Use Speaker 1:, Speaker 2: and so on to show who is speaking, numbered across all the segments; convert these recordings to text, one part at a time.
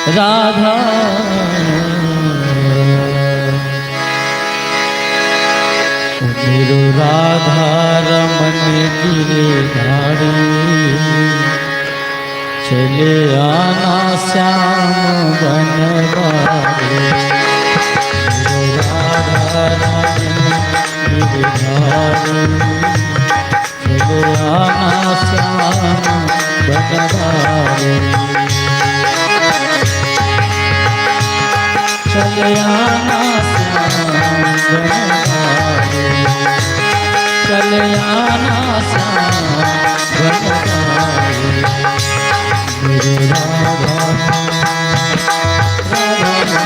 Speaker 1: राधा मेरो राधा रमन गिरधारी चले आना श्याम बनवारी राधा रमन गिरधारी चले आना श्याम बनवारी चले आना श्याम बनवारी चले आना श्याम बनवारी मेरे राधा राधा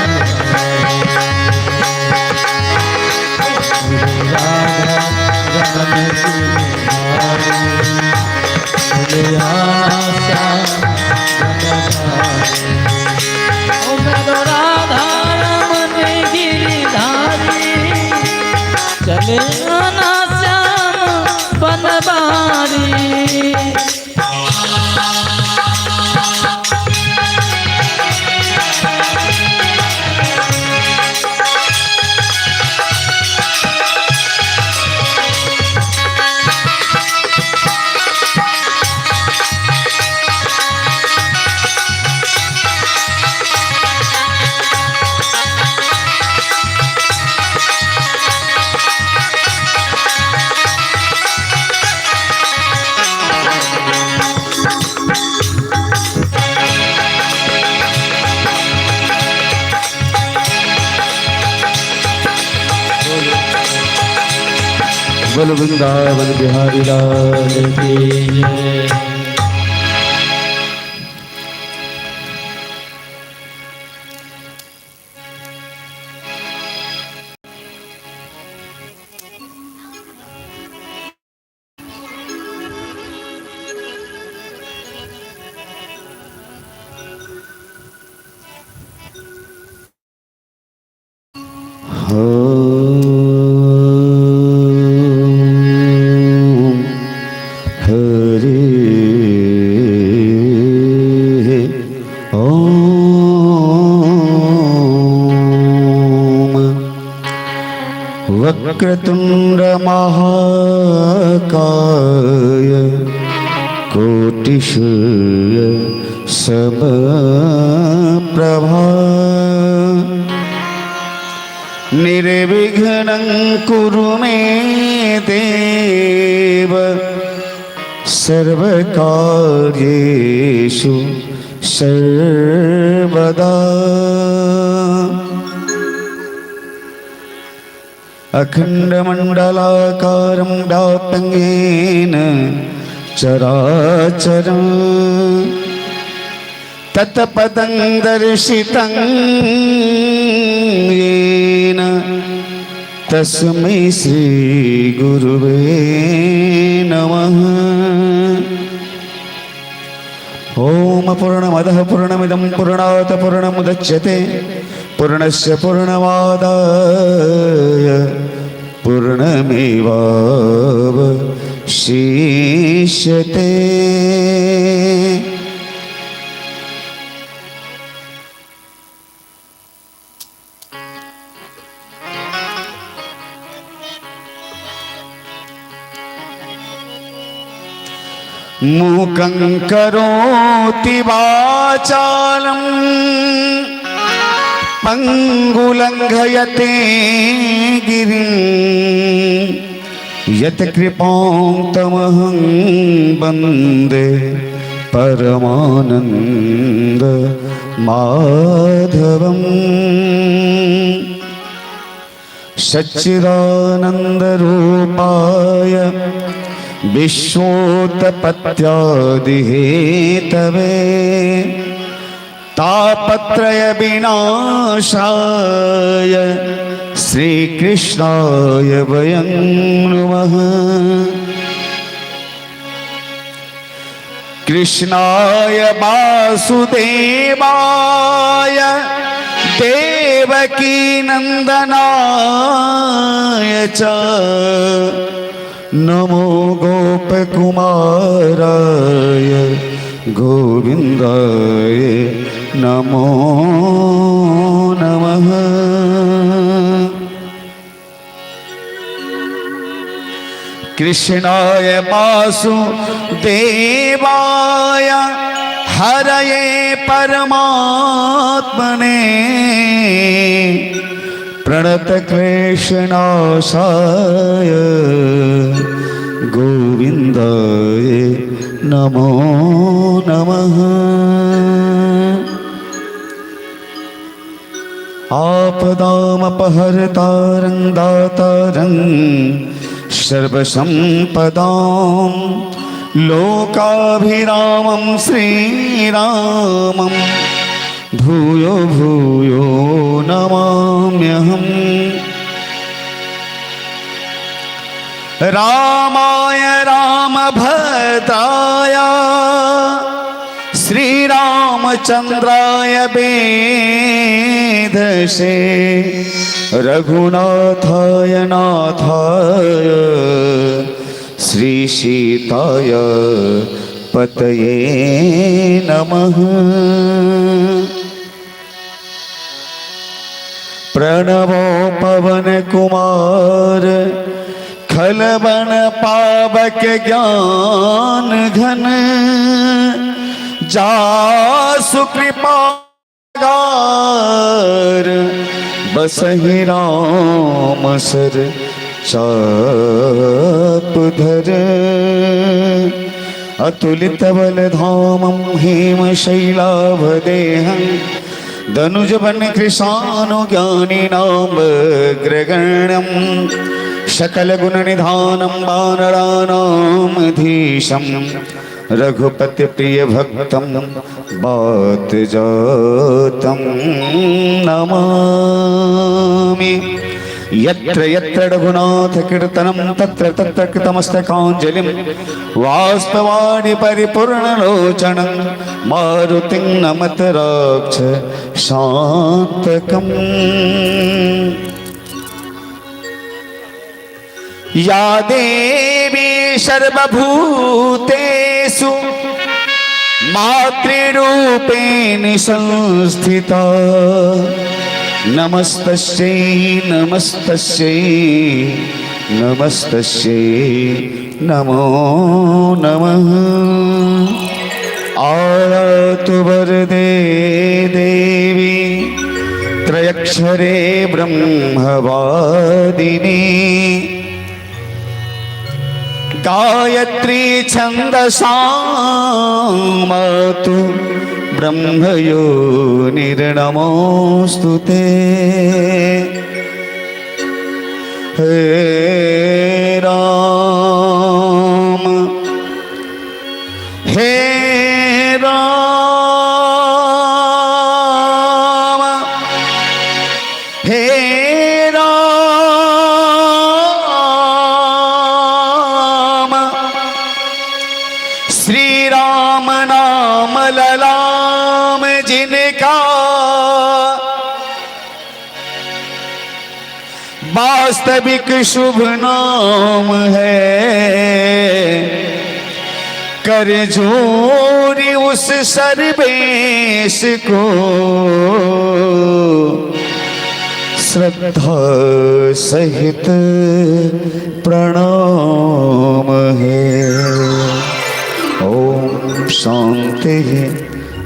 Speaker 1: मेरे राधा रमन गिरधारी चले आना श्याम बनवारी ओ मेरे राधा रमन गिरधारी चले आना श्याम बनवारी बोल वृंदावन बिहारी लाल की जय। वक्रतुंड महाकाय कोटिसूर्य समप्रभा निर्विघ्नं कुरु मे देव सर्वकार्येषु सर्वदा अखंडमंडलाकारं व्याप्तं येन चराचरं तत्पदं दर्शितं येन तस्मै श्री गुरुवे नमः। ओम पूर्णमदः पूर्णमिदं पूर्णात् पूर्णमुदच्यते पूर्णस्य पूर्णमादाय पूर्णमेवावशिष्यते। मूकं करोति वाचालं पंगुलंघयते गिरिं यत्कृपां तमहं वन्दे परमानंद माधवम्। सच्चिदानंद रूपाय विश्वोत्पत्त्यादिहेतवे तापत्रय विनाशाय श्रीकृष्णाय वयं नमः। कृष्णाय वासुदेवाय देवकी नंदनाय च नमो गोपकुमाराय गोविन्दाय नमो नमः। कृष्णाय वासुदेवाय हरये परमात्मने प्रणतक्लेशनाशाय गोविन्दाय नमो नमः। आपदामपहर्तारं दातारं सर्वसम्पदां लोकाभिरामं श्रीरामं भूयो भूयो नमाम्यहम्। रामाय रामभद्राय श्रीरामचन्द्राय वेधसे रघुनाथाय नाथाय श्रीसीताय पतये नमः। प्रणवो पवनकुमार खलबन पावक ज्ञान घन जासु कृपागार बसहि राम सर चापधर। अतुलित बलधामं हेमशैलाभदेहं धनुजवन कृशानु ज्ञानिनामग्रगण्यं सकल गुण निधानं वानराणामधीशं रघुपति प्रिय भक्तं बात जातं नमामि। यत्र यत्र रघुनाथ कीर्तनं तत्र तत्र कृतमस्तकाञ्जलिं वास्तवाणि परिपूर्णलोचनं मारुतिं नमत राक्षसान्तकम्। या देवी सर्वभूतेषु मातृरूपेण संस्थिता नमस्तस्यै नमस्तस्यै नमस्तस्यै नमो नमः। आयातु वरदे देवी त्रयक्षरे ब्रह्मवादिनी गायत्री छन्दसा मातु ब्रह्मयोनिर्नमोऽस्तु ते। हे राम हे राम हे राम। श्री राम नाम ललाम जिनका वास्तविक शुभ नाम है कर जोरी उस सर्वेश को श्रद्धा सहित प्रणाम है। ओम शांति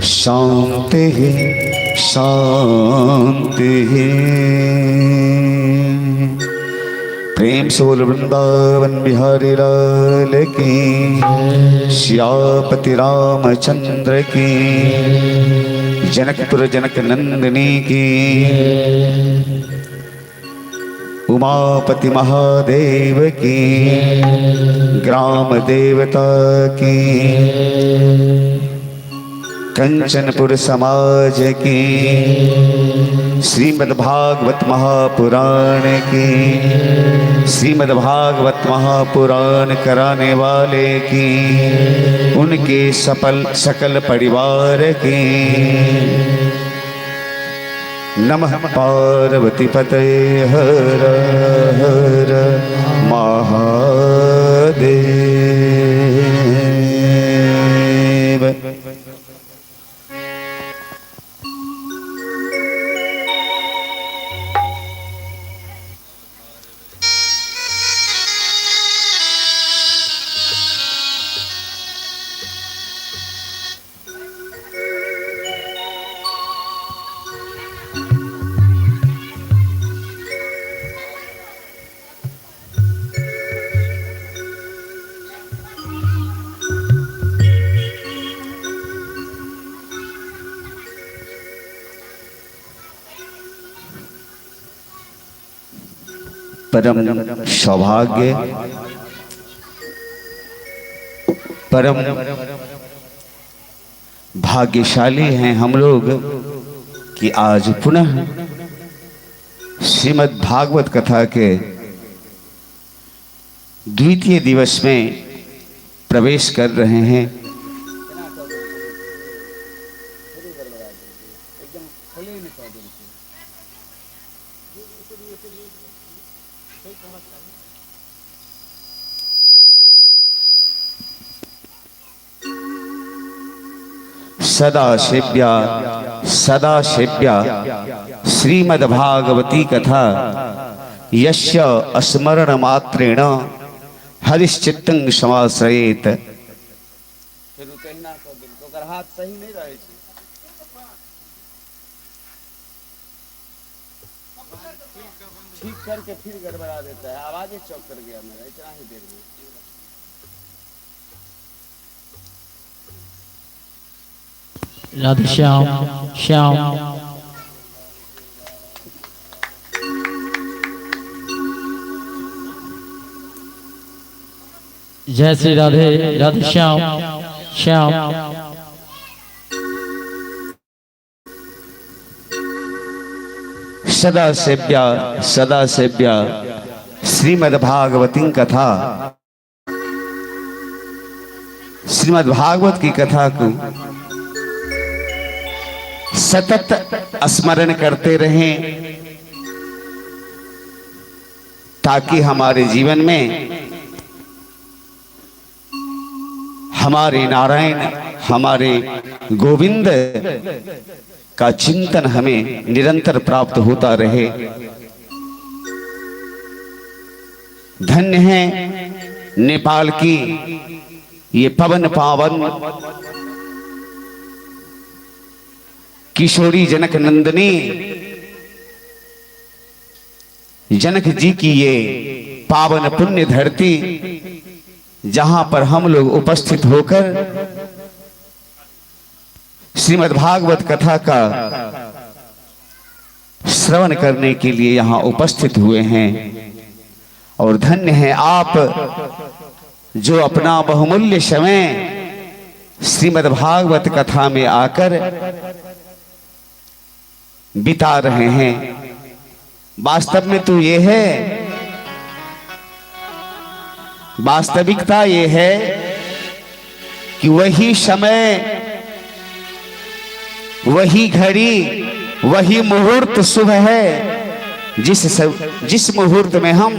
Speaker 1: शांति शांति। प्रेम से बोल वृंदावन बिहारी लाल की, श्यापति रामचंद्र की, जनकपुर जनक नंदिनी की, उमापति महादेव की, ग्राम देवता की, कंचनपुर समाज की, श्रीमद्भागवत महापुराण की, श्रीमद्भागवत महापुराण कराने वाले की, उनके सकल परिवार की। नमः पार्वती पतये हर हर महादेव। परम सौभाग्य, परम भाग्यशाली हैं हम लोग कि आज पुनः श्रीमद् भागवत कथा के द्वितीय दिवस में प्रवेश कर रहे हैं। सदा सेव्या श्रीमद्भागवती कथा यस्य स्मरण मात्रेण हरिश्चित्तं समाश्रयेत।
Speaker 2: हाथ सही नहीं रहे ठीक करके फिर गड़बड़ा देता है, आवाज चौक कर गया मेरा इतना ही देर में।
Speaker 3: राधे श्याम श्याम। जय श्री राधे, राधे श्याम श्याम।
Speaker 1: सदा सेव्या श्रीमद्भागवती कथा, श्रीमद्भागवत की कथा को सतत स्मरण करते रहें ताकि हमारे जीवन में हमारे नारायण, हमारे गोविंद का चिंतन हमें निरंतर प्राप्त होता रहे। धन्य है नेपाल की ये पवन पावन किशोरी जनक नंदिनी जनक जी की ये पावन पुण्य धरती, जहां पर हम लोग उपस्थित होकर श्रीमद् भागवत कथा का श्रवण करने के लिए यहां उपस्थित हुए हैं। और धन्य है आप जो अपना बहुमूल्य समय श्रीमद् भागवत कथा में आकर बिता रहे हैं। वास्तव में तो ये है, वास्तविकता ये है कि वही समय, वही घड़ी, वही मुहूर्त शुभ है जिस मुहूर्त में हम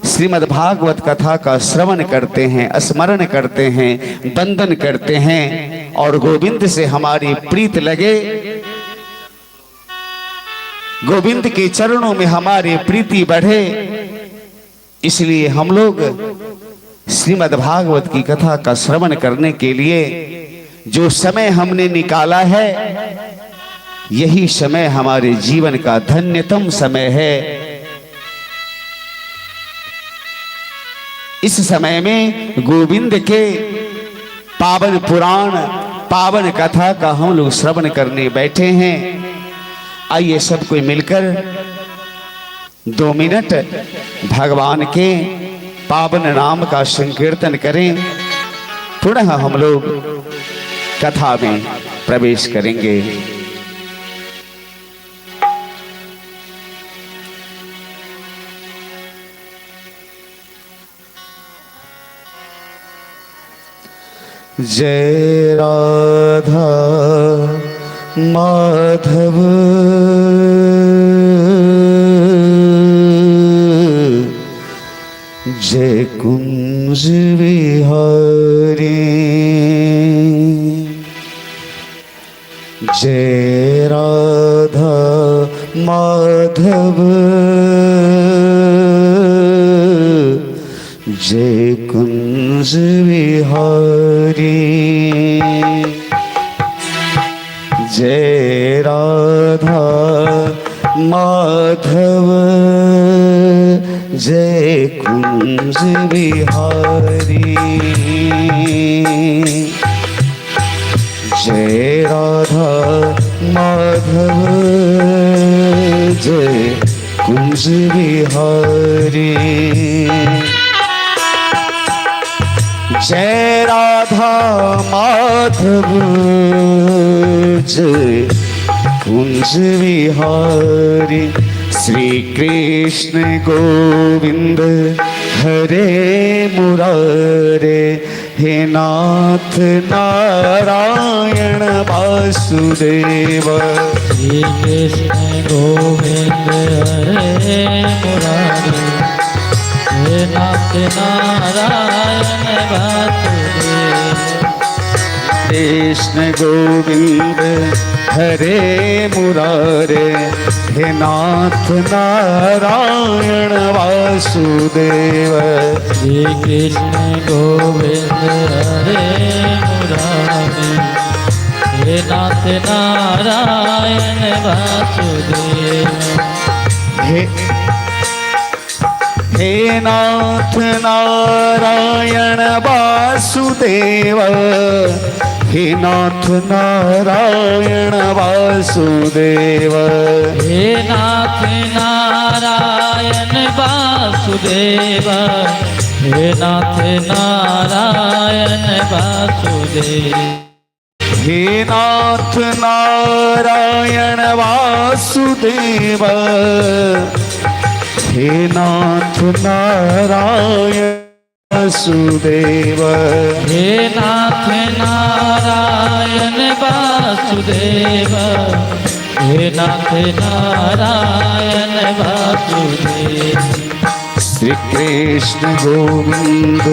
Speaker 1: श्रीमद् भागवत कथा का श्रवण करते हैं, स्मरण करते हैं, वंदन करते हैं और गोविंद से हमारी प्रीत लगे, गोविंद के चरणों में हमारी प्रीति बढ़े। इसलिए हम लोग श्रीमद् भागवत की कथा का श्रवण करने के लिए जो समय हमने निकाला है, यही समय हमारे जीवन का धन्यतम समय है। इस समय में गोविंद के पावन पुराण, पावन कथा का हम लोग श्रवण करने बैठे हैं। आइए सब कोई मिलकर 2 मिनट भगवान के पावन नाम का संकीर्तन करें। पुनः हम लोग कथा में प्रवेश करेंगे। जय राधा माधव जय कुंज विहारी, जय राधा माधव जय कुंज विहारी, जय राधा माधव जय कुंज विहारी, जय राधा माधव जय कुंज विहारी। जय राधा माधव जय कुंज विहारी। श्री कृष्ण गोविंद हरे मुरारे। हे नाथ नारायण वासुदेव।
Speaker 3: श्री कृष्ण गोविंद हरे मुरारी। हे नाथ नारायण वासुदेव।
Speaker 1: कृष्ण गोविंद हरे मुरारे। हे नाथ नारायण वासुदेव।
Speaker 3: श्री कृष्ण गोविंद हरे मुरारी। हे नाथ नारायण वासुदेव। हे
Speaker 1: नाथ नारायण वासुदेव। हे नाथ नारायण वासुदेव।
Speaker 3: हे नाथ नारायण वासुदेव। हे नाथ नारायण वासुदेव।
Speaker 1: हे नाथ नारायण वासुदेव। हे नाथ नारायण वासुदेव।
Speaker 3: हे नाथ नारायण वासुदेव। हे नाथ नारायण वासुदेव।
Speaker 1: श्री कृष्ण गोविंद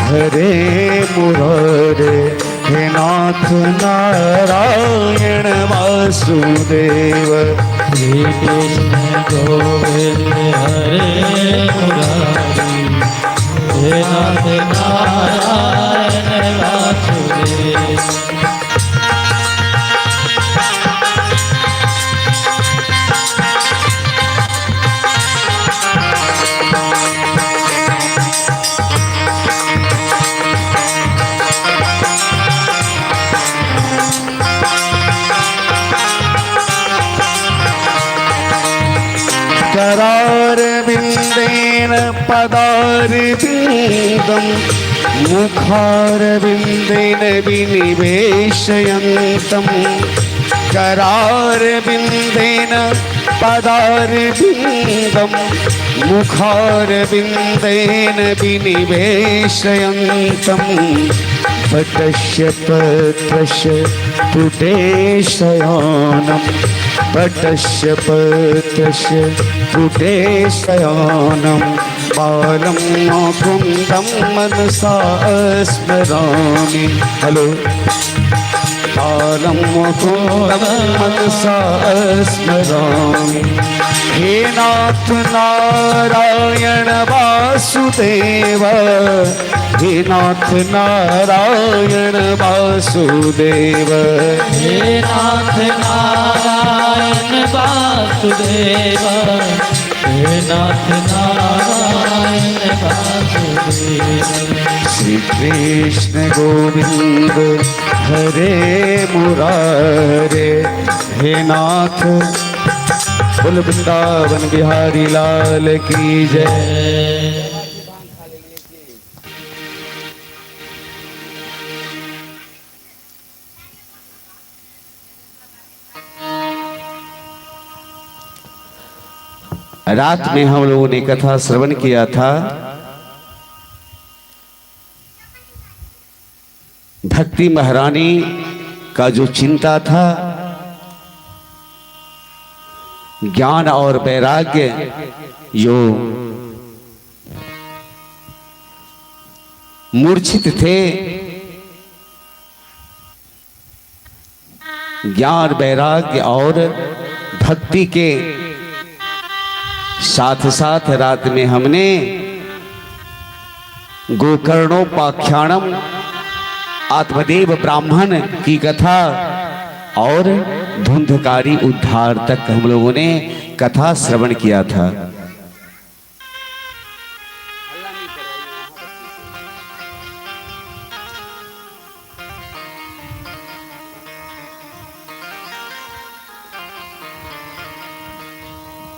Speaker 1: हरे मुरारे। हे नाथ नारायण वासुदेव।
Speaker 3: श्री कृष्ण गोविंद हरे मुरारी। हे नाथ नारायण वासुदेव।
Speaker 1: करारविन्देन पदारविन्दं मुखारविन्देन विनिवेशयन्तं। करारविन्देन पदारविन्दं मुखारविन्देन विनिवेशयन्तं। पटस्य पत्रस्य पुटेशयानं। पटस्य पत्रस्य पुटेशयानं। बालं मुकुन्दं मनसा स्मरामि। हलो बालं मुकुन्दं मनसा स्मरामि। हे नाथ नारायण वासुदेव। हे नाथ नारायण वासुदेव।
Speaker 3: हे नाथ नारायण वासुदेव। हे नाथ नारायण वासुदेव।
Speaker 1: श्री कृष्ण गोविंद हरे मुरारे। हे नाथ बोल वृंदावन बिहारी लाल की जय। रात में हम लोगों ने कथा श्रवण किया था। भक्ति महारानी का जो चिंता था, ज्ञान और वैराग्य जो मूर्छित थे, ज्ञान वैराग्य और भक्ति के साथ साथ रात में हमने गोकर्णोपाख्यानम आत्मदेव ब्राह्मण की कथा और धुंधकारी उद्धार तक हम लोगों ने कथा श्रवण किया था।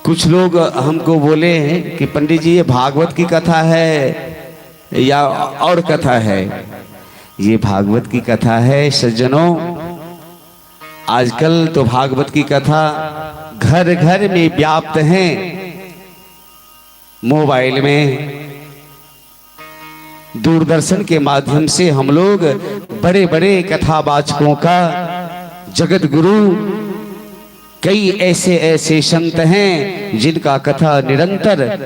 Speaker 1: कुछ लोग हमको बोले हैं कि पंडित जी ये भागवत की कथा है या और कथा है। ये भागवत की कथा है सज्जनों। आजकल तो भागवत की कथा घर घर में व्याप्त है। मोबाइल में, दूरदर्शन के माध्यम से हम लोग बड़े बड़े कथावाचकों का, जगत गुरु, कई ऐसे ऐसे संत हैं जिनका कथा निरंतर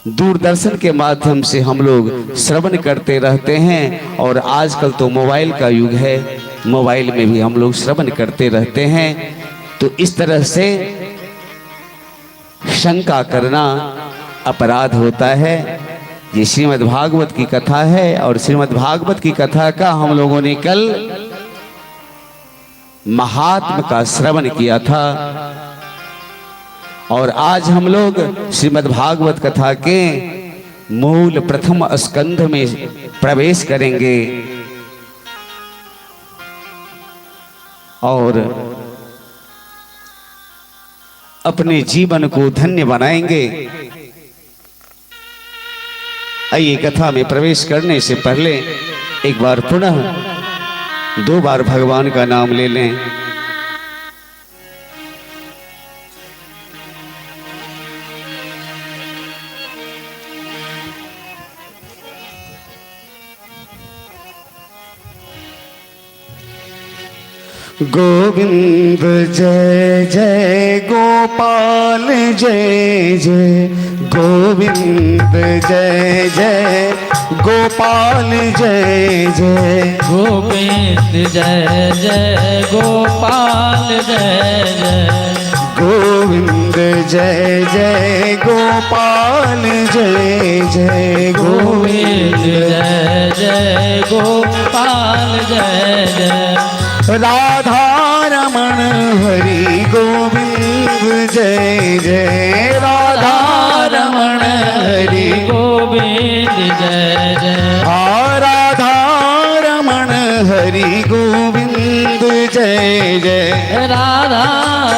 Speaker 1: दूरदर्शन के माध्यम से हम लोग श्रवण करते रहते हैं। और आजकल तो मोबाइल का युग है, मोबाइल में भी हम लोग श्रवण करते रहते हैं। तो इस तरह से शंका करना अपराध होता है। ये श्रीमद् भागवत की कथा है और श्रीमद् भागवत की कथा का हम लोगों ने कल महात्म का श्रवण किया था और आज हम लोग श्रीमद् भागवत कथा के मूल प्रथम स्कंध में प्रवेश करेंगे और अपने जीवन को धन्य बनाएंगे। आइए, कथा में प्रवेश करने से पहले एक बार पुनः 2 बार भगवान का नाम ले लें। गोविंद जय जय गोपाल जय जय, गोविंद जय जय गोपाल जय जय,
Speaker 3: गोविंद जय जय गोपाल जय जय,
Speaker 1: गोविंद जय जय गोपाल जय जय,
Speaker 3: गोविंद जय जय गोपाल जय जय,
Speaker 1: राधा रमण हरि गोविंद जय जय, राधा रमण हरि
Speaker 3: गोविंद जय जय,
Speaker 1: राधा रमण हरि गोविंद जय जय,
Speaker 3: राधा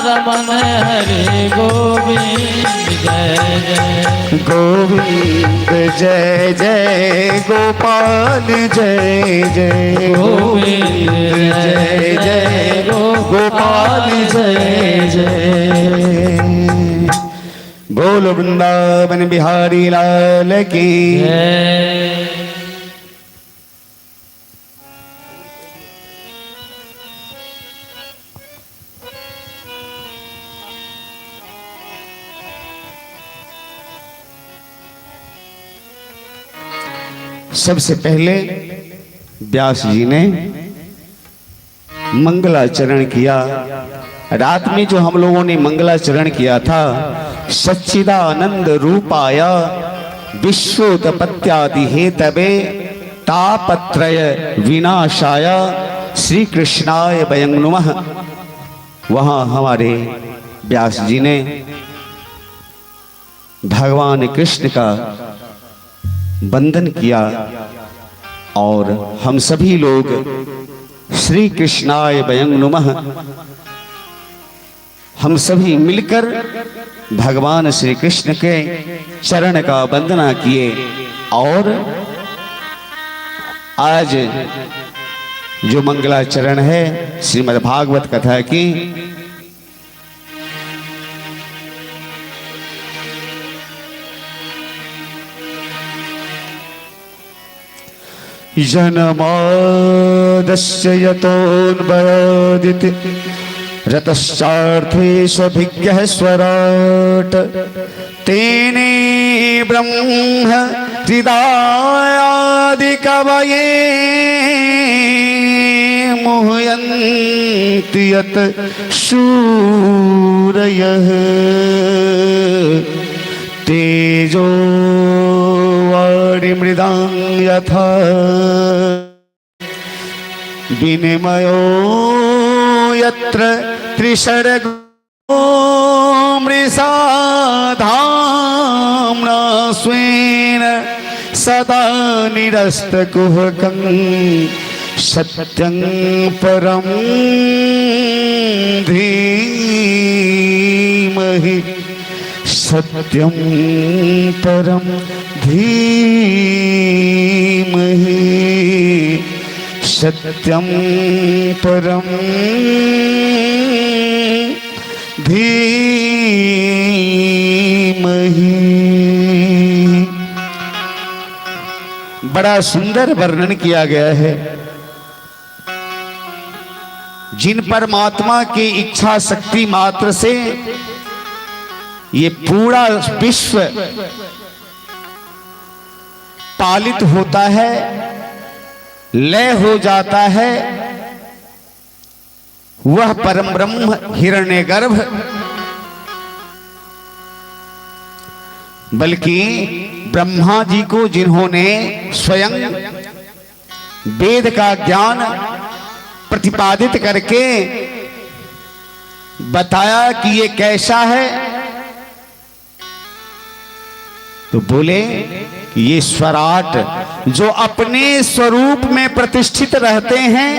Speaker 3: रमण हरि गोविंद जय जय,
Speaker 1: गोविंद जय जय गोपाल जय जय,
Speaker 3: गोविंद
Speaker 1: जय जय गोपाल जय जय। बोल वृंदावन बिहारी लाल की
Speaker 3: जय।
Speaker 1: सबसे पहले व्यास जी ने मंगलाचरण किया। रात में जो हम लोगों ने मंगलाचरण किया था, सच्चिदानंद रूपाय विश्वोत्पत्त्यादि हेतवे तापत्रय विनाशाय श्री कृष्णाय वयं नमः। वहाँ हमारे व्यास जी ने भगवान कृष्ण का वंदन किया और हम सभी लोग श्री कृष्णाय वयं नमः, हम सभी मिलकर भगवान श्री कृष्ण के चरण का वंदना किए। और आज जो मंगलाचरण है श्रीमद् भागवत कथा की, जन्मादस्य यतोऽन्वयादिति रतश्चार्थेष्वभिज्ञः स्वराट् तेने ब्रह्म हृदायादिकवये मुह्यन्ति यत् शूरयः तेजो वारिमृदां यथा विनिमयो यत्र त्रिशर्गो मृषा धाम्ना स्वेन सदा निरस्तकुहकं सत्यं परं धीमहि सत्यम परम धीमहि सत्यम परम धीमहि। बड़ा सुंदर वर्णन किया गया है। जिन परमात्मा की इच्छा शक्ति मात्र से ये पूरा विश्व पालित होता है, लय हो जाता है, वह परम ब्रह्म हिरण्यगर्भ, बल्कि ब्रह्मा जी को जिन्होंने स्वयं वेद का ज्ञान प्रतिपादित करके बताया कि ये कैसा है, तो बोले ये स्वराट जो अपने स्वरूप में प्रतिष्ठित रहते हैं,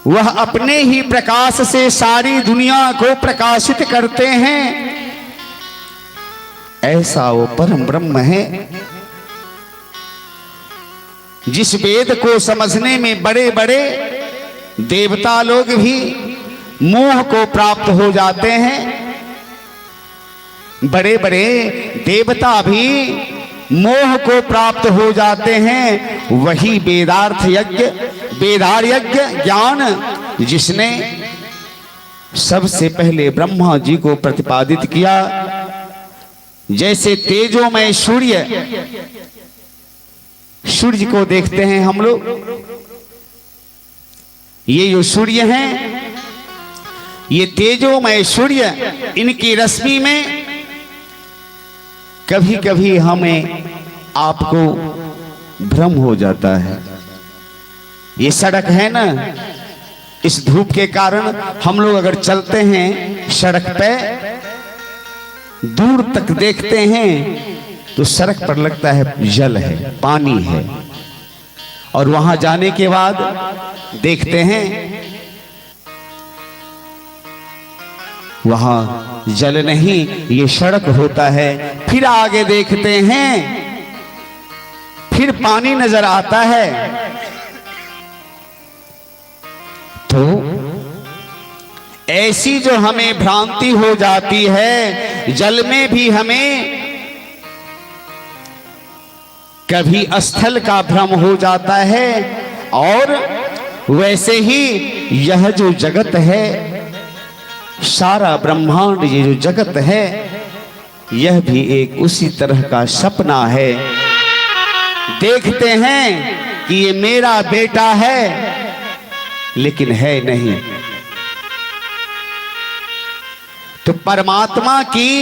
Speaker 1: वह अपने ही प्रकाश से सारी दुनिया को प्रकाशित करते हैं, ऐसा वो परम ब्रह्म है। जिस वेद को समझने में बड़े बड़े देवता लोग भी मोह को प्राप्त हो जाते हैं, बड़े बड़े देवता भी मोह को प्राप्त हो जाते हैं, वही वेदार्थ यज्ञ वेदार यज्ञ ज्ञान जिसने सबसे पहले ब्रह्मा जी को प्रतिपादित किया। जैसे तेजोमय सूर्य को देखते हैं हम लोग, ये जो सूर्य हैं, ये तेजोमय सूर्य, इनकी रश्मि में कभी कभी हमें आपको भ्रम हो जाता है। ये सड़क है ना, इस धूप के कारण हम लोग अगर चलते हैं सड़क पे, दूर तक देखते हैं तो सड़क पर लगता है जल है, पानी है, और वहां जाने के बाद देखते हैं वहां जल नहीं, ये सड़क होता है। फिर आगे देखते हैं, फिर पानी नजर आता है। तो ऐसी जो हमें भ्रांति हो जाती है, जल में भी हमें कभी स्थल का भ्रम हो जाता है, और वैसे ही यह जो जगत है, सारा ब्रह्मांड, ये जो जगत है, यह भी एक उसी तरह का सपना है। देखते हैं कि ये मेरा बेटा है, लेकिन है नहीं। तो परमात्मा की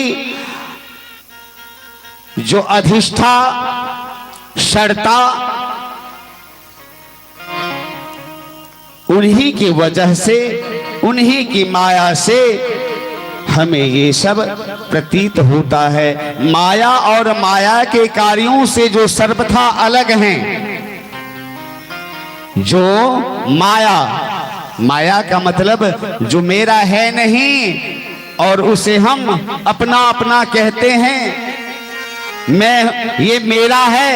Speaker 1: जो अधिष्ठा शर्ता, उन्हीं की वजह से, उन्हीं की माया से हमें ये सब प्रतीत होता है। माया और माया के कार्यों से जो सर्वथा अलग हैं, जो माया का मतलब जो मेरा है नहीं, और उसे हम अपना अपना कहते हैं। मैं, ये मेरा है,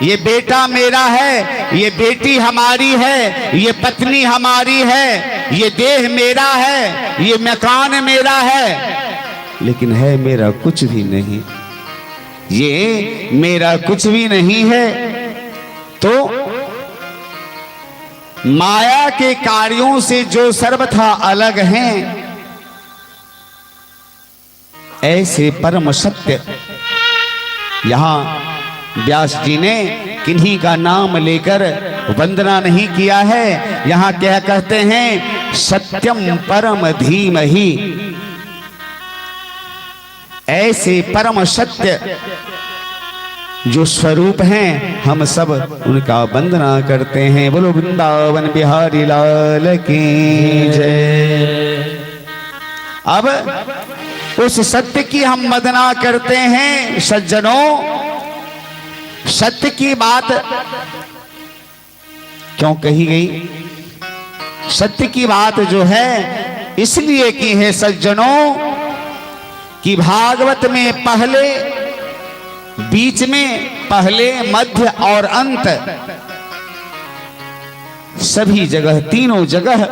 Speaker 1: ये बेटा मेरा है, ये बेटी हमारी है, ये पत्नी हमारी है, ये देह मेरा है, ये मकान मेरा है, लेकिन है मेरा कुछ भी नहीं। ये मेरा कुछ भी नहीं है। तो माया के कार्यों से जो सर्वथा अलग हैं, ऐसे परम सत्य यहां व्यास जी ने किन्हीं का नाम लेकर वंदना नहीं किया है। यहां क्या कहते हैं? सत्यम परम धीमहि। ऐसे परम सत्य जो स्वरूप हैं, हम सब उनका वंदना करते हैं। बोलो वृंदावन बिहारी लाल की जय। अब उस सत्य की हम वंदना करते हैं। सज्जनों, सत्य की बात क्यों कही गई? सत्य की बात जो है इसलिए की है सज्जनों, कि भागवत में पहले, बीच में, पहले, मध्य और अंत, सभी जगह, तीनों जगह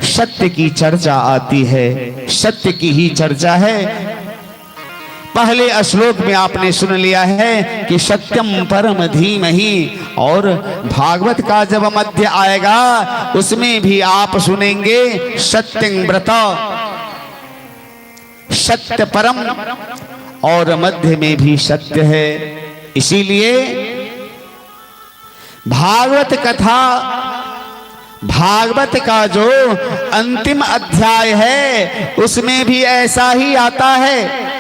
Speaker 1: सत्य की चर्चा आती है, सत्य की ही चर्चा है। पहले श्लोक में आपने सुन लिया है कि सत्यम परम धीमहि, और भागवत का जब मध्य आएगा उसमें भी आप सुनेंगे सत्यं व्रत, सत्य परम, और मध्य में भी सत्य है। इसीलिए भागवत कथा, भागवत का जो अंतिम अध्याय है उसमें भी ऐसा ही आता है,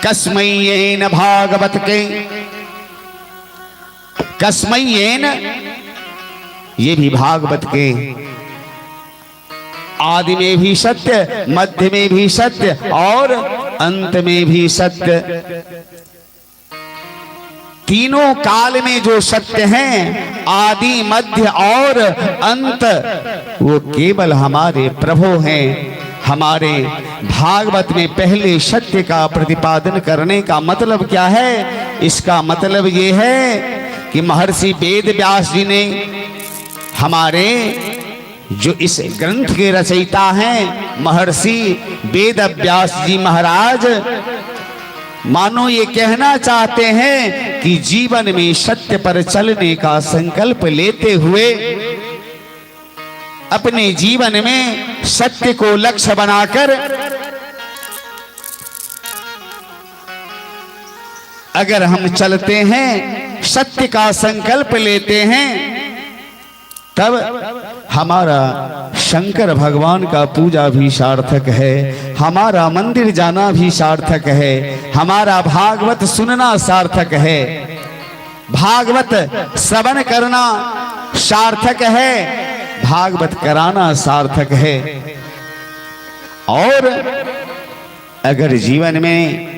Speaker 1: कस्मयेन भागवत के, कस्मयेन, ये भी भागवत के आदि में भी सत्य, मध्य में भी सत्य और अंत में भी सत्य। तीनों काल में जो सत्य हैं, आदि, मध्य और अंत, वो केवल हमारे प्रभु हैं। हमारे भागवत में पहले सत्य का प्रतिपादन करने का मतलब क्या है? इसका मतलब ये है कि महर्षि वेद व्यास जी ने, हमारे जो इस ग्रंथ के रचयिता हैं महर्षि वेद व्यास जी महाराज, मानो ये कहना चाहते हैं कि जीवन में सत्य पर चलने का संकल्प लेते हुए अपने जीवन में सत्य को लक्ष्य बनाकर अगर हम चलते हैं, सत्य का संकल्प लेते हैं, तब हमारा शंकर भगवान का पूजा भी सार्थक है, हमारा मंदिर जाना भी सार्थक है, हमारा भागवत सुनना सार्थक है, भागवत श्रवण करना सार्थक है, भागवत कराना सार्थक है। और अगर जीवन में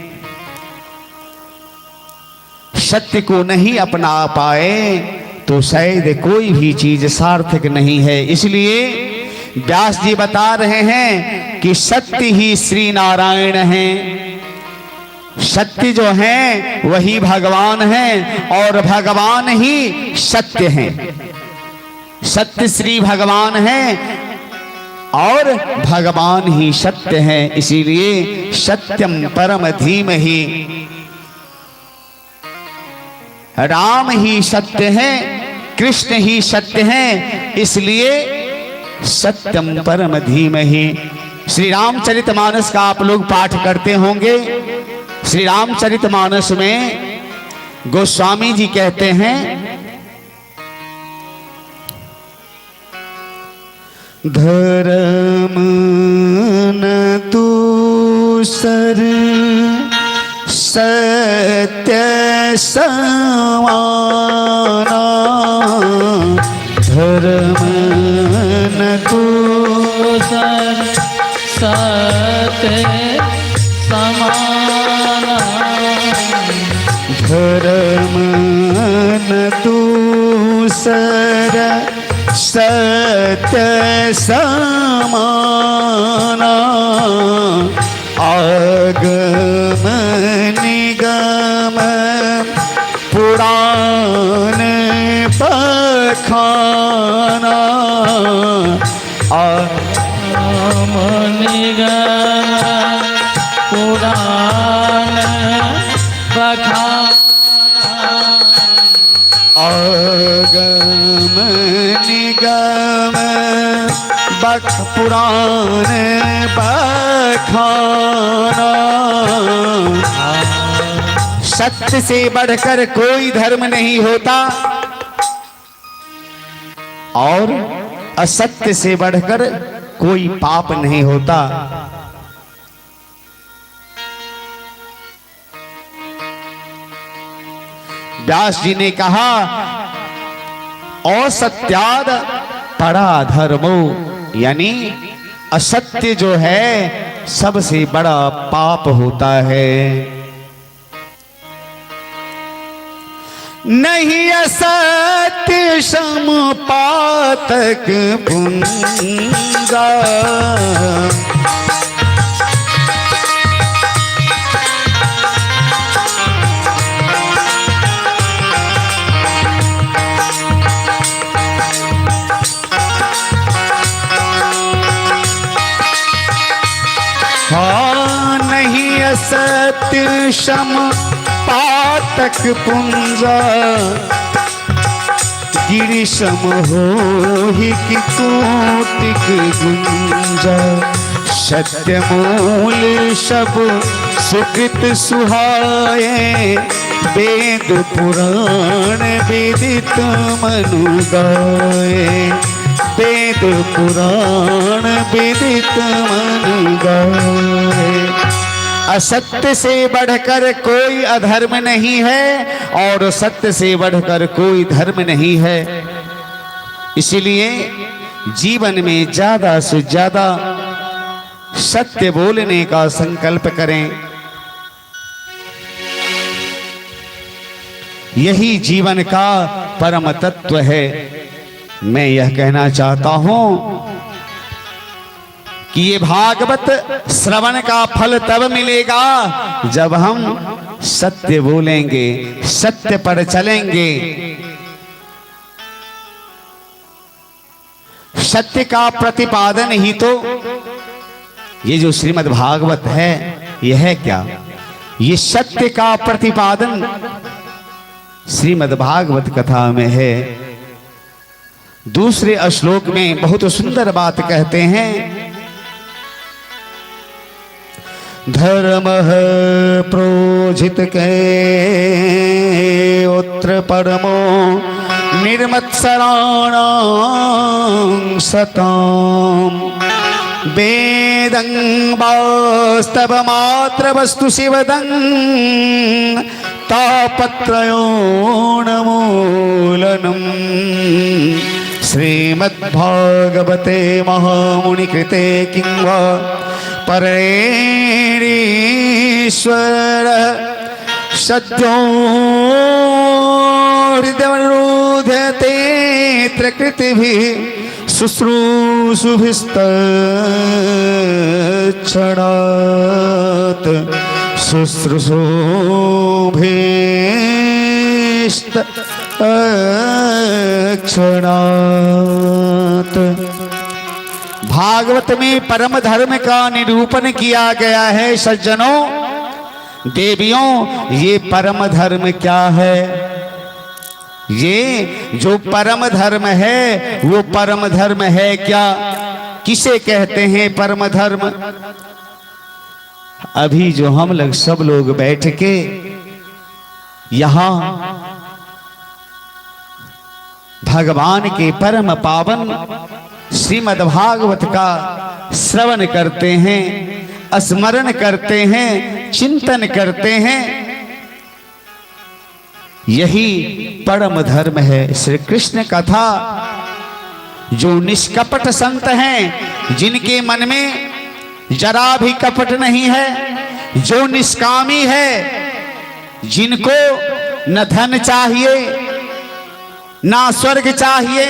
Speaker 1: सत्य को नहीं अपना पाए तो शायद कोई भी चीज सार्थक नहीं है। इसलिए व्यास जी बता रहे हैं कि सत्य ही श्री नारायण हैं, सत्य जो है वही भगवान हैं और भगवान ही सत्य हैं। सत्य श्री भगवान हैं और भगवान ही सत्य हैं। इसीलिए सत्यम परम धीमहि, राम ही सत्य है, कृष्ण ही सत्य है, इसलिए सत्यम परम धीमहि। श्री रामचरितमानस का आप लोग पाठ करते होंगे। श्री रामचरितमानस में गोस्वामी जी कहते हैं, धर्म न दूसर सत्य समाना, धर्म न दूसर
Speaker 3: सत्य समाना,
Speaker 1: धर्म न दूसर सत्य समाना, आगम निगम पुराण बखाना,
Speaker 3: आगम निगम पुराण बखाना,
Speaker 1: आगम निगम पुराण बखाना। सत्य से बढ़कर कोई धर्म नहीं होता और असत्य से बढ़कर कोई पाप नहीं होता। व्यास जी ने कहा, असत्याद परा धर्मो, यानी असत्य जो है सबसे बड़ा पाप होता है। नहीं असत्य समपातक पुंगा, नहीं असत्य शम पातक पुंजा गिरि सम होहि कि कोटिक गुंजा सत्य मूल सब सुकृत सुहाए वेद पुराण विदित मनु गाए वेद पुराण विदित मनु गाए। असत्य से बढ़कर कोई अधर्म नहीं है और सत्य से बढ़कर कोई धर्म नहीं है। इसलिए जीवन में ज्यादा से ज्यादा सत्य बोलने का संकल्प करें। यही जीवन का परम तत्व है। मैं यह कहना चाहता हूं कि ये भागवत श्रवण का फल तब मिलेगा जब हम सत्य बोलेंगे, सत्य पर चलेंगे। सत्य का प्रतिपादन ही तो ये जो श्रीमद् भागवत है, यह है क्या? ये सत्य का प्रतिपादन श्रीमद् भागवत कथा में है। दूसरे श्लोक में बहुत सुंदर बात कहते हैं, धर्म प्रोजित के उत्तर परमो निर्मत्सराणां सताम् वेदं वास्तव मात्र वस्तु शिवदं तापत्रयोणमूलनम् श्रीमद्भागवते महामुनिकृते किं वा परेणीश्वर सद्यो हृदयरूध्यते त्रिकृतिभिः शुश्रूषुभिस्तच्छणात् शुश्रूषुभिस्तच्छणात्। भागवत में परम धर्म का निरूपण किया गया है। सज्जनों, देवियों, ये परम धर्म क्या है? ये जो परम धर्म है वो परम धर्म है क्या? किसे कहते हैं परम धर्म? अभी जो हम लोग सब लोग बैठ के यहां भगवान के परम पावन श्रीमद् भागवत का श्रवण करते हैं, स्मरण करते हैं, चिंतन करते हैं, यही परम धर्म है। श्री कृष्ण कथा जो निष्कपट संत हैं, जिनके मन में जरा भी कपट नहीं है, जो निष्कामी है, जिनको न धन चाहिए, ना स्वर्ग चाहिए,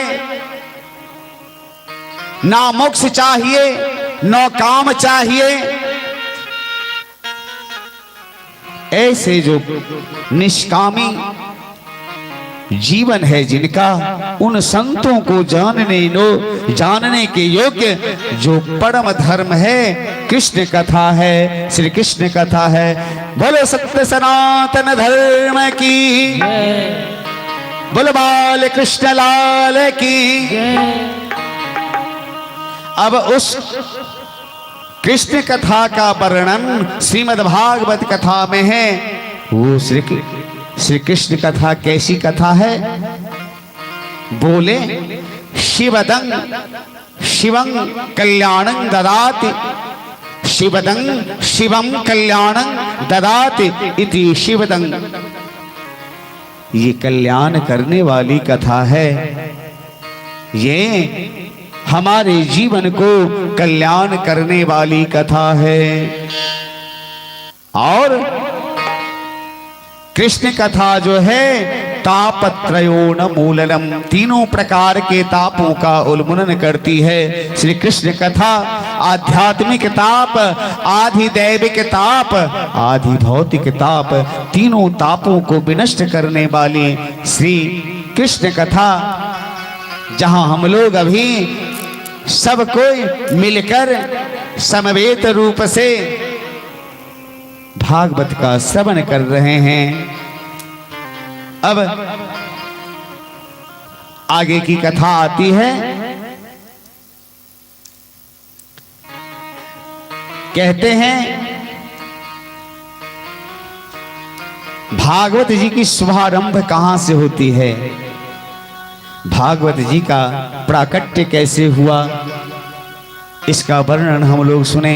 Speaker 1: ना मोक्ष चाहिए, न काम चाहिए, ऐसे जो निष्कामी जीवन है जिनका, उन संतों को जानने के योग्य जो परम धर्म है कृष्ण कथा है, श्री कृष्ण कथा है। बोलो सत्य सनातन धर्म की, बोलो बाल कृष्ण लाल की। अब उस कृष्ण कथा का वर्णन श्रीमद् भागवत कथा में है। वो श्री कृष्ण कथा कैसी कथा है? बोले, शिवदं शिवं कल्याणं ददाति, शिवदं शिवं कल्याणं ददाति इति शिवदं। ये कल्याण करने वाली कथा है। ये हमारे जीवन को कल्याण करने वाली कथा है। और कृष्ण कथा जो है तापत्रयोन मूलनम, तीनों प्रकार के तापों का उन्मूलन करती है। श्री कृष्ण कथा आध्यात्मिक ताप, आधि दैविक ताप, आधि भौतिक ताप, तीनों तापों को विनष्ट करने वाली श्री कृष्ण कथा, जहां हम लोग अभी सब कोई मिलकर समवेत रूप से भागवत का श्रवण कर रहे हैं। अब आगे की कथा आती है। कहते हैं भागवत जी की शुभारंभ कहां से होती है, भागवत जी का प्राकट्य कैसे हुआ, इसका वर्णन हम लोग सुने।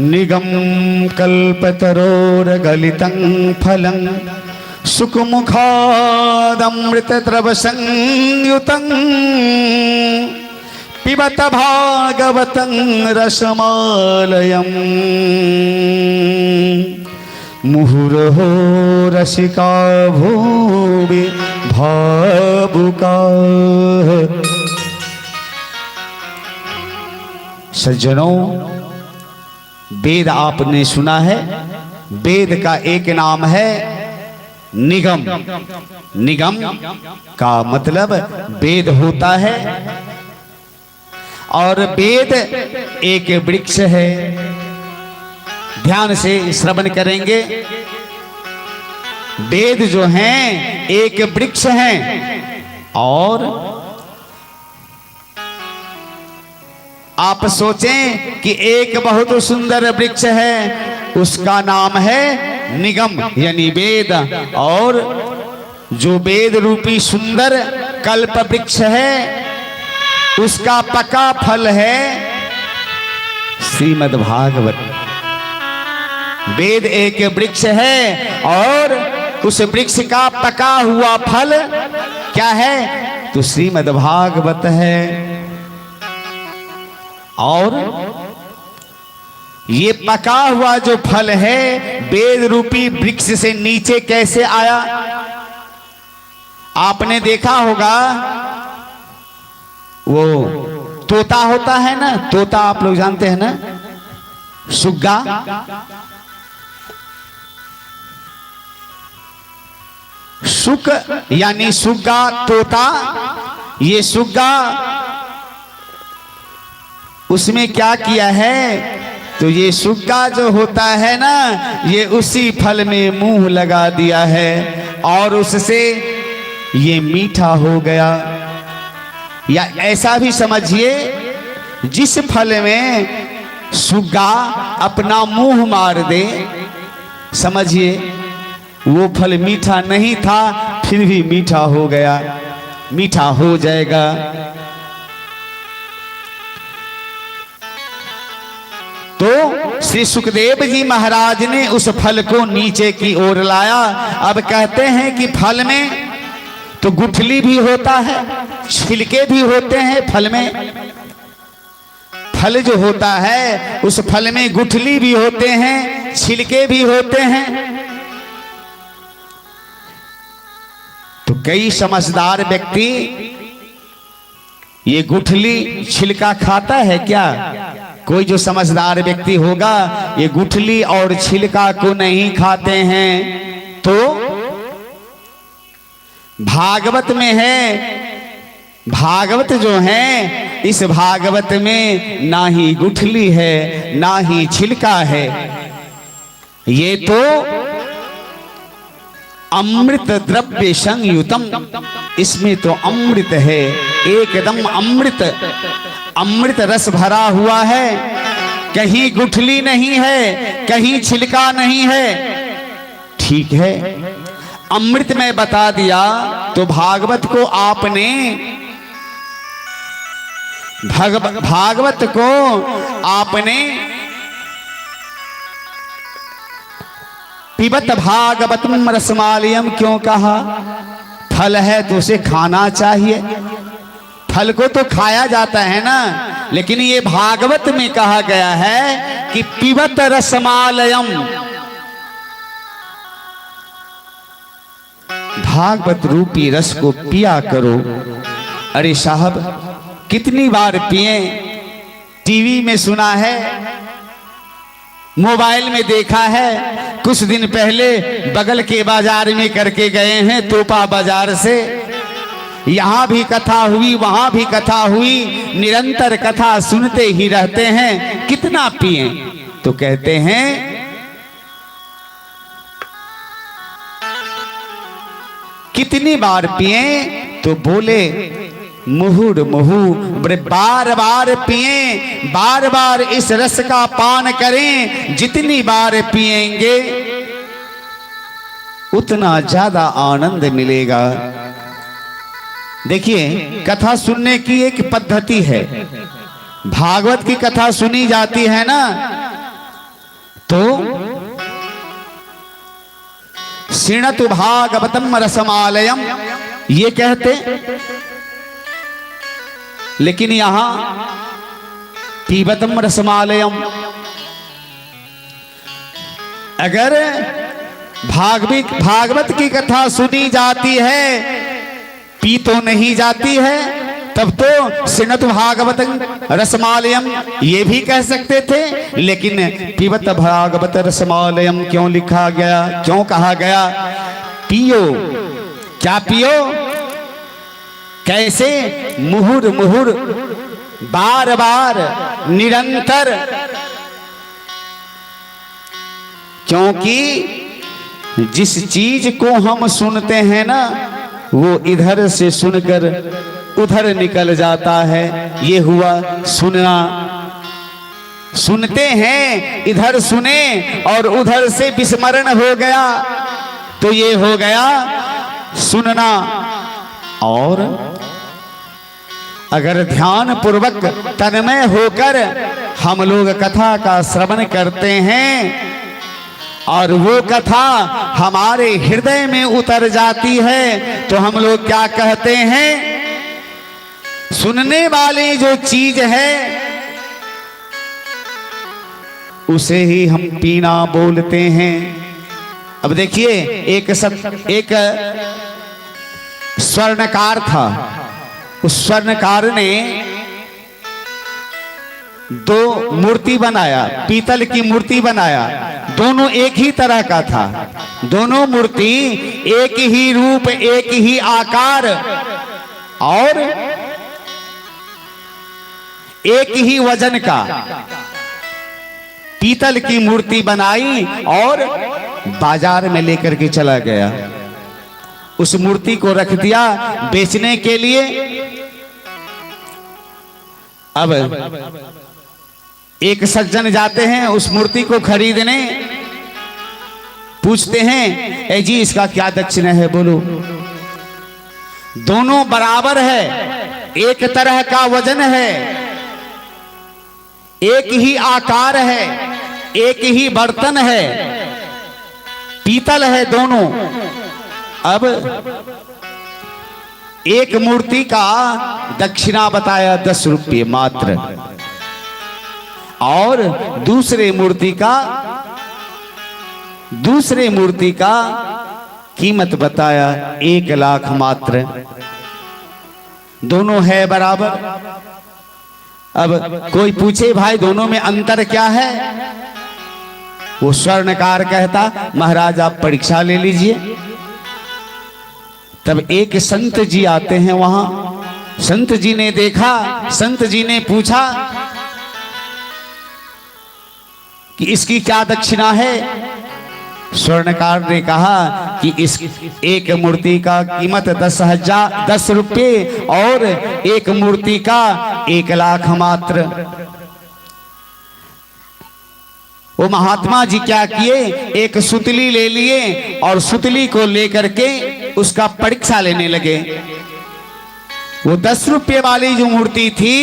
Speaker 1: निगम कल्पतरोर्गलितं फलं सुखमुखादमृतद्रव संयुतं पिबत भागवतं रसमालयम् मुहुर्हो रसिका भूमि भावुका। सज्जनों, वेद आपने सुना है, वेद का एक नाम है निगम। निगम का मतलब वेद होता है, और वेद एक वृक्ष है। ध्यान से श्रवण करेंगे। वेद जो हैं एक वृक्ष हैं, और आप सोचें कि एक बहुत सुंदर वृक्ष है, उसका नाम है निगम यानी वेद, और जो वेद रूपी सुंदर कल्प वृक्ष है उसका पका फल है श्रीमद् भागवत। वेद एक वृक्ष है और उस वृक्ष का पका हुआ फल क्या है, तो श्रीमद् भागवत है। और ये पका हुआ जो फल है वेद रूपी वृक्ष से नीचे कैसे आया। आपने देखा होगा वो तोता होता है ना, तोता आप लोग जानते हैं ना, सुग्गा। सुक यानी सुग्गा, तोता। ये सुग्गा उसमें क्या किया है, तो ये सुग्गा जो होता है ना, ये उसी फल में मुंह लगा दिया है और उससे ये मीठा हो गया। या ऐसा भी समझिए, जिस फल में सुग्गा अपना मुंह मार दे, समझिए वो फल मीठा नहीं था, फिर भी मीठा हो गया, मीठा हो जाएगा। तो श्री सुखदेव जी महाराज ने उस फल को नीचे की ओर लाया। अब कहते हैं कि फल में तो गुठली भी होता है, छिलके भी होते हैं फल में। फल जो होता है उस फल में गुठली भी होते हैं, छिलके भी होते हैं। तो कई समझदार व्यक्ति ये गुठली छिलका खाता है क्या? कोई जो समझदार व्यक्ति होगा ये गुठली और छिलका को नहीं खाते हैं। तो भागवत में है, भागवत जो है इस भागवत में ना ही गुठली है ना ही छिलका है, ये तो अमृत द्रव्य संयुतम, इसमें तो अमृत है, एकदम अमृत, अमृत रस भरा हुआ है। कहीं गुठली नहीं है, कहीं छिलका नहीं है। ठीक है, अमृत में बता दिया तो भागवत को आपने भागवत को आपने पिबत भागवतम रसमालयम क्यों कहा? फल है तो उसे खाना चाहिए, फल को तो खाया जाता है ना, लेकिन ये भागवत में कहा गया है कि पिबत रसमालयम, भागवत रूपी रस को पिया करो। अरे साहब, कितनी बार पिए, टीवी में सुना है, मोबाइल में देखा है, कुछ दिन पहले बगल के बाजार में करके गए हैं, तोपा बाजार से। यहाँ भी कथा हुई, वहां भी कथा हुई, निरंतर कथा सुनते ही रहते हैं। कितना पिए? तो कहते हैं कितनी बार पिए? तो बोले मुहुर मुहु, बार बार पिए, बार बार इस रस का पान करें। जितनी बार पिएंगे उतना ज्यादा आनंद मिलेगा। देखिए, कथा सुनने की एक पद्धति है। भागवत की कथा सुनी जाती है ना, तो शृणतु भागवतम रसमालयम ये कहते, लेकिन यहां पीबतम रसमालयम। अगर भागवत की कथा सुनी जाती है, पी तो नहीं जाती है, तब तो शृणतु भागवतम रसमालयम ये भी कह सकते थे। लेकिन पीबत भागवत रसमालयम क्यों लिखा गया, क्यों कहा गया? पियो। क्या पियो? कैसे? मुहुर मुहुर, बार बार, निरंतर। क्योंकि जिस चीज को हम सुनते हैं ना, वो इधर से सुनकर उधर निकल जाता है। ये हुआ सुनना। सुनते हैं, इधर सुने और उधर से विस्मरण हो गया, तो ये हो गया सुनना। और अगर ध्यान पूर्वक तन्मय होकर हम लोग कथा का श्रवण करते हैं और वो कथा हमारे हृदय में उतर जाती है, तो हम लोग क्या कहते हैं? सुनने वाली जो चीज है उसे ही हम पीना बोलते हैं। अब देखिए, एक स्वर्णकार था। उस स्वर्णकार ने दो मूर्ति बनाया, पीतल की मूर्ति बनाया। दोनों एक ही तरह का था, दोनों मूर्ति एक ही रूप, एक ही आकार और एक ही वजन का पीतल की मूर्ति बनाई और बाजार में लेकर के चला गया। उस मूर्ति को रख दिया बेचने के लिए। अब एक सज्जन जाते हैं उस मूर्ति को खरीदने, पूछते हैं, ए जी इसका क्या दक्षिणा है, बोलो। दोनों बराबर है, एक तरह का वजन है, एक ही आकार है, एक ही बर्तन है, पीतल है दोनों। अब एक मूर्ति का दक्षिणा बताया 10 रुपये मात्र, और दूसरे मूर्ति का कीमत बताया 1 लाख मात्र। दोनों है बराबर। अब कोई पूछे भाई दोनों में अंतर क्या है? वो स्वर्णकार कहता, महाराज आप परीक्षा ले लीजिए। तब एक संत जी आते हैं वहां। संत जी ने देखा, संत जी ने पूछा कि इसकी क्या दक्षिणा है? स्वर्णकार ने कहा कि इस एक मूर्ति का कीमत 10 रुपये और एक मूर्ति का 1 लाख मात्र। वो महात्मा जी क्या किए, एक सुतली ले लिए और सुतली को लेकर के उसका परीक्षा लेने लगे। वो 10 रुपये वाली जो मूर्ति थी,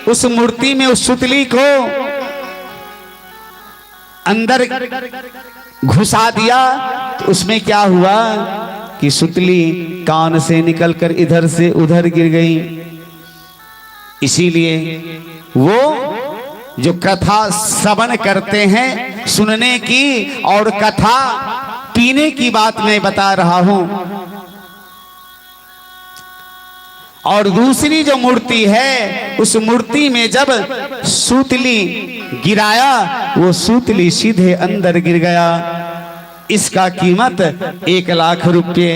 Speaker 1: उस मूर्ति में उस सुतली को अंदर घुसा दिया, तो उसमें क्या हुआ कि सुतली कान से निकलकर इधर से उधर गिर गई। इसीलिए वो जो कथा श्रवण करते हैं, सुनने की और कथा पीने की बात मैं बता रहा हूं। और दूसरी जो मूर्ति है, उस मूर्ति में जब सूतली गिराया, वो सूतली सीधे अंदर गिर गया। इसका कीमत 1,00,000 रुपये।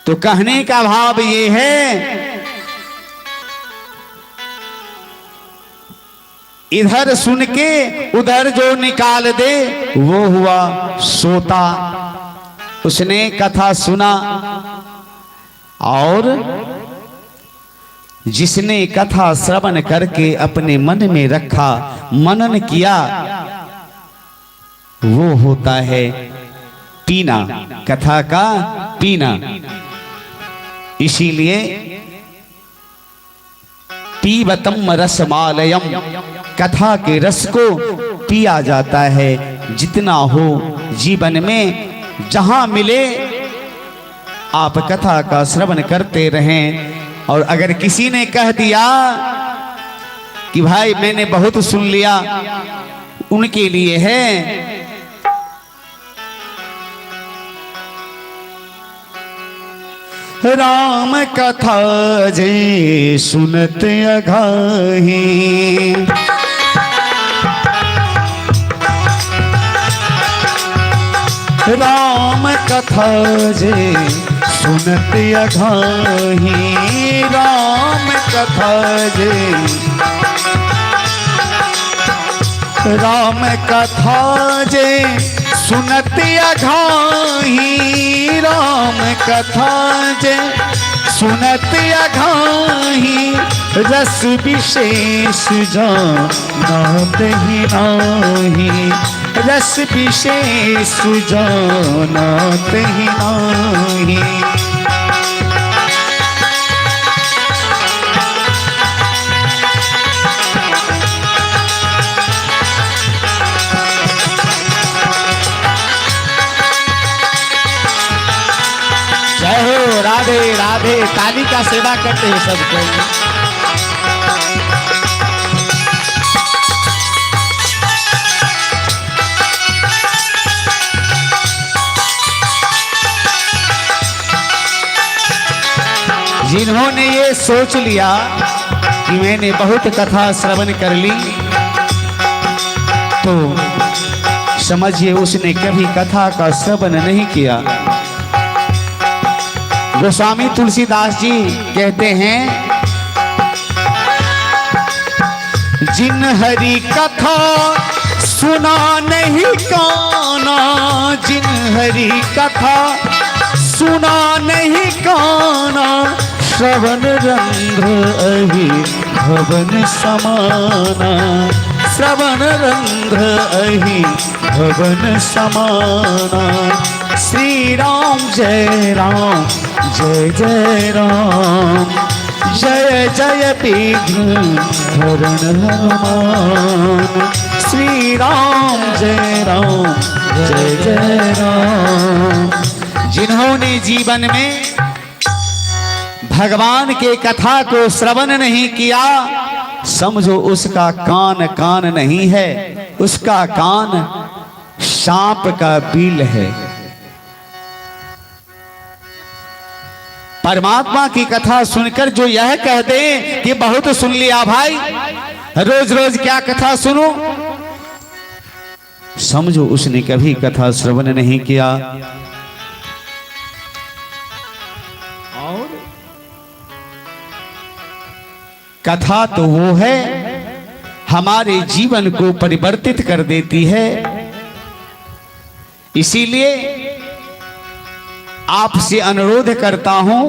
Speaker 1: तो कहने का भाव ये है, इधर सुन के उधर जो निकाल दे वो हुआ सोता। उसने कथा सुना और जिसने कथा श्रवण करके अपने मन में रखा, मनन किया, वो होता है पीना, कथा का पीना। इसीलिए पीबतम रसमालयम, कथा के रस को पिया जाता है। जितना हो जीवन में, जहां मिले आप कथा का श्रवण करते रहें। और अगर किसी ने कह दिया कि भाई मैंने बहुत सुन लिया, उनके लिए है राम कथा जे सुनत अघाही, राम कथा जे सुनत अघाही, राम कथा जे, राम कथा जे सुनत अघाही, राम कथा जे सुनत अघाही, रस विशेष जानत ही नाही, रस विशेष जानत ही नाही। जय हो, राधे राधे। ताली का सेवा करते हैं सबको। जिन्होंने ये सोच लिया कि मैंने बहुत कथा श्रवण कर ली, तो समझिए उसने कभी कथा का श्रवण नहीं किया। गोस्वामी तुलसीदास जी कहते हैं, जिन हरि कथा सुना नहीं काना, जिन हरि कथा सुना नहीं काना, श्रवण रंध्र अहि भवन समाना, श्रवण रंध्र अहि भवन समाना। श्री राम जय राम, जय जय राम, जय जय विघ्न हरण हनुमान। श्री राम जय राम, जय जय राम। जिन्होंने जीवन में भगवान के कथा को श्रवण नहीं किया, समझो उसका कान कान नहीं है, उसका कान सांप का बिल है। परमात्मा की कथा सुनकर जो यह कह दे कि बहुत सुन लिया भाई, रोज रोज क्या कथा सुनो, समझो उसने कभी कथा श्रवण नहीं किया। और कथा तो वो है हमारे जीवन को परिवर्तित कर देती है। इसीलिए आपसे अनुरोध करता हूं,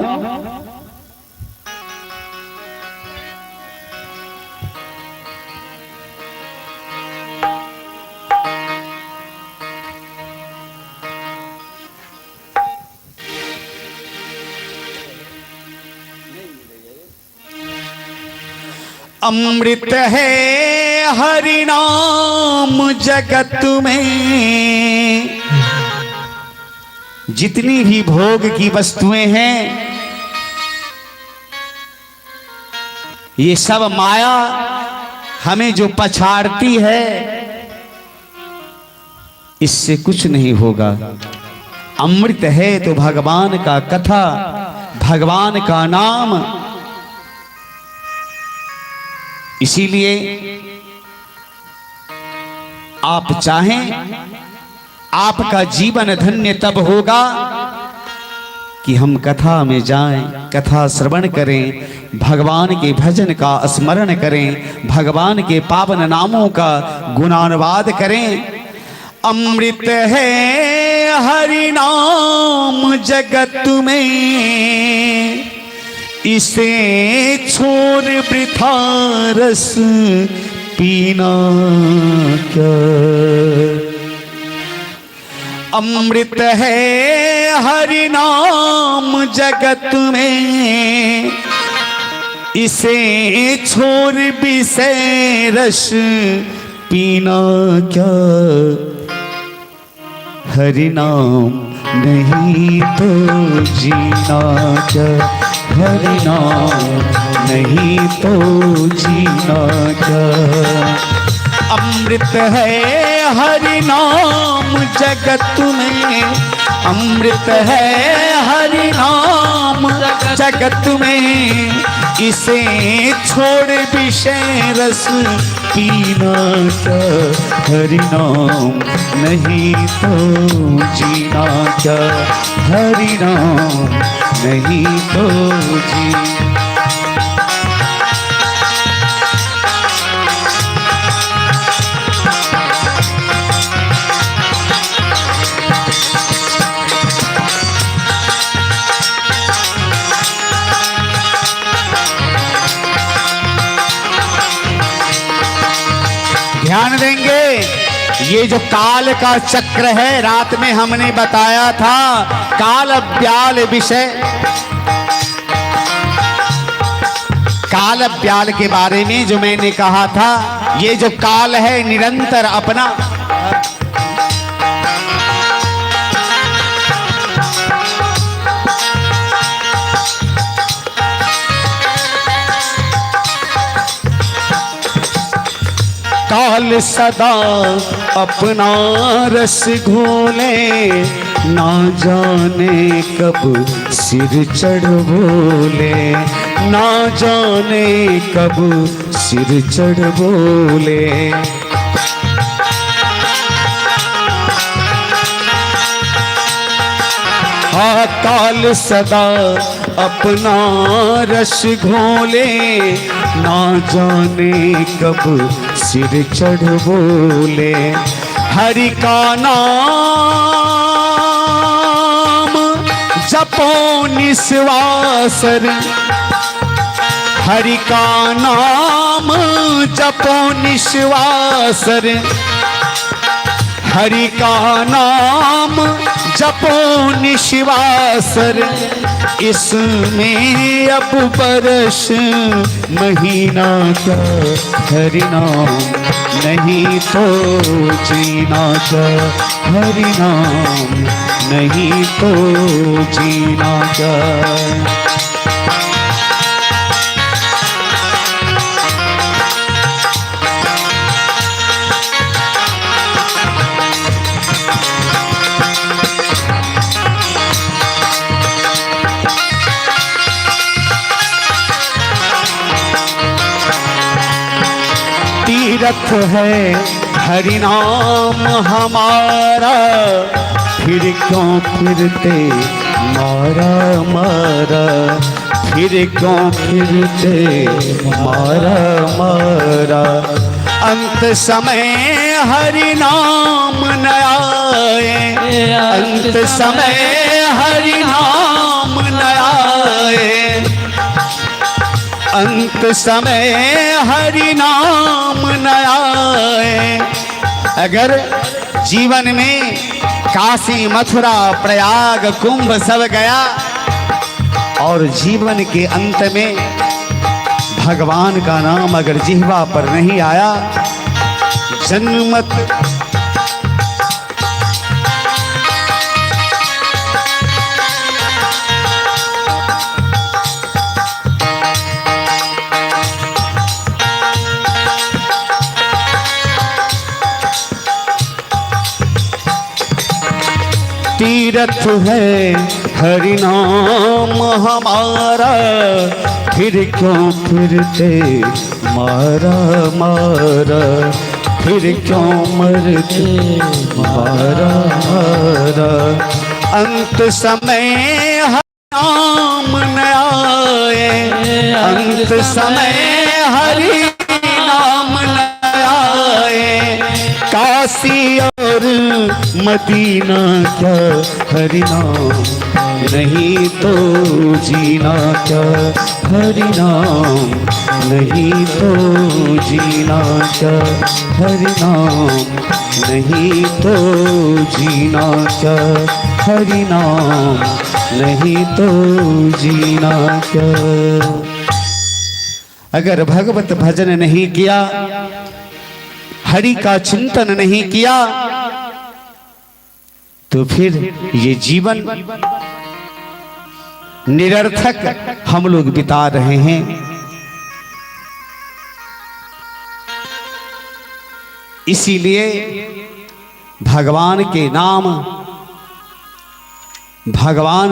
Speaker 1: अमृत है हरि नाम जगत में, जितनी भी भोग की वस्तुएं हैं ये सब माया हमें जो पछाड़ती है, इससे कुछ नहीं होगा। अमृत है तो भगवान का कथा, भगवान का नाम। इसीलिए आप चाहें आपका जीवन धन्य तब होगा कि हम कथा में जाएं, कथा श्रवण करें, भगवान के भजन का स्मरण करें, भगवान के पावन नामों का गुणानुवाद करें। अमृत है हरि नाम जगत में, इसे छोड़ वृथा रस पीना क्या। अमृत है हरि नाम जगत में, इसे छोड़ विषय रस पीना क्या। हरि नाम नहीं तो जीना क्या, हरि नाम नहीं तो जीना क्या। अमृत है हरि नाम जगत में, अमृत है हरि नाम जगत में, इसे छोड़ विषय रस पीना क्या। हरि नाम नहीं तो जीना क्या, हरि नाम नहीं तो जीना। ध्यान देंगे, ये जो काल का चक्र है, रात में हमने बताया था काल ब्याल विषय, काल ब्याल के बारे में जो मैंने कहा था। ये जो काल है निरंतर अपना काल सदा अपना रस घोले, ना जाने कब सिर चढ़ बोले, ना जाने कब सिर चढ़ बोले। हाँ काल सदा अपना रस घोले, ना जाने कब सिर चढ़ बोले। हरि का नाम जपो निस्वासर, हरि का नाम जपो निस्वासर, हरि का नाम जपो निस्वासर। इसमें अब बरस महीना क्या, हरि नाम नहीं तो जीना क्या, हरि नाम नहीं तो जीना क्या। तीरथ है हरि नाम हमारा, फिर क्यों फिरते मारा मारा, फिर क्यों फिरते मारा मारा। अंत समय हरि नाम न आए, अंत समय हरि नाम न आए, अंत समय हरि नाम न आए। अगर जीवन में काशी मथुरा प्रयाग कुंभ सब गया और जीवन के अंत में भगवान का नाम अगर जिह्वा पर नहीं आया, जन्मत तीरथ है हरि नाम हमारा, फिर क्यों फिरते मारा मारा, फिर क्यों मरते मारा। अंत समय नाम न आए, अंत समय हरि नाम न आए। काशी और मदीना क्या हरि नाम नहीं तो जीना क्या, हरि नाम नहीं तो जीना क्या, हरि नाम नहीं तो जीना क्या, हरि नाम नहीं तो जीना क्या। अगर भगवत भजन नहीं किया, हरि का चिंतन नहीं किया, तो फिर ये जीवन निरर्थक हम लोग बिता रहे हैं। इसीलिए भगवान के नाम, भगवान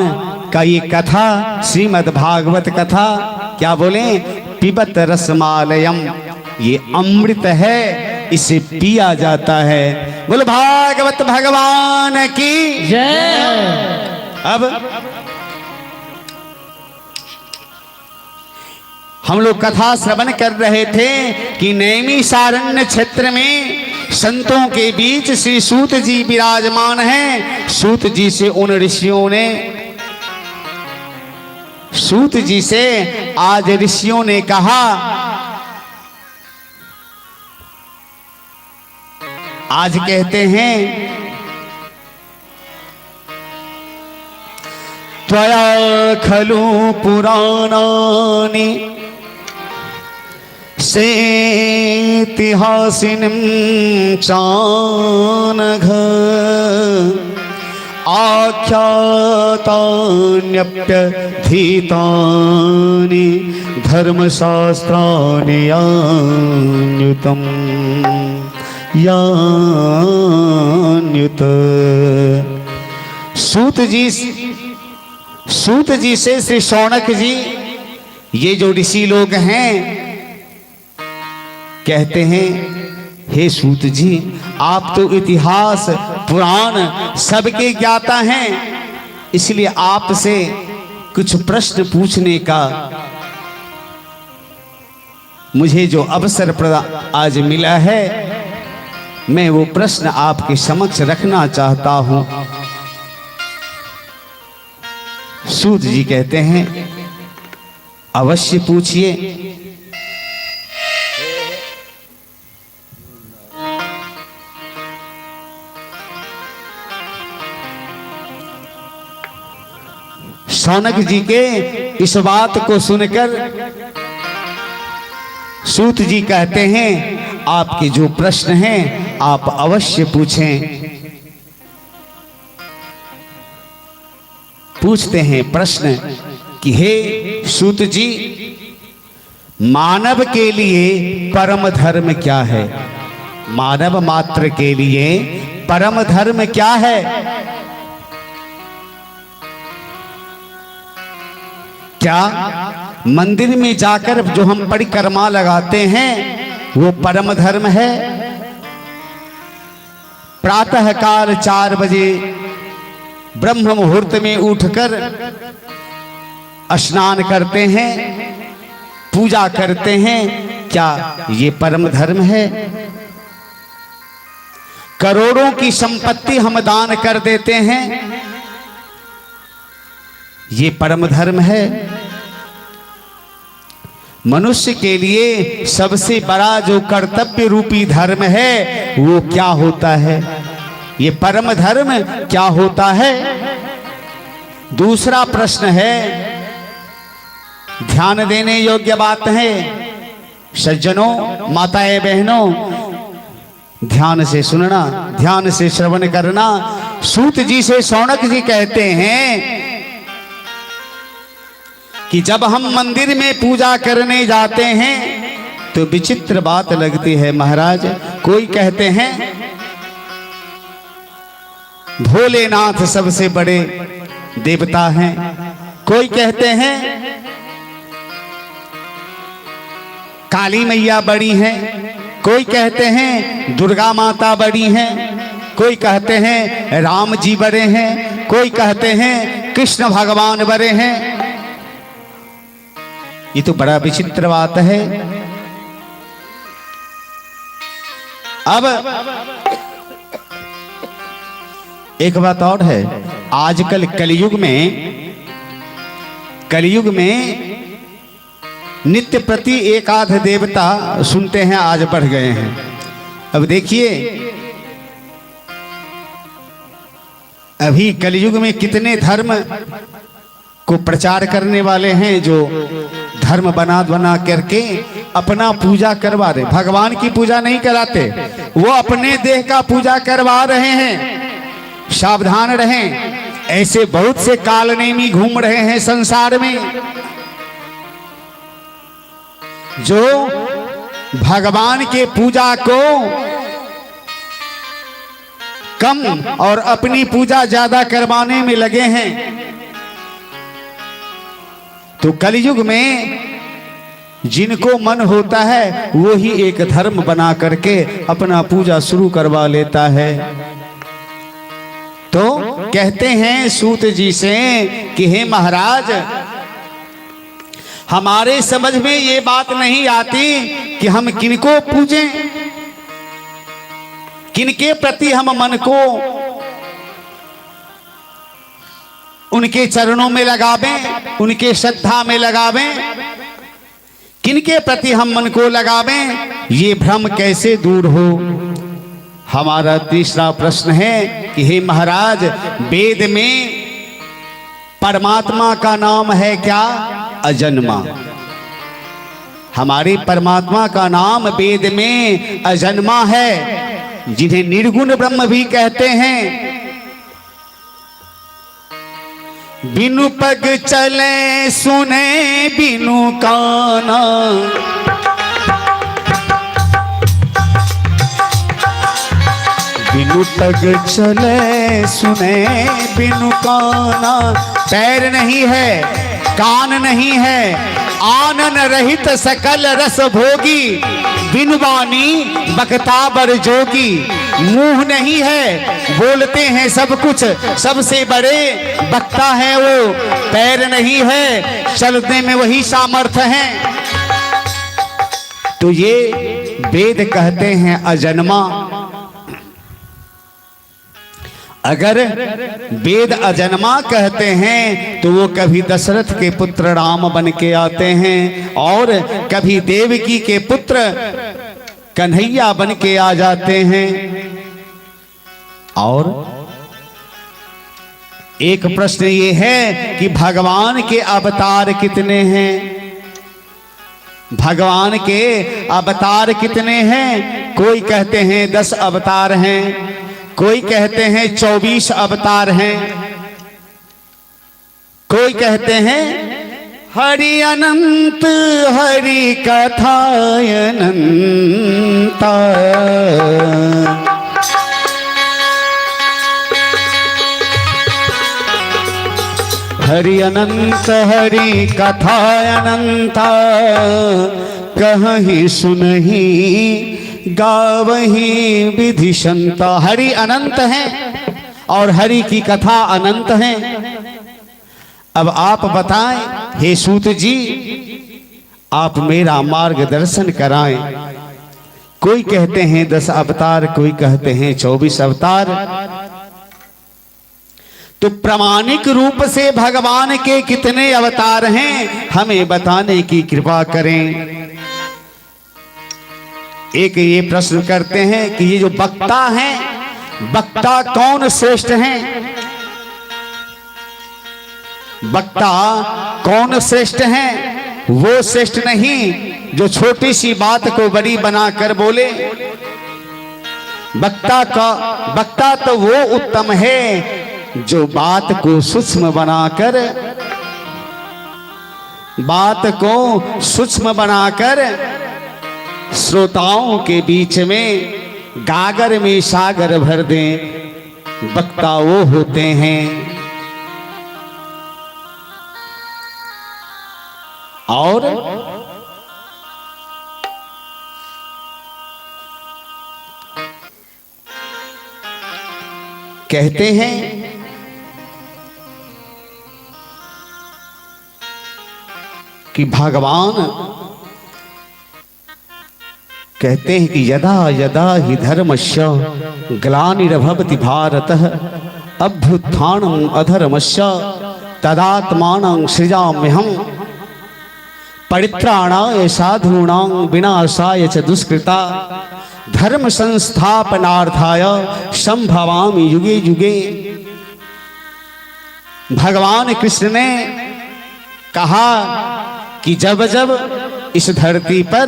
Speaker 1: का ये कथा, श्रीमद् भागवत कथा क्या बोले, पिबत रसमालयम, ये अमृत है, इसे पिया जाता है। बोल भागवत भगवान की
Speaker 3: जय।
Speaker 1: अब हम लोग कथा श्रवण कर रहे थे कि नैमिषारण्य क्षेत्र में संतों के बीच श्री सूत जी विराजमान हैं। सूत जी से उन ऋषियों ने, सूत जी से आज ऋषियों ने कहा, आज कहते हैं त्वया खलु पुराणानि सेतिहासिनीं चानघ आख्यातान्यप्यधीतानि धर्मशास्त्राणि यान्युतम् यान्युत। सूत जी से श्री शौनक जी, ये जो ऋषि लोग हैं, कहते हैं हे सूत जी, आप तो इतिहास पुराण सबके ज्ञाता हैं, इसलिए आपसे कुछ प्रश्न पूछने का मुझे जो अवसर आज मिला है, मैं वो प्रश्न आपके समक्ष रखना चाहता हूं। सूत जी कहते हैं अवश्य पूछिए। शौनक जी के इस बात को सुनकर सूत जी कहते हैं आपके जो प्रश्न हैं आप अवश्य पूछें। पूछते हैं प्रश्न कि हे सूत जी, मानव के लिए परम धर्म क्या है? मानव मात्र के लिए परम धर्म क्या है? क्या मंदिर में जाकर जो हम परिक्रमा लगाते हैं वो परम धर्म है? प्रातः काल 4 बजे ब्रह्म मुहूर्त में उठकर स्नान करते हैं, पूजा करते हैं, क्या ये परम धर्म है? करोड़ों की संपत्ति हम दान कर देते हैं, ये परम धर्म है? मनुष्य के लिए सबसे बड़ा जो कर्तव्य रूपी धर्म है वो क्या होता है? ये परम धर्म क्या होता है? दूसरा प्रश्न है, ध्यान देने योग्य बात है। सज्जनों, माताएं, बहनों, ध्यान से सुनना, ध्यान से श्रवण करना। सूत जी से शौनक जी कहते हैं कि जब हम मंदिर में पूजा करने जाते हैं तो विचित्र बात लगती है महाराज। कोई कहते हैं भोलेनाथ सबसे बड़े देवता हैं, कोई कहते हैं काली मैया बड़ी हैं, कोई कहते हैं दुर्गा माता बड़ी हैं, कोई कहते हैं राम जी बड़े हैं, कोई कहते हैं कृष्ण भगवान बड़े हैं। ये तो बड़ा विचित्र बात है। अब एक बात और है, आजकल कलयुग में नित्य प्रति एक आध देवता सुनते हैं, आज बढ़ गए हैं। अब देखिए अभी कलयुग में कितने धर्म को प्रचार करने वाले हैं जो धर्म बना करके अपना पूजा करवा रहे। भगवान की पूजा नहीं कराते, वो अपने देह का पूजा करवा रहे हैं। सावधान रहें, ऐसे बहुत से कालनेमी घूम रहे हैं संसार में जो भगवान के पूजा को कम और अपनी पूजा ज्यादा करवाने में लगे हैं। तो कलयुग में जिनको मन होता है वो ही एक धर्म बना करके अपना पूजा शुरू करवा लेता है। तो कहते हैं सूत जी से कि हे महाराज, हमारे समझ में ये बात नहीं आती कि हम किनको पूजें, किनके प्रति हम मन को उनके चरणों में लगावें, उनके श्रद्धा में लगावें, किनके प्रति हम मन को लगावें, ये भ्रम कैसे दूर हो। हमारा तीसरा प्रश्न है कि हे महाराज, वेद में परमात्मा का नाम है क्या? अजन्मा। हमारे परमात्मा का नाम वेद में अजन्मा है, जिन्हें निर्गुण ब्रह्म भी कहते हैं। बिनु पग चले सुने बिनु काना, बिनु पग चले सुने बिनु काना। पैर नहीं है, कान नहीं है, आनन रहित सकल रस भोगी, बिनु वाणी बकता बर जोगी। मुंह नहीं है, बोलते हैं सब कुछ, सबसे बड़े बकता है वो। पैर नहीं है, चलने में वही सामर्थ्य है। तो ये वेद कहते हैं अजन्मा। अगर वेद अजन्मा कहते हैं तो वो कभी दशरथ के पुत्र राम बन के आते हैं और कभी देवकी के पुत्र कन्हैया बन के आ जाते हैं। और एक प्रश्न ये है कि भगवान के अवतार कितने हैं? भगवान के अवतार कितने हैं? कोई कहते हैं 10 अवतार हैं, कोई कहते हैं 24 अवतार हैं, कोई कहते हैं हरि अनंत हरि कथा अनंता। हरि अनंत हरि कथा अनंता, कहीं सुनही गावही विधि संता। हरि अनंत है और हरि की कथा अनंत है। अब आप बताएं हे सूत जी, आप मेरा मार्गदर्शन कराएं। कोई कहते हैं 10 अवतार, कोई कहते हैं 24 अवतार। तो प्रामाणिक रूप से भगवान के कितने अवतार हैं, हमें बताने की कृपा करें। एक ये प्रश्न करते हैं कि ये जो वक्ता हैं, वक्ता कौन श्रेष्ठ हैं? वक्ता कौन श्रेष्ठ हैं? वो श्रेष्ठ नहीं जो छोटी सी बात को बड़ी बनाकर बोले। वक्ता तो वो उत्तम है जो बात को सूक्ष्म बनाकर श्रोताओं के बीच में गागर में सागर भर दें। वक्ता वो होते हैं। और कहते हैं कि भगवान कहते हैं कि यदा यदा हि धर्मस्य ग्लानिर्भवति भारतः अभ्युत्थानम् अधर्मस्य तदात्मानं सृजाम्यहम् परित्राणाय साधूनां विनाशाय च दुष्कृता धर्म संस्थापनार्थाय संभवामि युगे युगे। भगवान कृष्ण ने कहा कि जब जब इस धरती पर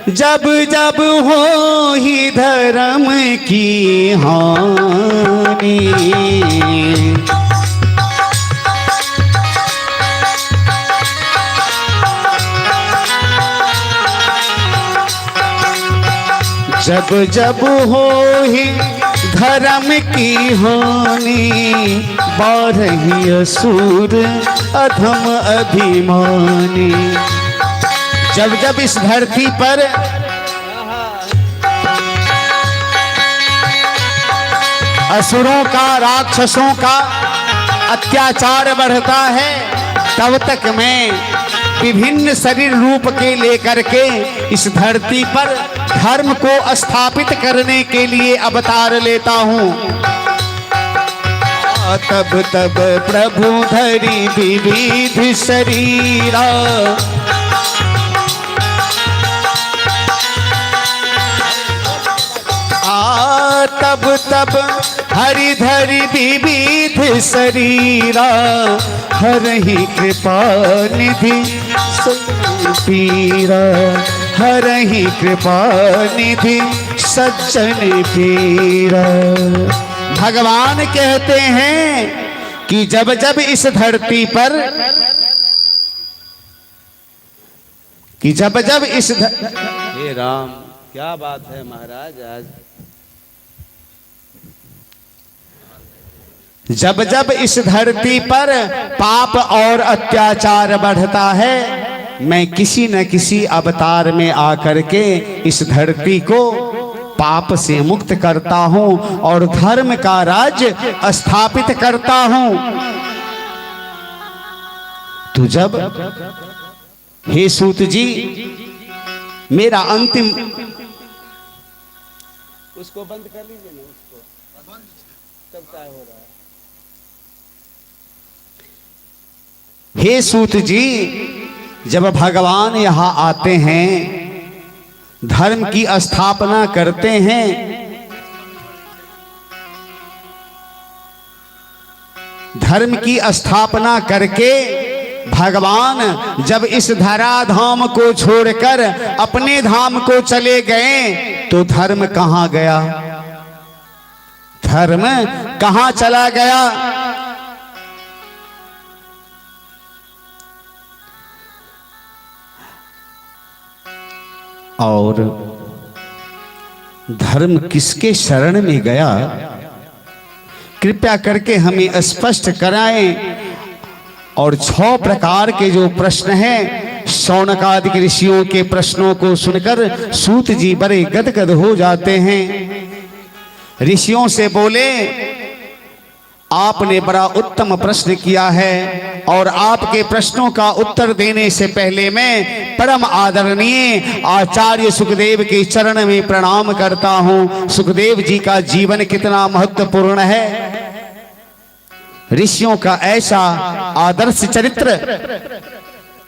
Speaker 1: जब जब हो ही धर्म की हानि, जब जब हो ही धर्म की हानि, बारही असुर अधम अभिमानी। जब जब इस धरती पर असुरों का राक्षसों का अत्याचार बढ़ता है, तब तक मैं विभिन्न शरीर रूप के लेकर के इस धरती पर धर्म को स्थापित करने के लिए अवतार लेता हूँ। तब तब प्रभु धरी विविध शरीरा, तब तब हरि धरि विविध शरीरा, हरहि कृपा निधि पीरा, हरहि कृपा निधि सज्जन पीरा। भगवान कहते हैं कि जब जब इस धरती पर
Speaker 2: हे राम, क्या बात है महाराज आज।
Speaker 1: जब जब इस धरती पर पाप और अत्याचार बढ़ता है, मैं किसी न किसी अवतार में आकर के इस धरती को पाप से मुक्त करता हूं और धर्म का राज्य स्थापित करता हूं। तो जब हे सूत जी मेरा अंतिम,
Speaker 2: उसको बंद कर लीजिए ना, उसको तब क्या हो रहा है।
Speaker 1: हे सूत जी, जब भगवान यहाँ आते हैं, धर्म की स्थापना करते हैं, धर्म की स्थापना करके भगवान जब इस धराधाम को छोड़कर अपने धाम को चले गए, तो धर्म कहाँ गया? धर्म कहाँ चला गया? और धर्म किसके शरण में गया, कृपया करके हमें स्पष्ट कराएं। और 6 प्रकार के जो प्रश्न हैं, शौनकादिक ऋषियों के प्रश्नों को सुनकर सूत जी बड़े गदगद हो जाते हैं। ऋषियों से बोले, आपने बड़ा उत्तम प्रश्न किया है और आपके प्रश्नों का उत्तर देने से पहले मैं परम आदरणीय आचार्य सुखदेव के चरण में प्रणाम करता हूँ। सुखदेव जी का जीवन कितना महत्वपूर्ण है। ऋषियों का ऐसा आदर्श चरित्र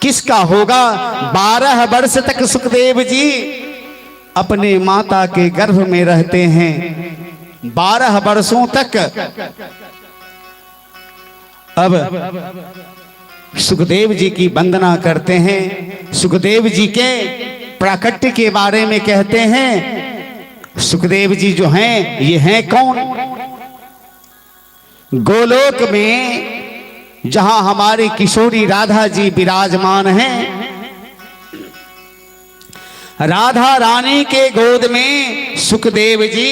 Speaker 1: किसका होगा? 12 वर्ष तक सुखदेव जी अपने माता के गर्भ में रहते हैं। 12 वर्षों तक अब सुखदेव जी की वंदना करते हैं। सुखदेव जी के प्राकट्य के बारे में कहते हैं, सुखदेव जी जो हैं ये हैं कौन? गोलोक में जहां हमारी किशोरी राधा जी विराजमान हैं, राधा रानी के गोद में सुखदेव जी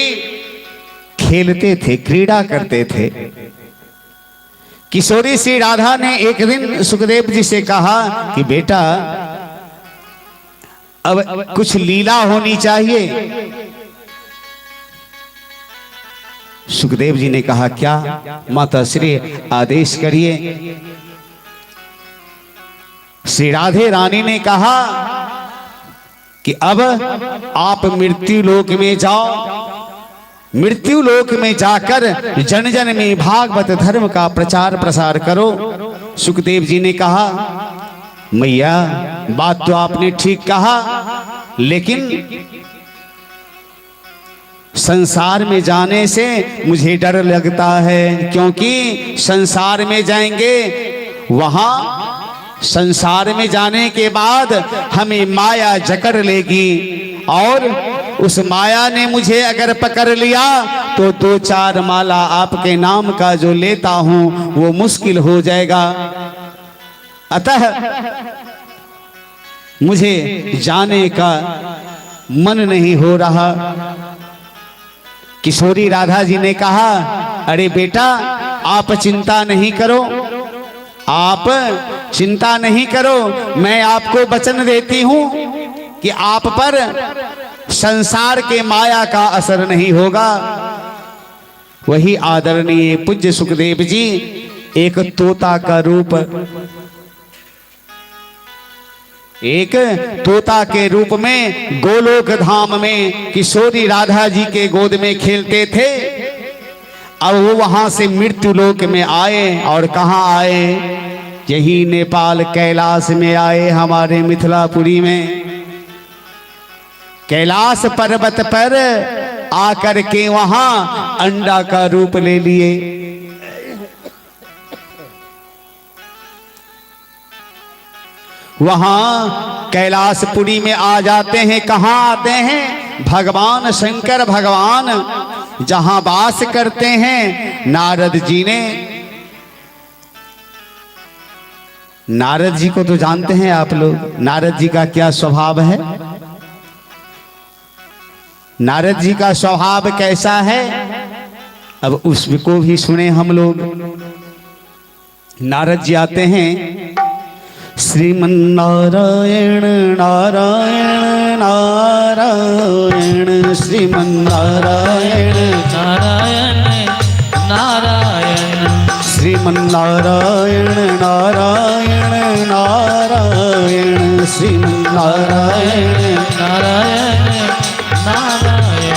Speaker 1: खेलते थे, क्रीड़ा करते थे। किशोरी श्री राधा ने एक दिन सुखदेव जी से कहा कि बेटा अब कुछ लीला होनी चाहिए। सुखदेव जी ने कहा, क्या माता श्री आदेश करिए। श्री राधे रानी ने कहा कि अब आप मृत्यु लोक में जाओ, मृत्यु लोक में जाकर जन जन में भागवत धर्म का प्रचार प्रसार करो। सुखदेव जी ने कहा, मैया बात तो आपने ठीक कहा, लेकिन संसार में जाने से मुझे डर लगता है, क्योंकि संसार में जाएंगे, वहां संसार में जाने के बाद हमें माया जकड़ लेगी, और उस माया ने मुझे अगर पकड़ लिया तो 2-4 माला आपके नाम का जो लेता हूं वो मुश्किल हो जाएगा। अतः मुझे जाने का मन नहीं हो रहा। किशोरी राधा जी ने कहा, अरे बेटा आप चिंता नहीं करो, आप चिंता नहीं करो, मैं आपको वचन देती हूं कि आप पर संसार के माया का असर नहीं होगा। वही आदरणीय पूज्य सुखदेव जी एक तोता का रूप, एक तोता के रूप में गोलोक धाम में किशोरी राधा जी के गोद में खेलते थे। अब वो वहां से मृत्यु लोक में आए, और कहाँ आए, यही नेपाल कैलाश में आए, हमारे मिथिलापुरी में कैलाश पर्वत पर आकर के वहां अंडा का रूप ले लिए। वहां कैलाशपुरी में आ जाते हैं। कहां आते हैं? भगवान शंकर भगवान जहां वास करते हैं। नारद जी ने, नारद जी को तो जानते हैं आप लोग, नारद जी का क्या स्वभाव है। नारद जी का स्वभाव कैसा है, अब उसको भी सुने हम लोग। नारद जी आते हैं, श्रीमन नारायण नारायण नारायण, श्रीमन नारायण
Speaker 3: नारायण नारायण,
Speaker 1: श्रीमन नारायण नारायण नारायण, श्रीमन नारायण
Speaker 3: नारायण नारायण,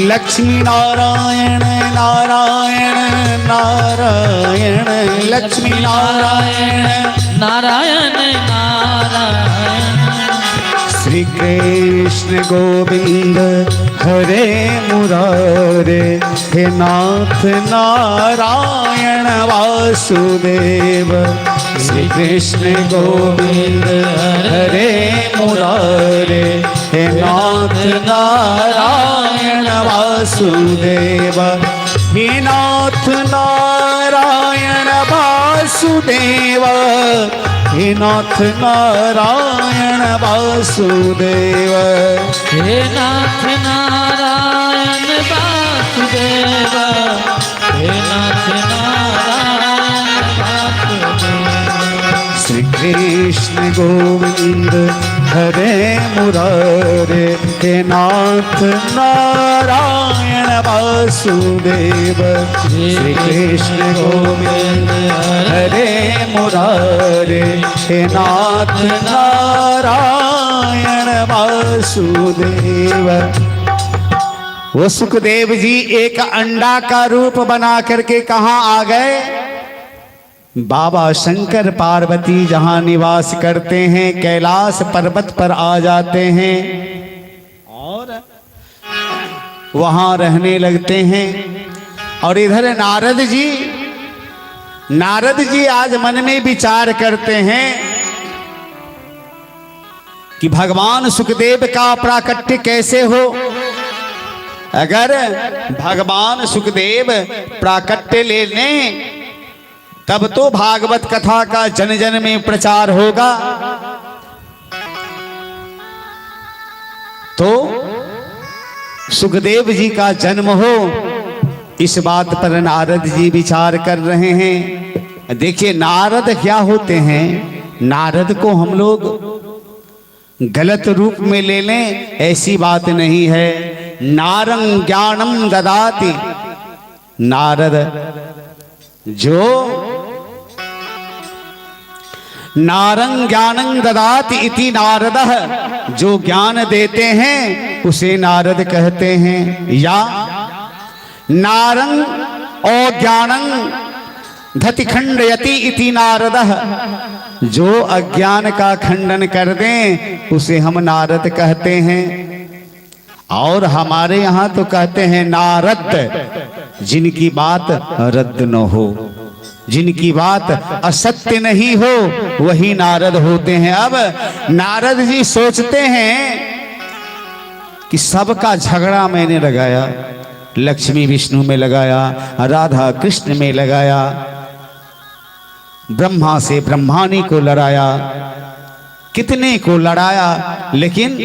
Speaker 1: लक्ष्मी नारायण नारायण नारायण, लक्ष्मी नारायण
Speaker 3: नारायण नारायण,
Speaker 1: श्री कृष्ण गोविंद हरे मुरारे, हे नाथ नारायण वासुदेव। श्री कृष्ण गोविंद हरे मुरारे, हे नाथ नारायण वासुदेव। हे नाथ नारायण वासुदेव, हे नाथ नारायण वासुदेव,
Speaker 3: हे नाथ नारायण वासुदेव, हे नाथ नारायण वासुदेव।
Speaker 1: श्री कृष्ण गोविंद हरे मुरारे, हे नाथ नारायण वासुदेव। श्री कृष्ण गोविंद हरे मुरारे, हे नाथ नारायण वासुदेव। वो सुखदेव जी एक अंडा का रूप बना करके कहाँ आ गए? बाबा शंकर पार्वती जहां निवास करते हैं कैलाश पर्वत पर आ जाते हैं और वहां रहने लगते हैं। और इधर नारद जी आज मन में विचार करते हैं कि भगवान सुखदेव का प्राकट्य कैसे हो। अगर भगवान सुखदेव प्राकट्य ले लें तब तो भागवत कथा का जन जन में प्रचार होगा। तो सुखदेव जी का जन्म हो, इस बात पर नारद जी विचार कर रहे हैं। देखिए नारद क्या होते हैं, नारद को हम लोग गलत रूप में ले लें ऐसी बात नहीं है। नारं ज्ञानम ददाति, नारद जो नारं ज्ञानं ददाति इति नारदः, जो ज्ञान देते हैं उसे नारद कहते हैं। या नारं अज्ञानं धति खंडयति इति नारदः, जो अज्ञान का खंडन कर दें उसे हम नारद कहते हैं। और हमारे यहाँ तो कहते हैं नारद, जिनकी बात रद्द न हो, जिनकी बात असत्य नहीं हो, वही नारद होते हैं। अब नारद जी सोचते हैं कि सबका झगड़ा मैंने लगाया, लक्ष्मी विष्णु में लगाया, राधा कृष्ण में लगाया, ब्रह्मा से ब्रह्मानी को लड़ाया, कितने को लड़ाया, लेकिन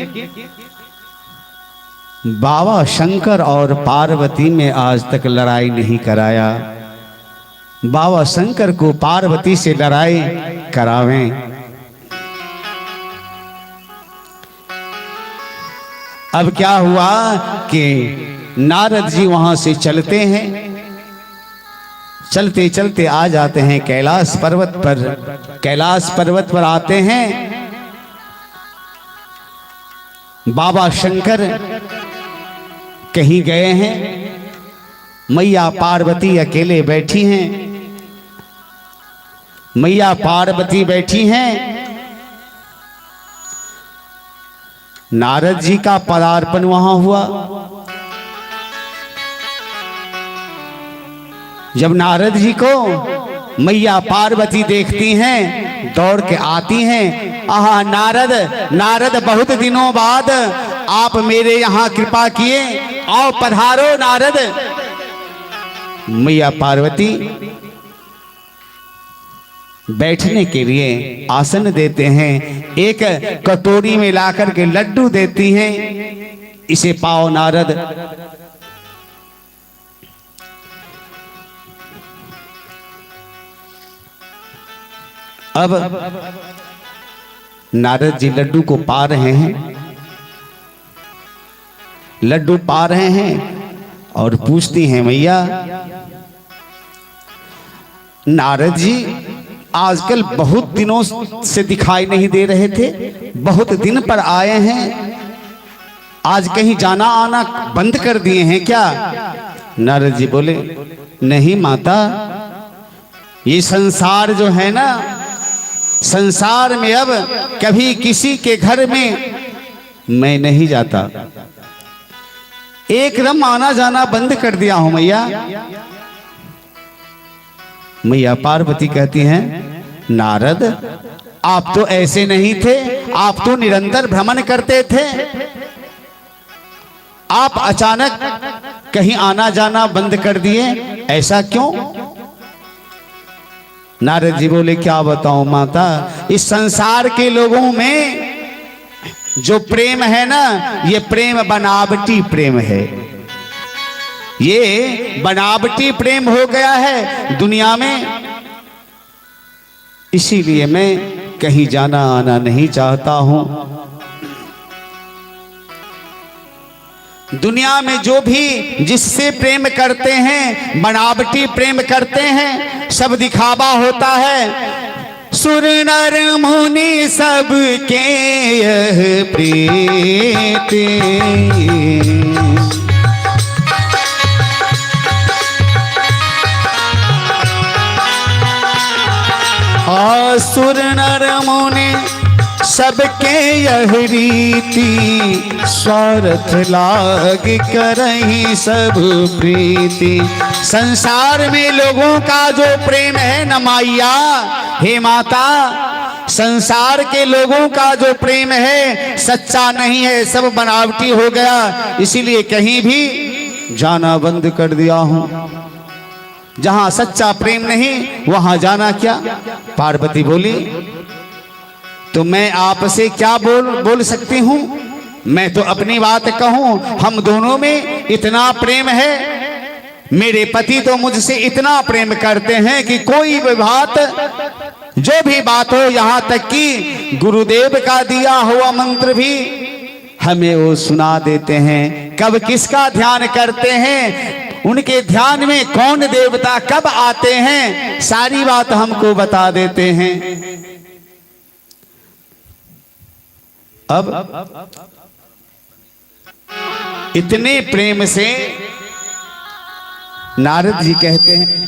Speaker 1: बाबा शंकर और पार्वती में आज तक लड़ाई नहीं कराया। बाबा शंकर को पार्वती से लड़ाई करावें। अब क्या हुआ कि नारद जी वहां से चलते हैं, चलते चलते आ जाते हैं कैलाश पर्वत पर। कैलाश पर्वत पर आते हैं, बाबा शंकर कहीं गए हैं, मैया पार्वती अकेले बैठी हैं। मैया पार्वती बैठी हैं, नारद जी का पदार्पण वहां हुआ। जब नारद जी को मैया पार्वती देखती हैं, दौड़ के आती हैं, आहा नारद, नारद बहुत दिनों बाद आप मेरे यहाँ कृपा किए, आओ पधारो नारद। मैया पार्वती बैठने के लिए आसन देते हैं, एक कटोरी में लाकर के लड्डू देती हैं, इसे पाओ नारद। अब नारद जी लड्डू को पा रहे हैं, लड्डू पा रहे हैं और पूछती हैं मैया, नारद जी आजकल बहुत दिनों से दिखाई नहीं दे रहे थे, बहुत दिन पर आए हैं, आज कहीं जाना आना बंद कर दिए हैं क्या? नारद जी बोले, नहीं माता, ये संसार जो है ना, संसार में अब कभी किसी के घर में मैं नहीं जाता, एकदम आना जाना बंद कर दिया हूं मैया। मैया पार्वती कहती हैं, नारद आप तो ऐसे नहीं थे, आप तो निरंतर भ्रमण करते थे, आप अचानक कहीं आना जाना बंद कर दिए, ऐसा क्यों? नारद जी बोले, क्या बताऊं माता, इस संसार के लोगों में जो प्रेम है ना, ये प्रेम बनावटी प्रेम है, ये बनावटी प्रेम हो गया है दुनिया में। इसीलिए मैं कहीं जाना आना नहीं चाहता हूं। दुनिया में जो भी जिससे प्रेम करते हैं, बनावटी प्रेम करते हैं, सब दिखावा होता है। सुर नर मुनि सबके यह प्रीत, सुर नर मुनि सबके यह रीति, स्वार्थ लाग करही सब प्रीति। संसार में लोगों का जो प्रेम है न माइया, हे माता, संसार के लोगों का जो प्रेम है सच्चा नहीं है, सब बनावटी हो गया। इसीलिए कहीं भी जाना बंद कर दिया हूं। जहां सच्चा प्रेम नहीं वहां जाना क्या? पार्वती बोली, तो मैं आपसे क्या बोल सकती हूं? मैं तो अपनी बात कहूं, हम दोनों में इतना प्रेम है, मेरे पति तो मुझसे इतना प्रेम करते हैं कि कोई भी बात, जो भी बात हो, यहां तक कि गुरुदेव का दिया हुआ मंत्र भी हमें वो सुना देते हैं। कब किसका ध्यान करते हैं उनके ध्यान में कौन देवता कब आते हैं, सारी बात हमको बता देते हैं। अब इतने प्रेम से नारद जी कहते हैं,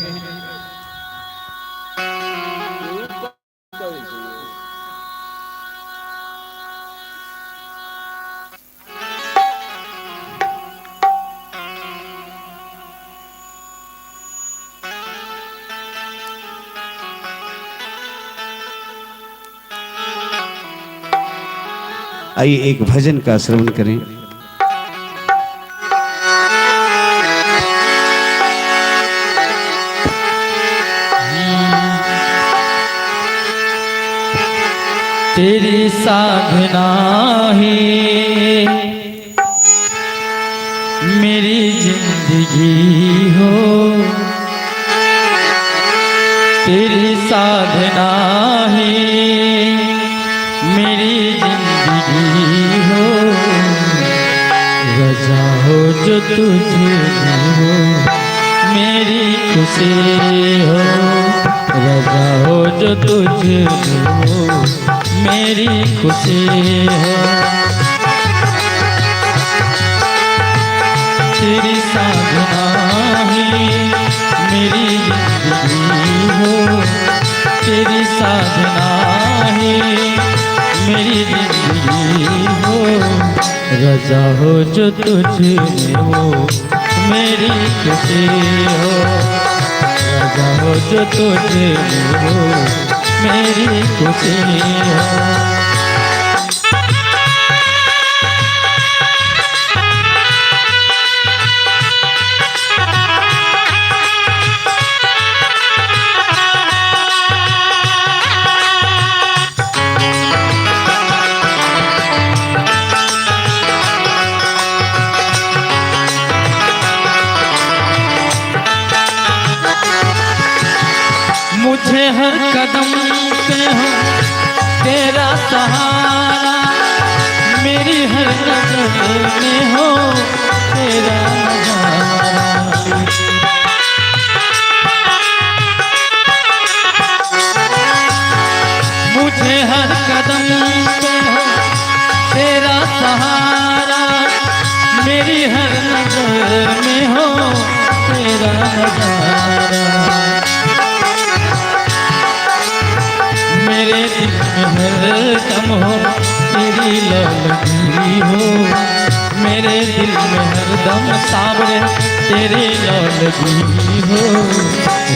Speaker 1: आइए एक भजन का श्रवण करें।
Speaker 3: तेरी साधना ही मेरी जिंदगी हो, तेरी साधना ही मेरी जिंदगी हो। रजा हो जो तुझे हो मेरी खुशी हो, रजा हो जो तुझे हो मेरी खुशी हो। तेरी साधना ही मेरी जिंदगी हो, तेरी साधना ही मेरी जिंदगी हो। रजा हो जो तुझे हो मेरी खुशी हो, रजा हो जो तुझे हो मेरी खुशी हो। मुझे हर कदम पे हो तेरा सहारा, मेरी हर नजर में हो तेरा नजारा। मुझे हर कदम पे हो तेरा सहारा, मेरी हर नजर में हो तेरा नजारा। मेरे दिल में हरदम हो तेरी लौलगी हो, मेरे दिल में हरदम सावरे तेरी लौलगी हो।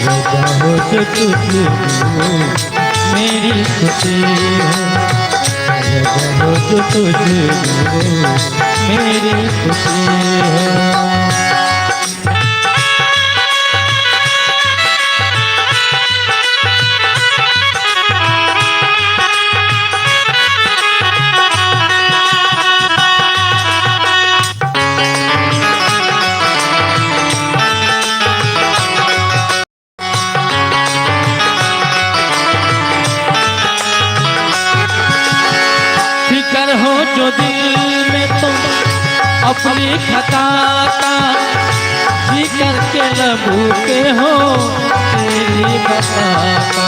Speaker 3: रजा हो जो तुझे हो मेरी खुशी हो, रजा हो जो तुझे हो मेरी खुशी हो। फिकर हो जो दिल में तुम अपनी खता का, जी करके लबूते हो तेरी बता का।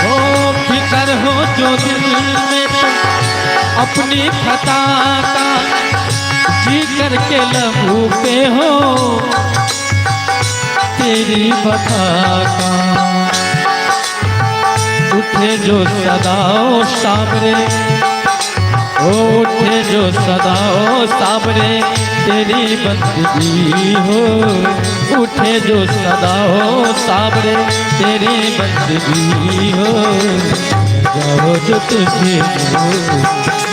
Speaker 3: हो फिकर हो जो दिल में तुम अपनी खता का, जी करके लबूते हो तेरी बता का। उठे जो सदाओ साबरे, उठे जो सदाओ साबरे तेरी बंदगी हो, उठे जो सदाओ साबरे तेरी बंदगी हो। जाओ जो तुझे हो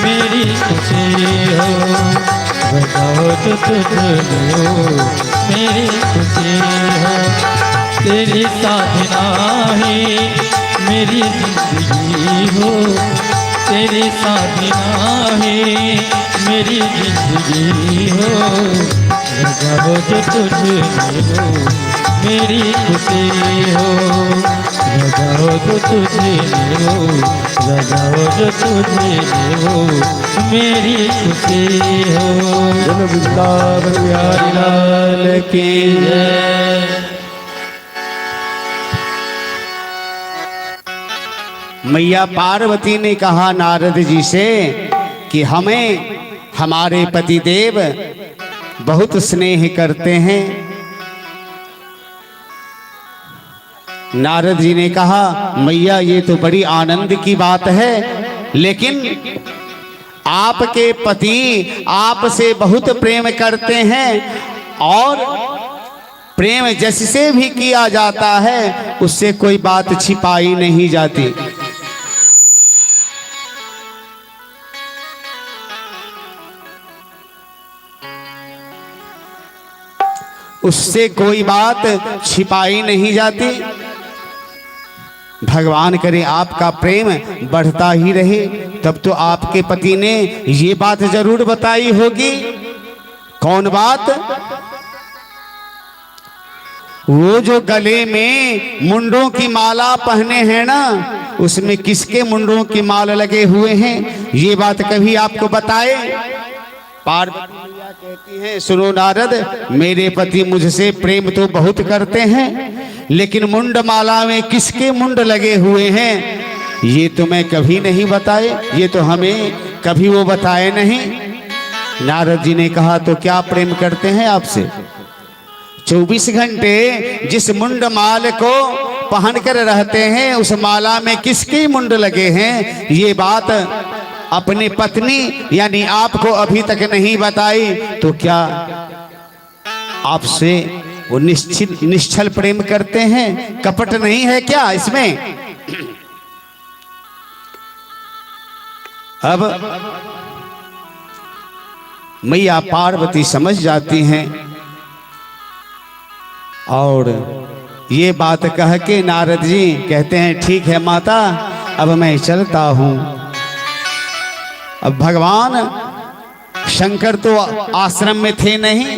Speaker 3: मेरी खुशी हो, जाओ जो तुझे हो मेरी खुशी हो। तेरी साधना ही मेरी जिंदगी हो, तेरी साधना है मेरी जिंदगी हो, लगाओ जो तुझे हो मेरी खुशी हो, लगाओ जो तुझे हो, लगाओ जो तुझे हो मेरी खुशी हो।
Speaker 1: बोलो वृंदावन बिहारी लाल की
Speaker 3: जय।
Speaker 1: मैया पार्वती ने कहा नारद जी से कि हमें हमारे पति देव बहुत स्नेह करते हैं। नारद जी ने कहा मैया ये तो बड़ी आनंद की बात है, लेकिन आपके पति आपसे बहुत प्रेम करते हैं और प्रेम जिससे भी किया जाता है उससे कोई बात छिपाई नहीं जाती। उससे कोई बात छिपाई नहीं जाती। भगवान करे आपका प्रेम बढ़ता ही रहे। तब तो आपके पति ने ये बात जरूर बताई होगी। कौन बात? वो जो गले में मुंडों की माला पहने हैं ना, उसमें किसके मुंडों की माला लगे हुए हैं, ये बात कभी आपको बताए? पार्वती मैया कहती हैं सुनो नारद, मेरे पति मुझसे प्रेम तो बहुत करते हैं, लेकिन मुंड माला में किसके मुंड लगे हुए हैं ये तो मैं कभी नहीं बताए, ये तो हमें कभी वो बताए नहीं। नारद जी ने कहा तो क्या प्रेम करते हैं आपसे? 24 घंटे जिस मुंड माल को पहन कर रहते हैं उस माला में किसके मुंड लगे हैं ये बात अपनी पत्नी यानी आपको अभी तक नहीं बताई, तो क्या आपसे वो निश्चल प्रेम करते हैं? कपट नहीं है क्या इसमें? अब मैया पार्वती समझ जाती हैं और ये बात कह के नारद जी कहते हैं ठीक है माता, अब मैं चलता हूं। अब भगवान शंकर तो आश्रम में थे नहीं।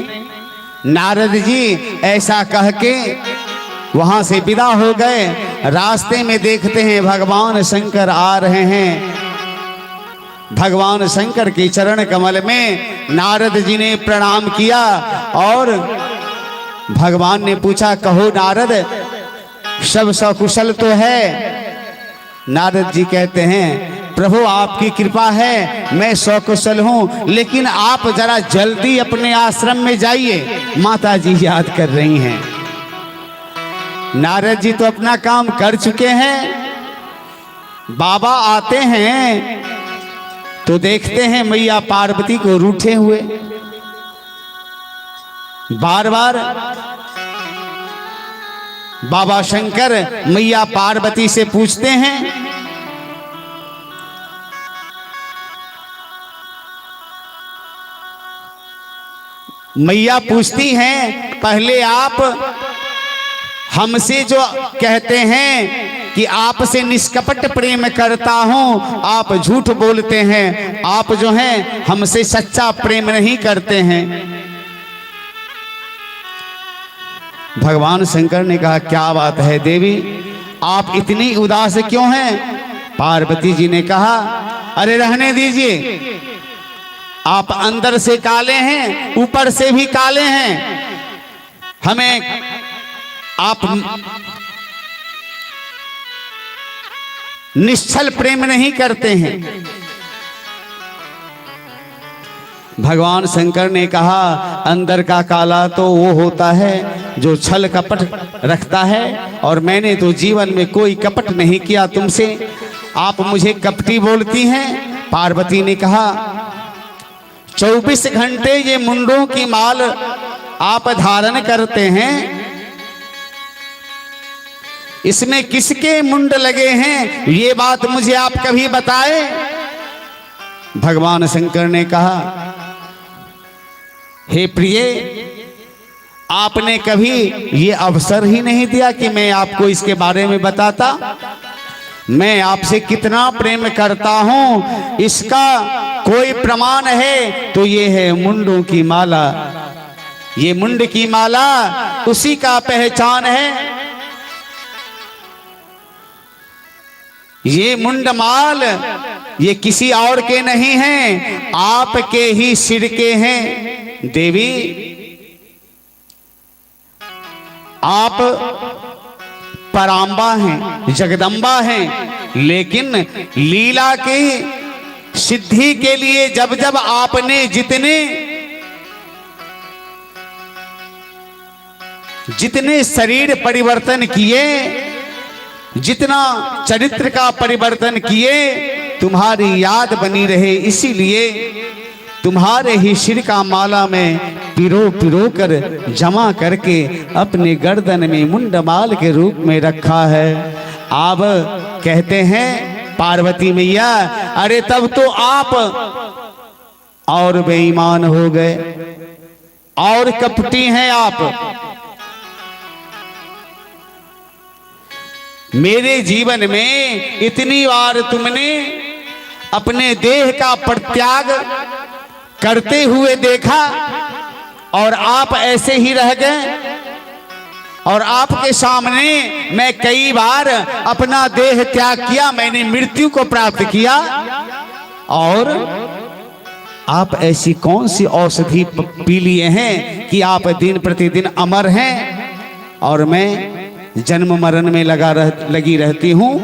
Speaker 1: नारद जी ऐसा कह के वहां से विदा हो गए। रास्ते में देखते हैं भगवान शंकर आ रहे हैं। भगवान शंकर के चरण कमल में नारद जी ने प्रणाम किया और भगवान ने पूछा कहो नारद सब सकुशल तो है? नारद जी कहते हैं प्रभु आपकी कृपा है मैं सकुशल हूं, लेकिन आप जरा जल्दी अपने आश्रम में जाइए, माता जी याद कर रही हैं। नारद जी तो अपना काम कर चुके हैं। बाबा आते हैं तो देखते हैं मैया पार्वती को रूठे हुए। बार बार बाबा शंकर मैया पार्वती से पूछते हैं मैया पूछती हैं पहले आप हमसे जो कहते हैं कि आपसे निष्कपट प्रेम करता हूं, आप झूठ बोलते हैं। आप जो हैं हमसे सच्चा प्रेम नहीं करते हैं। भगवान शंकर ने कहा क्या बात है देवी, आप इतनी उदास क्यों हैं? पार्वती जी ने कहा अरे रहने दीजिए, आप अंदर से काले हैं ऊपर से भी काले हैं, हमें आप निश्चल प्रेम नहीं करते हैं। भगवान शंकर ने कहा अंदर का काला तो वो होता है जो छल कपट रखता है, और मैंने तो जीवन में कोई कपट नहीं किया तुमसे, आप मुझे कपटी बोलती हैं। पार्वती ने कहा 24 घंटे ये मुंडों की माल आप धारण करते हैं, इसमें किसके मुंड लगे हैं ये बात मुझे आप कभी बताए? भगवान शंकर ने कहा हे प्रिय, आपने कभी ये अवसर ही नहीं दिया कि मैं आपको इसके बारे में बताता। मैं आपसे कितना प्रेम करता हूं इसका कोई प्रमाण है तो ये है मुंडों की माला। ये मुंड की माला उसी का पहचान है। ये मुंडमाल ये किसी और के नहीं हैं, आपके ही सिर के हैं। देवी आप परांबा हैं, जगदम्बा हैं, लेकिन लीला की सिद्धि के लिए जब जब आपने जितने शरीर परिवर्तन किए, जितना चरित्र का परिवर्तन किए, तुम्हारी याद बनी रहे, इसीलिए तुम्हारे ही सिर का माला में पिरो पिरो कर जमा करके अपने गर्दन में मुंडमाल के रूप में रखा है। आप कहते हैं पार्वती मैया, अरे तब तो आप और बेईमान हो गए और कपटी हैं आप। मेरे जीवन में इतनी बार तुमने अपने देह का परित्याग करते हुए देखा और आप ऐसे ही रह गए। और आपके सामने मैं कई बार अपना देह त्याग किया, मैंने मृत्यु को प्राप्त किया, और आप ऐसी कौन सी औषधि पी लिए हैं कि आप दिन प्रतिदिन अमर हैं और मैं जन्म मरण में लगी रहती हूं।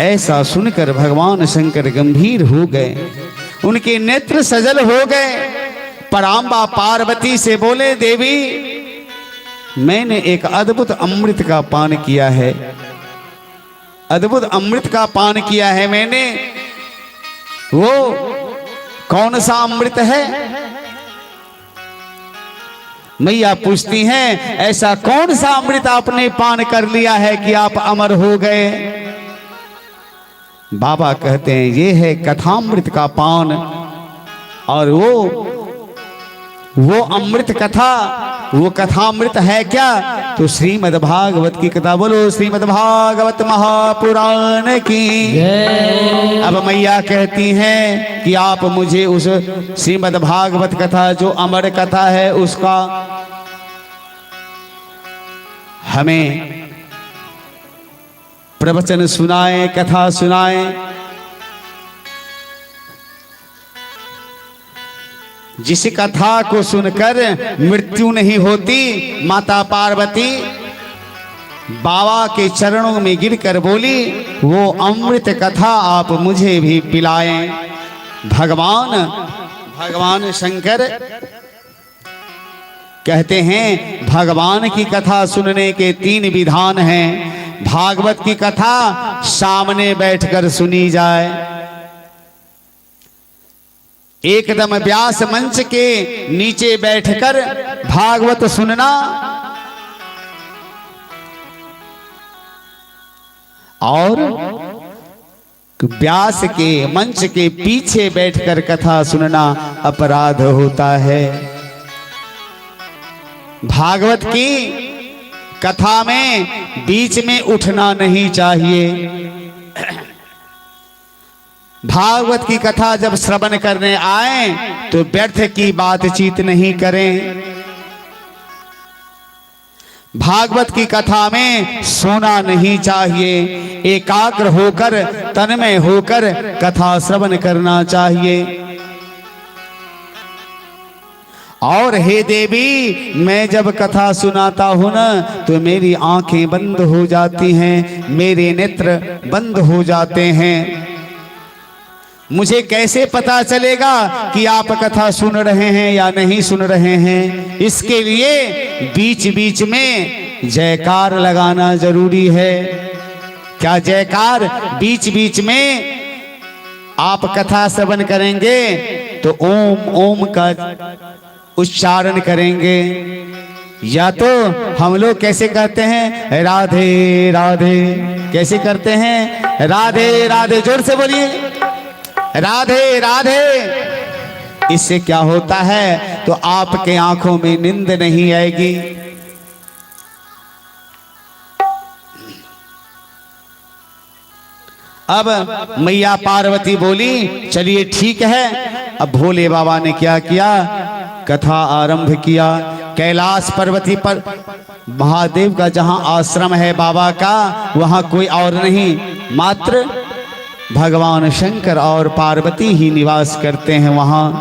Speaker 1: ऐसा सुनकर भगवान शंकर गंभीर हो गए, उनके नेत्र सजल हो गए। परांबा पार्वती से बोले, देवी मैंने एक अद्भुत अमृत का पान किया है, अद्भुत अमृत का पान किया है मैंने। वो कौन सा अमृत है? मैया पूछती हैं, ऐसा कौन सा अमृत आपने पान कर लिया है कि आप अमर हो गए? बाबा कहते हैं, ये है कथामृत का पान। और वो अमृत कथा, वो कथामृत है क्या? तो श्रीमद् भागवत की कथा। बोलो श्रीमद् भागवत महापुराण की। अब मैया कहती हैं कि आप मुझे उस श्रीमद् भागवत कथा जो अमर कथा है उसका हमें प्रवचन सुनाएं, कथा सुनाएं, जिस कथा को सुनकर मृत्यु नहीं होती। माता पार्वती बाबा के चरणों में गिरकर बोली, वो अमृत कथा आप मुझे भी पिलाएं। भगवान शंकर कहते हैं, भगवान की कथा सुनने के 3 विधान हैं। भागवत की कथा सामने बैठकर सुनी जाए, एकदम व्यास मंच के नीचे बैठकर भागवत सुनना, और व्यास के मंच के पीछे बैठकर कथा सुनना अपराध होता है। भागवत की कथा में बीच में उठना नहीं चाहिए। भागवत की कथा जब श्रवण करने आए तो व्यर्थ की बातचीत नहीं करें। भागवत की कथा में सोना नहीं चाहिए, एकाग्र होकर तन्मय होकर कथा श्रवण करना चाहिए। और हे देवी, मैं जब कथा सुनाता हूं ना तो मेरी आंखें बंद हो जाती हैं, मेरे नेत्र बंद हो जाते हैं। मुझे कैसे पता चलेगा कि आप कथा सुन रहे हैं या नहीं सुन रहे हैं? इसके लिए बीच बीच में जयकार लगाना जरूरी है। क्या जयकार बीच बीच में आप कथा श्रवण करेंगे तो ओम ओम का उच्चारण करेंगे, या तो हम लोग कैसे कहते हैं, राधे राधे, कैसे करते हैं? राधे राधे, जोर से बोलिए, राधे राधे। इससे क्या होता है? तो आपके आंखों में नींद नहीं आएगी। अब मैया पार्वती बोली चलिए ठीक है। अब भोले बाबा ने क्या किया, कथा आरंभ किया। कैलाश पर्वती पर महादेव का जहां आश्रम है बाबा का, वहां कोई और नहीं, मात्र भगवान शंकर और पार्वती ही निवास करते हैं। वहां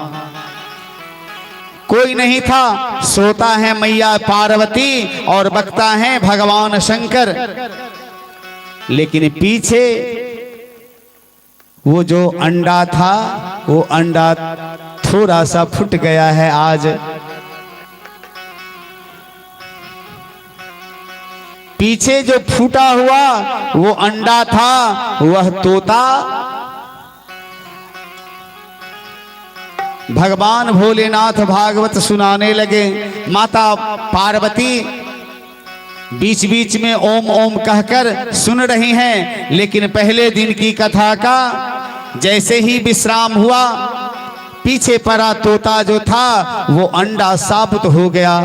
Speaker 1: कोई नहीं था, सोता है मैया पार्वती और बकता है भगवान शंकर। लेकिन पीछे वो जो अंडा था, वो अंडा थोड़ा सा फूट गया है आज। पीछे जो फूटा हुआ वो अंडा था, वह तोता भगवान भोलेनाथ भागवत सुनाने लगे। माता पार्वती बीच बीच में ओम ओम कहकर सुन रही हैं। लेकिन पहले दिन की कथा का जैसे ही विश्राम हुआ, पीछे पड़ा तोता जो था वो अंडा साबुत हो गया।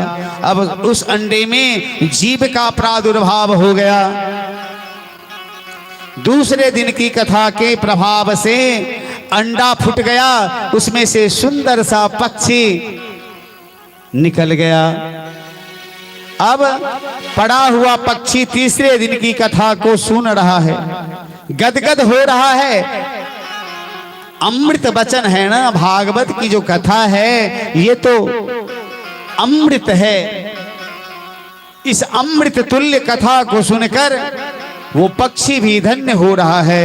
Speaker 1: अब उस अंडे में जीव का प्रादुर्भाव हो गया। दूसरे दिन की कथा के प्रभाव से अंडा फूट गया, उसमें से सुंदर सा पक्षी निकल गया। अब पड़ा हुआ पक्षी तीसरे दिन की कथा को सुन रहा है, गदगद हो रहा है। अमृत वचन है ना, भागवत की जो कथा है ये तो अमृत है। इस अमृत तुल्य कथा को सुनकर वो पक्षी भी धन्य हो रहा है।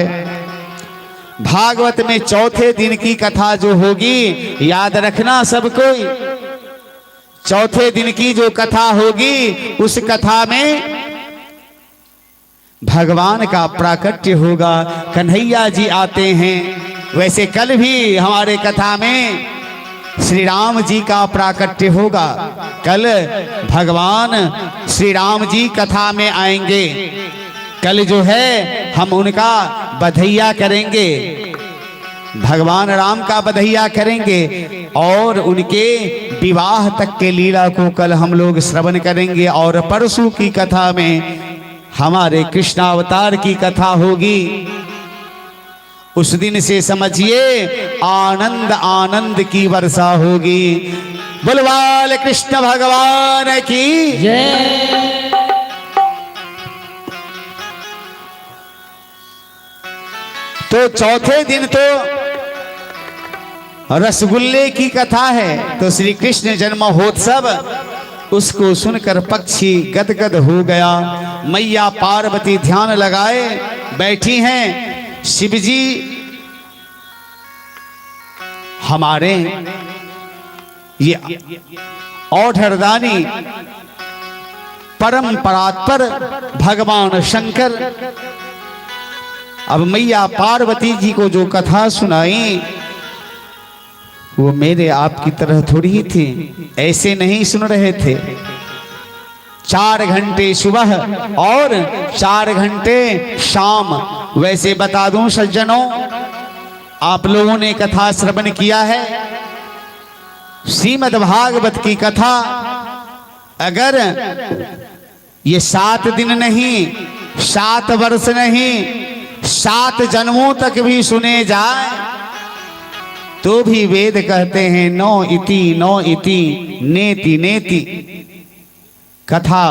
Speaker 1: भागवत में चौथे दिन की कथा जो होगी, याद रखना सब कोई, चौथे दिन की जो कथा होगी उस कथा में भगवान का प्राकट्य होगा, कन्हैया जी आते हैं। वैसे कल भी हमारे कथा में श्री राम जी का प्राकट्य होगा। कल भगवान श्री राम जी कथा में आएंगे। कल जो है हम उनका बधैया करेंगे, भगवान राम का बधैया करेंगे और उनके विवाह तक के लीला को कल हम लोग श्रवण करेंगे। और परसों की कथा में हमारे कृष्णावतार की कथा होगी। उस दिन से समझिए आनंद आनंद की वर्षा होगी। बोलवाल कृष्ण भगवान की
Speaker 3: जय।
Speaker 1: तो चौथे दिन तो रसगुल्ले की कथा है, तो श्री कृष्ण जन्मोत्सव, उसको सुनकर पक्षी गदगद हो गया। मैया पार्वती ध्यान लगाए बैठी हैं। शिवजी हमारे ये औढ़रदानी परम परात्पर भगवान शंकर अब मैया पार्वती जी को जो कथा सुनाई वो मेरे आपकी तरह थोड़ी ही थी, ऐसे नहीं सुन रहे थे। 4 घंटे सुबह और 4 घंटे शाम। वैसे बता दूं सज्जनों, आप लोगों ने कथा श्रवण किया है, श्रीमद् भागवत की कथा अगर ये 7 दिन नहीं, 7 वर्ष नहीं, 7 जन्मों तक भी सुने जाए तो भी वेद कहते हैं नो इति नेति नेति कथा।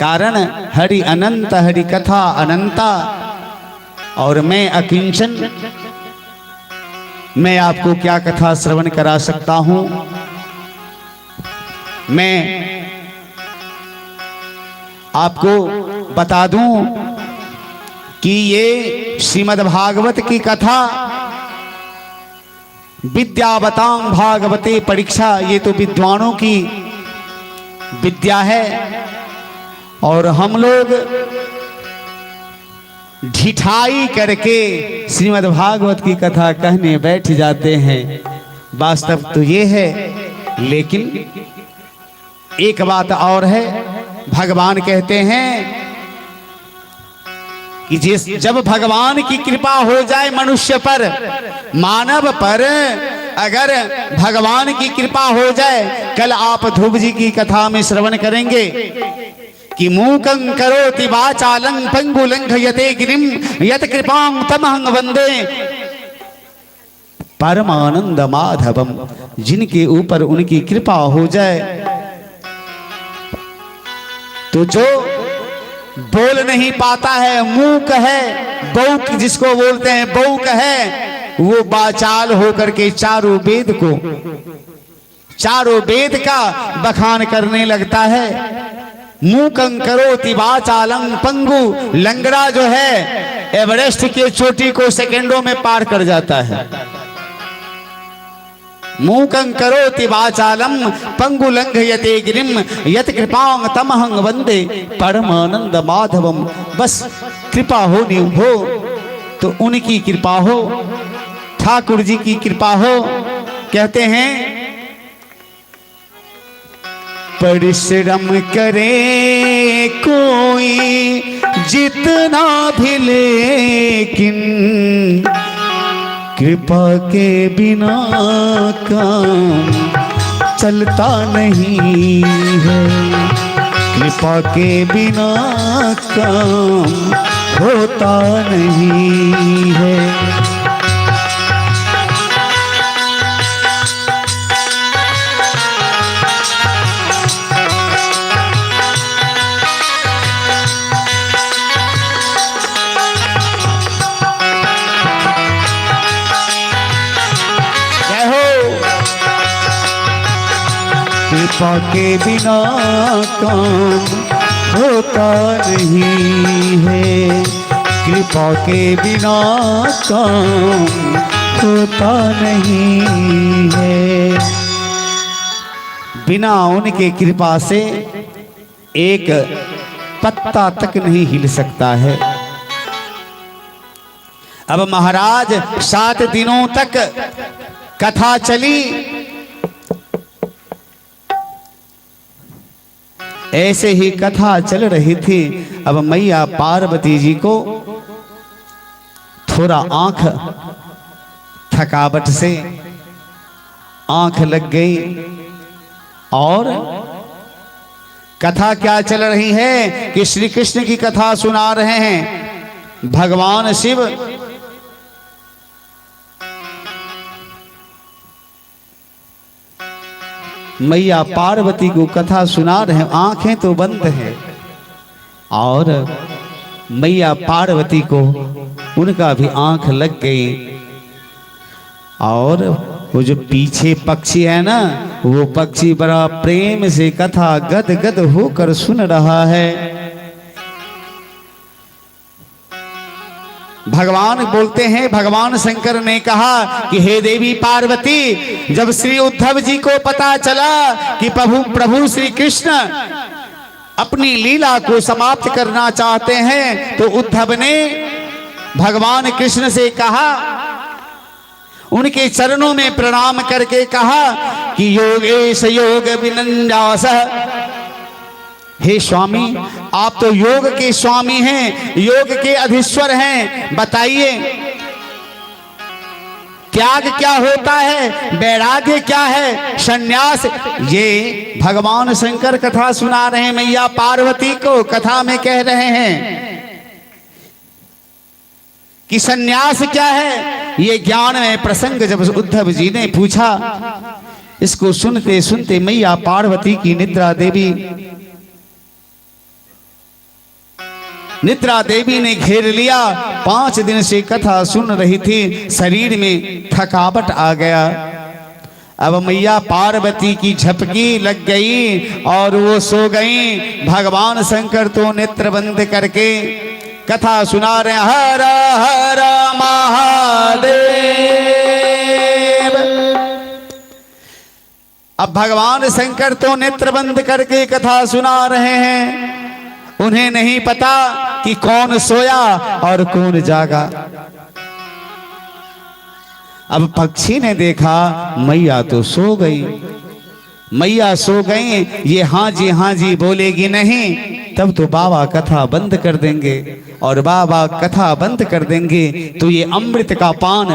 Speaker 1: कारण हरि अनंत, हरि कथा अनंता। और मैं अकिंचन, मैं आपको क्या कथा श्रवण करा सकता हूं। मैं आपको बता दूं कि ये श्रीमद् भागवत की कथा विद्यावतां भागवते परीक्षा, ये तो विद्वानों की विद्या है। और हम लोग ढिठाई करके श्रीमद् भागवत की कथा कहने बैठ जाते हैं। वास्तव तो ये है, लेकिन एक बात और है, भगवान कहते हैं कि जब भगवान की कृपा हो जाए मनुष्य पर, मानव पर अगर भगवान की कृपा हो जाए, कल आप ध्रुव जी की कथा में श्रवण करेंगे कि मूकं करोति वाचालं पंगुलंघयते गिरिम यत कृपां तमहं वंदे परमानंद माधवम। जिनके ऊपर उनकी कृपा हो जाए तो जो बोल नहीं पाता है, मूक है, बौक जिसको बोलते हैं बौक है, वो बाचाल होकर के चारों वेद का बखान करने लगता है। मूकं करोति वाचालं पंगु, लंगड़ा जो है एवरेस्ट की चोटी को सेकंडों में पार कर जाता है। मूकं करोति वाचालं पंगुलंघयते गिरिम यत कृपां तमहं वंदे परमानंद माधवम। बस कृपा होनी हो तो उनकी कृपा हो, ठाकुर जी की कृपा हो। कहते हैं परिश्रम करे कोई जितना भी लेकिन कृपा के बिना काम चलता नहीं है। कृपा के बिना काम होता नहीं है। कृपा के बिना काम होता नहीं है। कृपा के बिना काम होता नहीं है। बिना उनके कृपा से एक पत्ता तक नहीं हिल सकता है। अब महाराज 7 दिनों तक कथा चली। ऐसे ही कथा चल रही थी। अब मैया पार्वती जी को थोड़ा आंख थकावट से आंख लग गई। और कथा क्या चल रही है कि श्री कृष्ण की कथा सुना रहे हैं भगवान शिव। मैया पार्वती को कथा सुना रहे हैं, आंखें तो बंद हैं और मैया पार्वती को उनका भी आंख लग गई। और वो जो पीछे पक्षी है ना, वो पक्षी बड़ा प्रेम से कथा गद गद होकर सुन रहा है। भगवान बोलते हैं, भगवान शंकर ने कहा कि हे देवी पार्वती, जब श्री उद्धव जी को पता चला कि प्रभु श्री कृष्ण अपनी लीला को समाप्त करना चाहते हैं, तो उद्धव ने भगवान कृष्ण से कहा, उनके चरणों में प्रणाम करके कहा कि योगेश योग विनंजास, हे स्वामी आप तो योग के स्वामी हैं, योग के अधीश्वर हैं, बताइए त्याग क्या होता है, वैराग्य क्या है, सन्यास। ये भगवान शंकर कथा सुना रहे हैं मैया पार्वती को, कथा में कह रहे हैं कि सन्यास क्या है। ये ज्ञान में प्रसंग जब उद्धव जी ने पूछा, इसको सुनते सुनते मैया पार्वती की निद्रा देवी ने घेर लिया। 5 दिन से कथा सुन रही थी, शरीर में थकावट आ गया। अब मैया पार्वती की झपकी लग गई और वो सो गई। भगवान शंकर तो नेत्र बंद करके कथा सुना रहे, हर हर महादेव। अब भगवान शंकर तो नेत्र बंद करके कथा सुना रहे हैं। उन्हें नहीं पता कि कौन सोया और कौन जागा। अब पक्षी ने देखा मैया तो सो गई, मैया सो गई, ये हाँ जी बोलेगी नहीं, तब तो बाबा कथा बंद कर देंगे, और बाबा कथा बंद कर देंगे तो ये अमृत का पान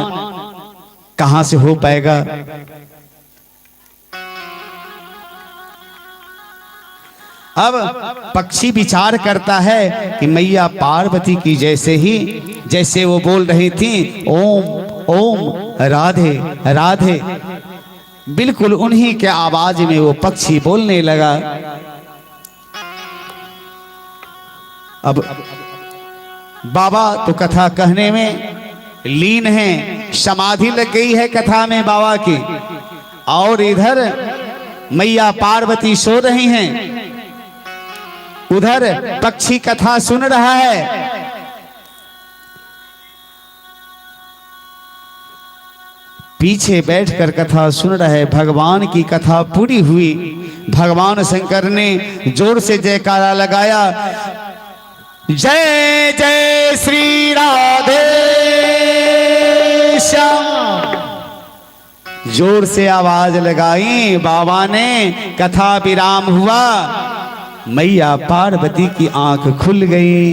Speaker 1: कहां से हो पाएगा। अब पक्षी विचार करता है कि मैया पार्वती की जैसे वो बोल रही थी ओम ओम राधे राधे, बिल्कुल उन्हीं के आवाज में वो पक्षी बोलने लगा। अब बाबा तो कथा कहने में लीन हैं, समाधि लग गई है कथा में बाबा की, और इधर मैया पार्वती सो रही हैं, उधर पक्षी कथा सुन रहा है। पीछे बैठकर कथा सुन रहे, भगवान की कथा पूरी हुई। भगवान शंकर ने जोर से जयकारा लगाया, जय जय श्री राधे श्याम, जोर से आवाज लगाई। बाबा ने, कथा विराम हुआ। मैया पार्वती की आंख खुल गई।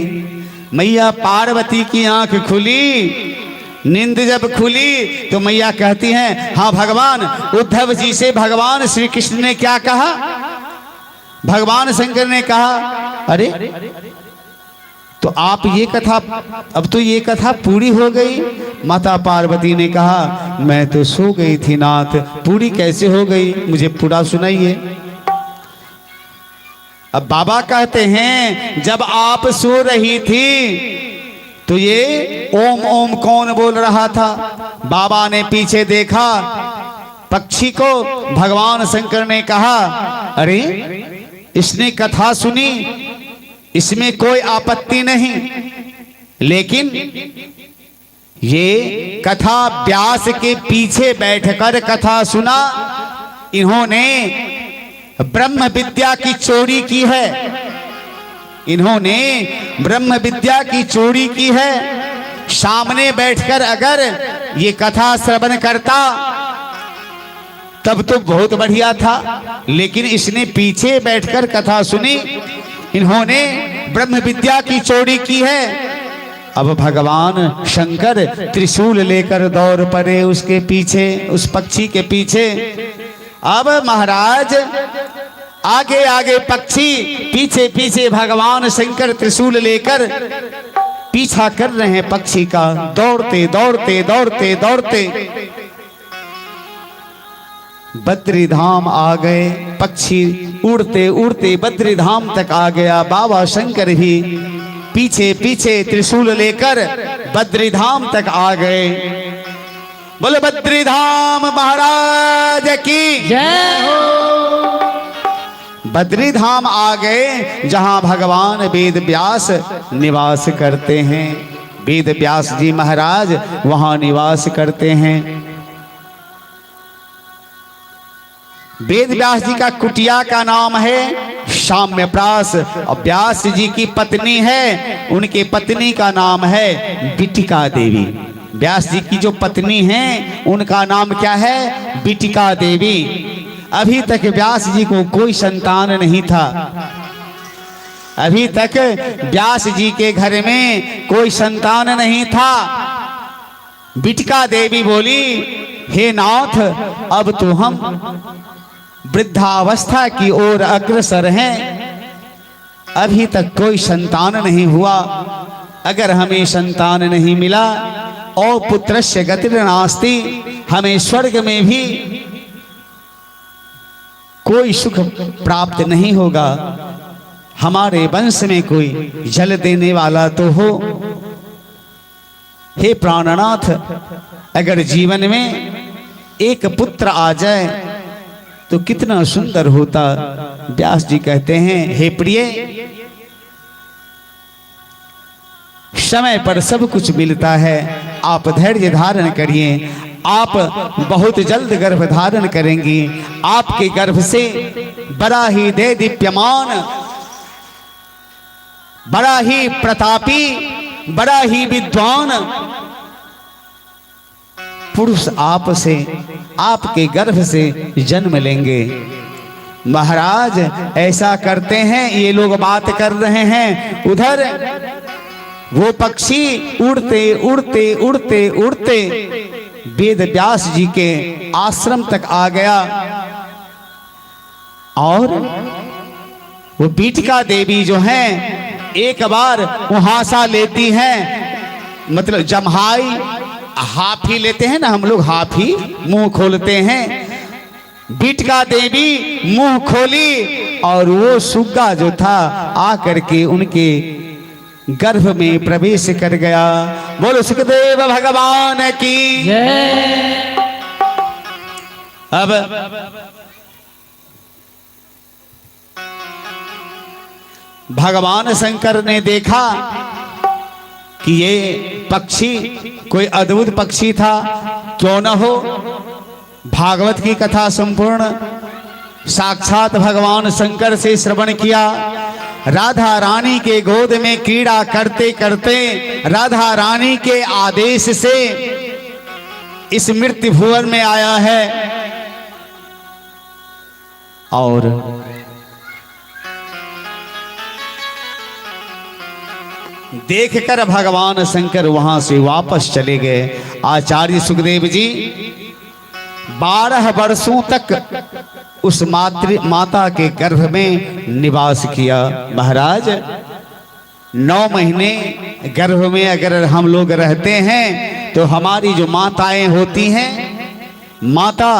Speaker 1: मैया पार्वती की आंख खुली। नींद जब खुली तो मैया कहती हैं, हाँ भगवान, उद्धव जी से भगवान श्री कृष्ण ने क्या कहा? भगवान शंकर ने कहा, अरे तो आप ये कथा, अब तो ये कथा पूरी हो गई। माता पार्वती ने कहा, मैं तो सो गई थी नाथ, पूरी कैसे हो गई, मुझे पूरा सुनाइए। अब बाबा कहते हैं, जब आप सो रही थी तो ये ओम ओम कौन बोल रहा था? बाबा ने पीछे देखा, पक्षी को भगवान शंकर ने कहा, अरे इसने कथा सुनी, इसमें कोई आपत्ति नहीं, लेकिन ये कथा व्यास के पीछे बैठकर कथा सुना, इन्होंने ब्रह्म विद्या की चोरी की है। इन्होंने ब्रह्म विद्या की चोरी की है। सामने बैठकर अगर ये कथा श्रवण करता तब तो बहुत बढ़िया था, लेकिन इसने पीछे बैठकर कथा सुनी, इन्होंने ब्रह्म विद्या की चोरी की है। अब भगवान शंकर त्रिशूल लेकर दौड़ पड़े उसके पीछे, उस पक्षी के पीछे। अब महाराज आगे आगे पक्षी, पीछे पीछे भगवान शंकर त्रिशूल लेकर पीछा कर रहे हैं पक्षी का, दौड़ते दौड़ते दौड़ते दौड़ते बद्री धाम आ गए। पक्षी उड़ते उड़ते बद्री धाम तक आ गया। बाबा शंकर भी पीछे पीछे त्रिशूल लेकर बद्री धाम तक आ गए। बोले बद्री धाम महाराज की
Speaker 3: जय हो।
Speaker 1: बद्री धाम आ गए, जहां भगवान वेद व्यास निवास करते हैं। वेद व्यास जी महाराज वहां निवास करते हैं। वेद व्यास जी का कुटिया का नाम है साम्यप्रास, और व्यास जी की पत्नी है, उनके पत्नी का नाम है बिटिका देवी। व्यास जी की जो पत्नी है उनका नाम क्या है? बिटिका देवी। अभी तक व्यास जी को कोई संतान नहीं था। अभी तक व्यास जी के घर में कोई संतान नहीं था। बिटिका देवी बोली, हे नाथ, अब तो हम वृद्धावस्था की ओर अग्रसर हैं, अभी तक कोई संतान नहीं हुआ। अगर हमें संतान नहीं मिला, और पुत्रस्य गतिर्नास्ति, हमें स्वर्ग में भी कोई सुख प्राप्त नहीं होगा। हमारे वंश में कोई जल देने वाला तो हो। हे प्राणनाथ, अगर जीवन में एक पुत्र आ जाए तो कितना सुंदर होता। व्यास जी कहते हैं, हे प्रिय, समय पर सब कुछ मिलता है, आप धैर्य धारण करिए। आप बहुत जल्द गर्भ धारण करेंगी। आपके गर्भ से बड़ा ही दे दीप्यमान, बड़ा ही प्रतापी, बड़ा ही विद्वान पुरुष आपसे, आपके गर्भ से जन्म लेंगे। महाराज ऐसा करते हैं, ये लोग बात कर रहे हैं। उधर वो पक्षी उड़ते उड़ते उड़ते उड़ते वेद व्यास जी के आश्रम तक आ गया, और वो बीटिका देवी जो हैं एक बार मुहासा लेती हैं, मतलब जम्हाई हाफी लेते हैं ना हम लोग, हाफी मुंह खोलते हैं। बीटिका देवी मुंह खोली और वो सुग्गा जो था आकर के उनके गर्भ में प्रवेश कर गया। बोलो सुखदेव भगवान की
Speaker 3: जय।
Speaker 1: अब भगवान शंकर ने देखा कि ये पक्षी कोई अद्भुत पक्षी था, क्यों न हो भागवत की कथा संपूर्ण साक्षात भगवान शंकर से श्रवण किया। राधा रानी के गोद में क्रीड़ा करते करते राधा रानी के आदेश से इस मृत्यु भुवन में आया है और देखकर भगवान शंकर वहां से वापस चले गए। आचार्य सुखदेव जी 12 वर्षों तक उस माता के गर्भ में निवास किया। महाराज 9 महीने गर्भ में अगर हम लोग रहते हैं तो हमारी जो माताएं होती हैं, माता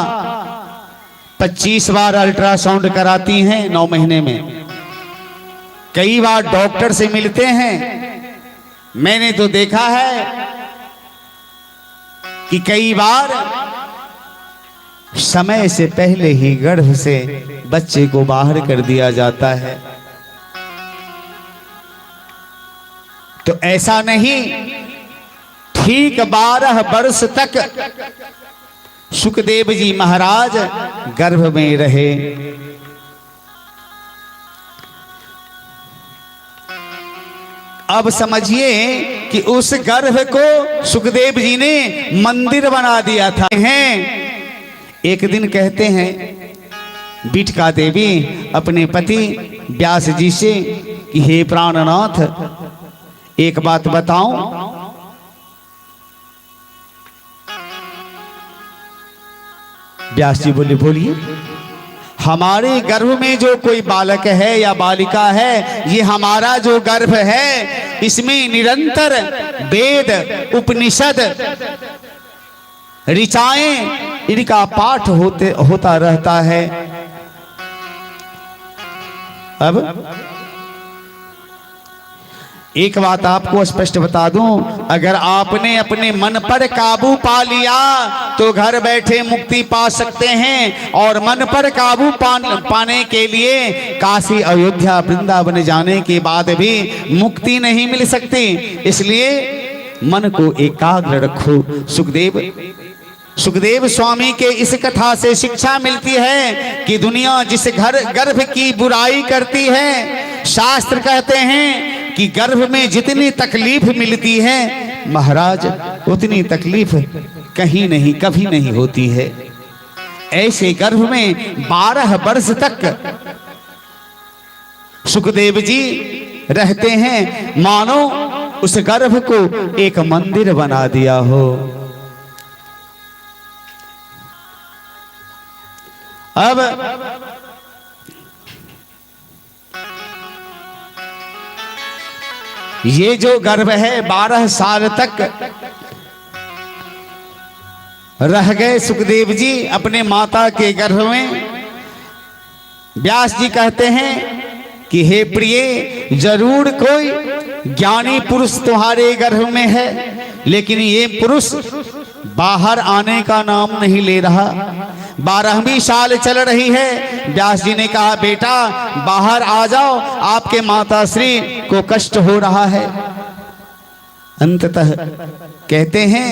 Speaker 1: 25 बार अल्ट्रासाउंड कराती हैं 9 महीने में। कई बार डॉक्टर से मिलते हैं। मैंने तो देखा है कि कई बार समय से पहले ही गर्भ से बच्चे को बाहर कर दिया जाता है। तो ऐसा नहीं, ठीक 12 वर्ष तक सुखदेव जी महाराज गर्भ में रहे। अब समझिए कि उस गर्भ को सुखदेव जी ने मंदिर बना दिया था। एक दिन कहते हैं बीटिका देवी अपने पति व्यास जी से कि हे प्राणनाथ, एक बात बताऊं, व्यास जी बोले बोलिए। हमारे गर्भ में जो कोई बालक है या बालिका है, ये हमारा जो गर्भ है इसमें निरंतर वेद उपनिषद ऋचाएं इनका पाठ होता रहता है। अब एक बात आपको स्पष्ट बता दूं, अगर आपने अपने मन पर काबू पा लिया तो घर बैठे मुक्ति पा सकते हैं। और मन पर काबू पाने के लिए काशी अयोध्या वृंदावन जाने के बाद भी मुक्ति नहीं मिल सकती। इसलिए मन को एकाग्र रखो। सुखदेव स्वामी के इस कथा से शिक्षा मिलती है कि दुनिया जिस गर्भ की बुराई करती है, शास्त्र कहते हैं कि गर्भ में जितनी तकलीफ मिलती है महाराज, उतनी तकलीफ कहीं नहीं कभी नहीं होती है। ऐसे गर्भ में 12 वर्ष तक सुखदेव जी रहते हैं, मानो उस गर्भ को एक मंदिर बना दिया हो। अब ये जो गर्भ है 12 साल तक रह गए सुखदेव जी अपने माता के गर्भ में। व्यास जी कहते हैं कि हे प्रिय, जरूर कोई ज्ञानी पुरुष तुम्हारे गर्भ में है, लेकिन ये पुरुष बाहर आने का नाम नहीं ले रहा। 12वीं साल चल रही है। व्यास जी ने कहा बेटा बाहर आ जाओ, आपके माता श्री को कष्ट हो रहा है। अंततः कहते हैं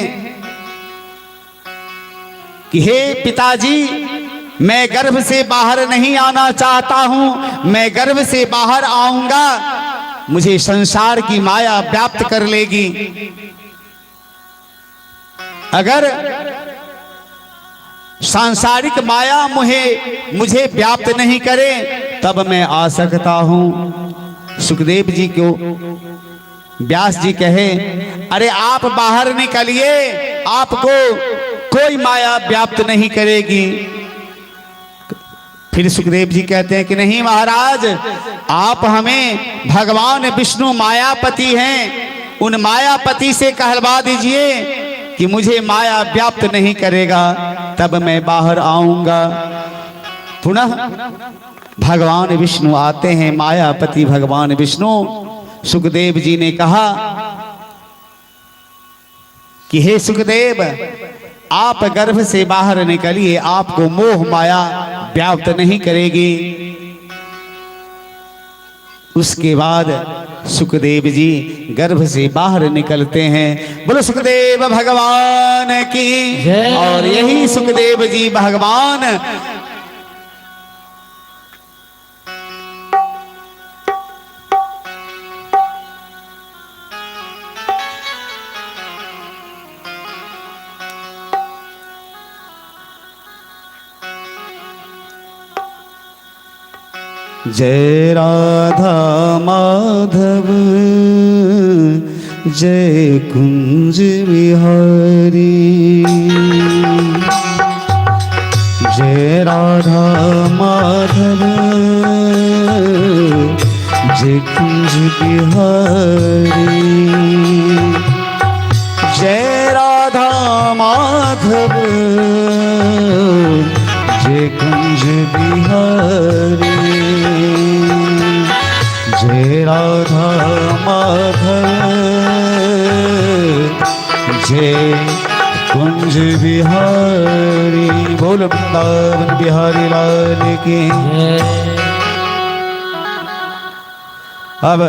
Speaker 1: कि हे पिताजी, मैं गर्भ से बाहर नहीं आना चाहता हूं, मैं गर्भ से बाहर आऊंगा मुझे संसार की माया व्याप्त कर लेगी। अगर सांसारिक माया मुझे व्याप्त नहीं करे तब मैं आ सकता हूं। सुखदेव जी को व्यास जी कहे, अरे आप बाहर निकलिए, आपको कोई माया व्याप्त नहीं करेगी। फिर सुखदेव जी कहते हैं कि नहीं महाराज, आप हमें भगवान विष्णु मायापति हैं, उन मायापति से कहलवा दीजिए कि मुझे माया व्याप्त नहीं करेगा, तब मैं बाहर आऊंगा। पुनः भगवान विष्णु आते हैं, मायापति भगवान विष्णु। सुखदेव जी ने कहा कि हे सुखदेव, आप गर्भ से बाहर निकलिए, आपको मोह माया व्याप्त नहीं करेगी। उसके बाद सुखदेव जी गर्भ से बाहर निकलते हैं। बोलो सुखदेव भगवान की
Speaker 3: जय।
Speaker 1: और यही सुखदेव जी भगवान जय राधा माधव जय कुंज बिहारी, जय राधा माधव जय कुंज बिहारी, जय राधा माधव जय कुंज बिहारी, जय राधा माधव जय कुंज बिहारी। बोल वृंदावन बिहारी लाल की। अब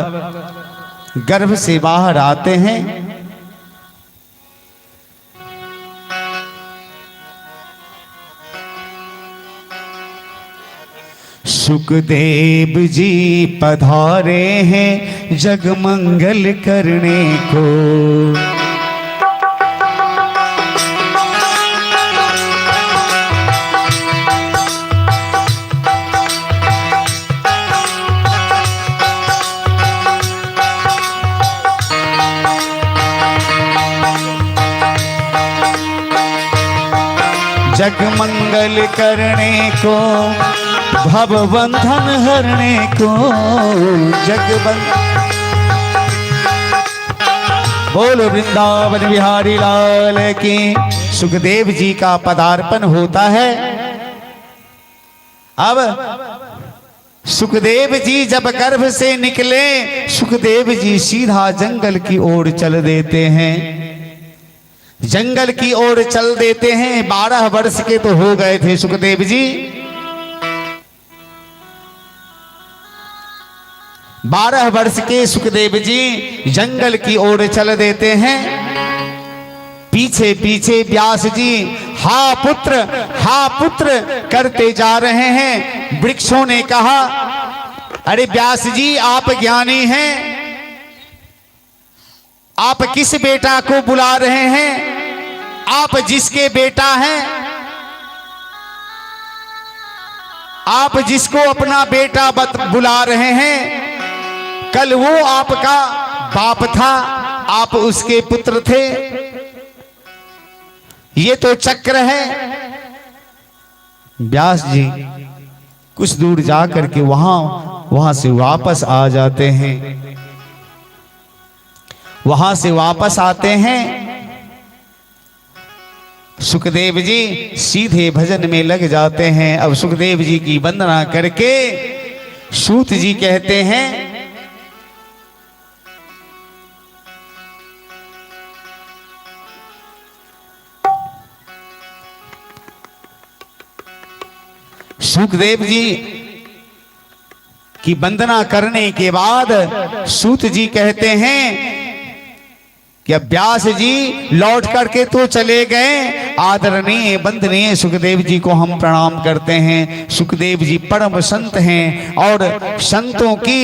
Speaker 1: गर्भ से बाहर आते हैं। सुखदेव जी पधारे हैं जगमंगल करने को, जगमंगल करने को, भव बंधन हरने को, बोलो वृंदावन बिहारी लाल की। सुखदेव जी का पदार्पण होता है। अब सुखदेव जी जब गर्भ से निकले, सुखदेव जी सीधा जंगल की ओर चल देते हैं। जंगल की ओर चल देते हैं। 12 वर्ष के तो हो गए थे सुखदेव जी। 12 वर्ष के सुखदेव जी जंगल की ओर चल देते हैं। पीछे पीछे व्यास जी हा पुत्र करते जा रहे हैं। वृक्षों ने कहा, अरे व्यास जी आप ज्ञानी हैं, आप किस बेटा को बुला रहे हैं? आप जिसके बेटा हैं, आप जिसको अपना बेटा बुला रहे हैं, कल वो आपका बाप था, आप उसके पुत्र थे। ये तो चक्र है। व्यास जी कुछ दूर जाकर के वहां से वापस आ जाते हैं। वहां से वापस आते हैं। सुखदेव जी सीधे भजन में लग जाते हैं। अब सुखदेव जी की वंदना करके सूत जी कहते हैं, सुखदेव जी की वंदना करने के बाद सूत जी कहते हैं कि अब व्यास जी लौट करके तो चले गए, आदरणीय वंदनीय सुखदेव जी को हम प्रणाम करते हैं। सुखदेव जी परम संत हैं और संतों की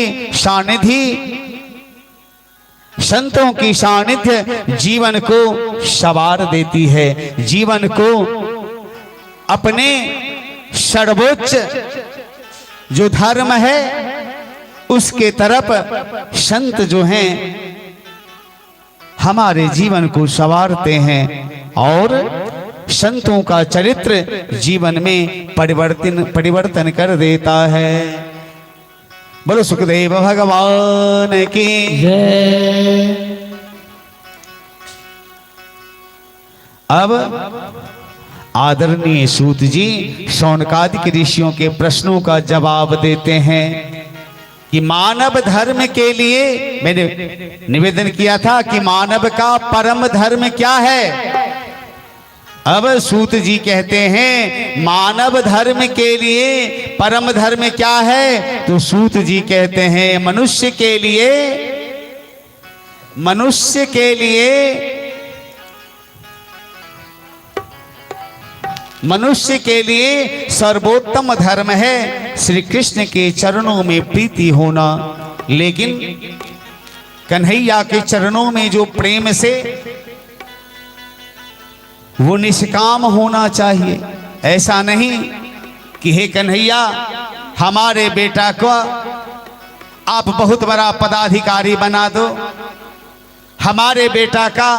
Speaker 1: सानिध्य जीवन को सवार देती है, जीवन को अपने सर्वोच्च जो धर्म है उसके तरफ संत जो हैं हमारे जीवन को संवारते हैं और संतों का चरित्र जीवन में परिवर्तन कर देता है। बोलो सुखदेव भगवान की
Speaker 3: जय।
Speaker 1: अब आदरणीय सूत जी शौनकादिक ऋषियों के प्रश्नों का जवाब देते हैं कि मानव धर्म के लिए मैंने निवेदन किया था कि मानव का परम धर्म क्या है। अब सूत जी कहते हैं मानव धर्म के लिए परम धर्म क्या है, तो सूत जी कहते हैं मनुष्य के लिए सर्वोत्तम धर्म है श्री कृष्ण के चरणों में प्रीति होना। लेकिन कन्हैया के चरणों में जो प्रेम से वो निष्काम होना चाहिए। ऐसा नहीं कि हे कन्हैया हमारे बेटा को आप बहुत बड़ा पदाधिकारी बना दो, हमारे बेटा का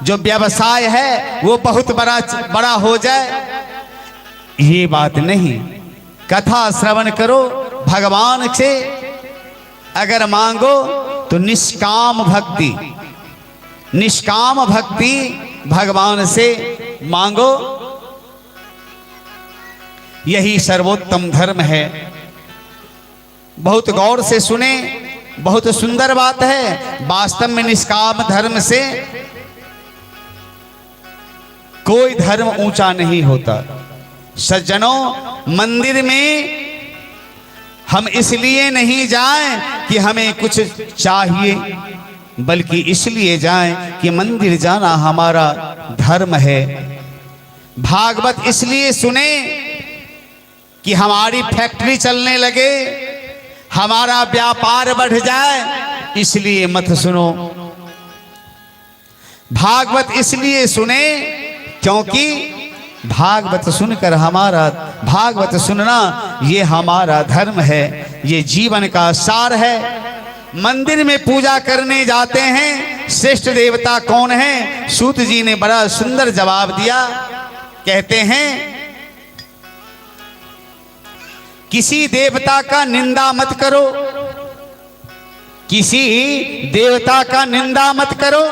Speaker 1: जो व्यवसाय है वो बहुत बड़ा हो जाए। ये बात नहीं। कथा श्रवण करो, भगवान से अगर मांगो तो निष्काम भक्ति भगवान से मांगो, यही सर्वोत्तम धर्म है। बहुत गौर से सुने, बहुत सुंदर बात है। वास्तव में निष्काम धर्म से कोई धर्म ऊंचा नहीं होता। सज्जनों, मंदिर में हम इसलिए नहीं जाएं कि हमें कुछ चाहिए, बल्कि इसलिए जाएं कि मंदिर जाना हमारा धर्म है। भागवत इसलिए सुने कि हमारी फैक्ट्री चलने लगे, हमारा व्यापार बढ़ जाए, इसलिए मत सुनो। भागवत इसलिए सुने क्योंकि भागवत सुनना ये हमारा धर्म है, ये जीवन का सार है। मंदिर में पूजा करने जाते हैं, श्रेष्ठ देवता कौन है? सूत जी ने बड़ा सुंदर जवाब दिया। कहते हैं किसी देवता का निंदा मत करो, किसी देवता का निंदा मत करो,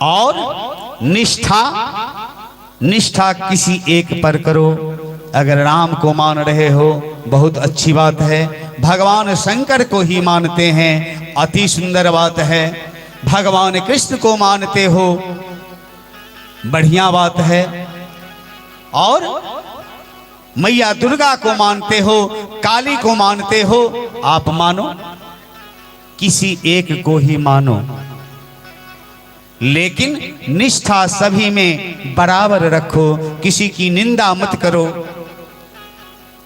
Speaker 1: और निष्ठा किसी एक पर करो। अगर राम को मान रहे हो बहुत अच्छी बात है, भगवान शंकर को ही मानते हैं अति सुंदर बात है, भगवान कृष्ण को मानते हो बढ़िया बात है, और मैया दुर्गा को मानते हो, काली को मानते हो, आप मानो, किसी एक को ही मानो, लेकिन निष्ठा सभी में बराबर रखो, किसी की निंदा मत करो।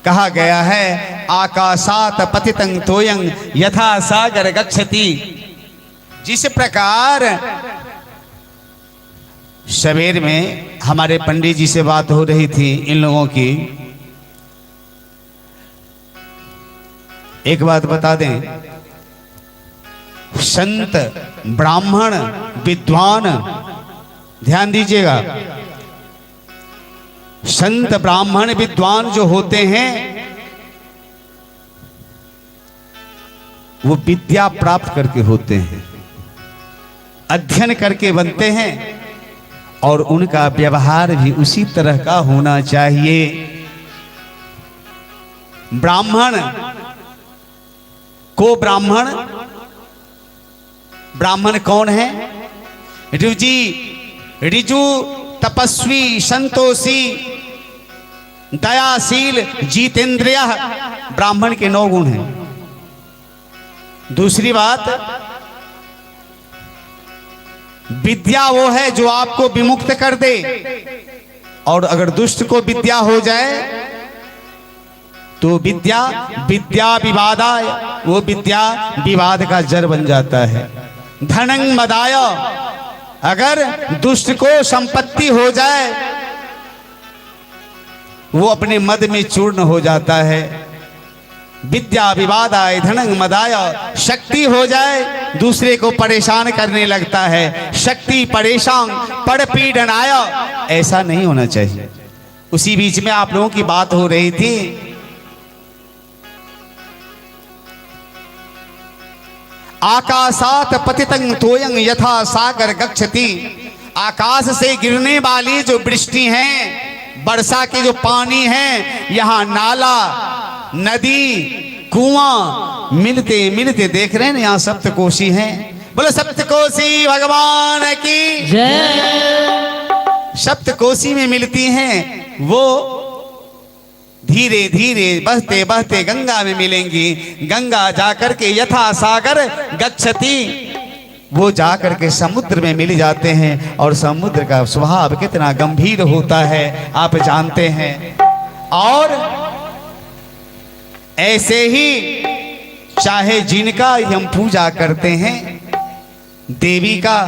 Speaker 1: कहा गया है आकाशात पतितं तोयं यथा सागर गच्छति। जिस प्रकार सवेर में हमारे पंडित जी से बात हो रही थी इन लोगों की, एक बात बता दें, संत ब्राह्मण विद्वान, ध्यान दीजिएगा, संत ब्राह्मण विद्वान जो होते हैं वो विद्या प्राप्त करके होते हैं, अध्ययन करके बनते हैं, और उनका व्यवहार भी उसी तरह का होना चाहिए। ब्राह्मण को ब्राह्मण कौन है? ऋजु तपस्वी संतोषी दयाशील जितेंद्रिय, ब्राह्मण के 9 गुण हैं। दूसरी बात, विद्या वो है जो आपको विमुक्त कर दे, और अगर दुष्ट को विद्या हो जाए तो विद्या विवादाय, वो विद्या विवाद का जड़ बन जाता है। धनं मदाय, अगर दुष्ट को संपत्ति हो जाए वो अपने मद में चूर्ण हो जाता है। विद्या विवादाय धनं मदाय, शक्ति हो जाए दूसरे को परेशान करने लगता है। शक्ति परेशान पड़ पीड़न आया, ऐसा नहीं होना चाहिए। उसी बीच में आप लोगों की बात हो रही थी, आकाशात पतितं तोयं यथा सागर गच्छति। आकाश से गिरने वाली जो वृष्टि है, वर्षा के जो पानी है, यहाँ नाला, नदी, कुआं मिलते मिलते देख रहे हैं यहाँ सप्तकोशी हैं। बोलो सप्तकोशी भगवान की
Speaker 3: जय।
Speaker 1: सप्तकोशी में मिलती हैं, वो धीरे धीरे बहते बहते गंगा में मिलेंगी। गंगा जाकर के यथा सागर गच्छति, वो जाकर के समुद्र में मिल जाते हैं। और समुद्र का स्वभाव कितना गंभीर होता है आप जानते हैं। और ऐसे ही चाहे जिनका हम पूजा करते हैं, देवी का,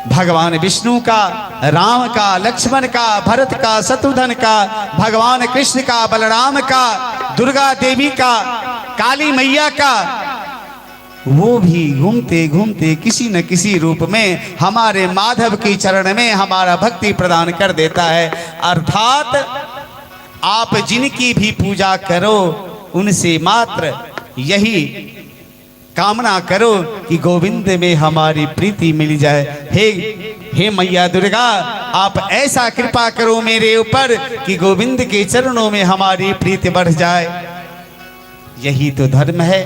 Speaker 1: भगवान विष्णु का, राम का, लक्ष्मण का, भरत का, शत्रुघ्न का, भगवान कृष्ण का, बलराम का, दुर्गा देवी का, काली मैया का, वो भी घूमते घूमते किसी न किसी रूप में हमारे माधव की चरण में हमारा भक्ति प्रदान कर देता है। अर्थात आप जिनकी भी पूजा करो, उनसे मात्र यही कामना करो कि गोविंद में हमारी प्रीति मिल जाए। हे मैया दुर्गा, आप ऐसा कृपा करो मेरे ऊपर कि गोविंद के चरणों में हमारी प्रीति बढ़ जाए। यही तो धर्म है।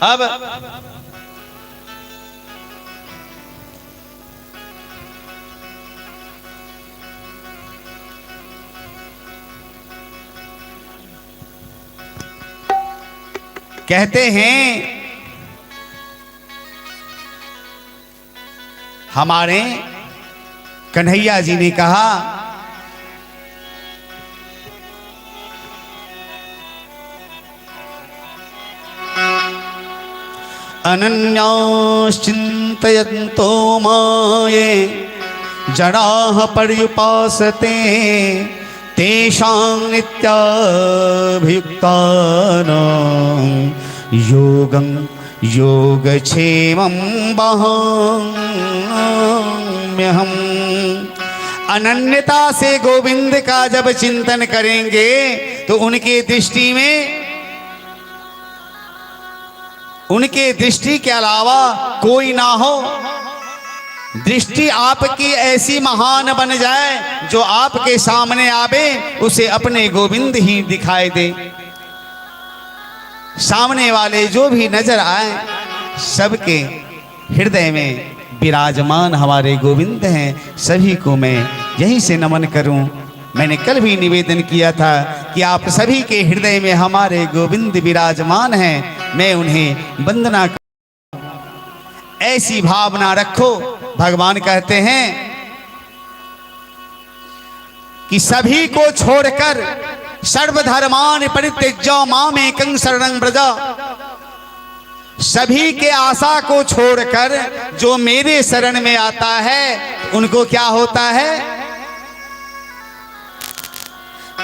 Speaker 1: अब कहते हैं हमारे कन्हैया जी ने कहा, अनन्याश्चिन्तयन्तो माये जनाः पर्युपासते तेषां नित्याभियुक्तानां योगं योगक्षेमं वहाम्यहम्। अनन्यता से गोविंद का जब चिंतन करेंगे तो उनके दृष्टि के अलावा कोई ना हो। दृष्टि आपकी ऐसी महान बन जाए, जो आपके सामने आवे उसे अपने गोविंद ही दिखाई दे। सामने वाले जो भी नजर आए, सबके हृदय में विराजमान हमारे गोविंद हैं। सभी को मैं यहीं से नमन करूं। मैंने कल भी निवेदन किया था कि आप सभी के हृदय में हमारे गोविंद विराजमान हैं। मैं उन्हें वंदना कर, ऐसी भावना रखो। भगवान कहते हैं कि सभी को छोड़कर सर्वधर्मान् परित्यज्य मामेकं शरणं व्रज। सभी के आशा को छोड़कर जो मेरे शरण में आता है, उनको क्या होता है?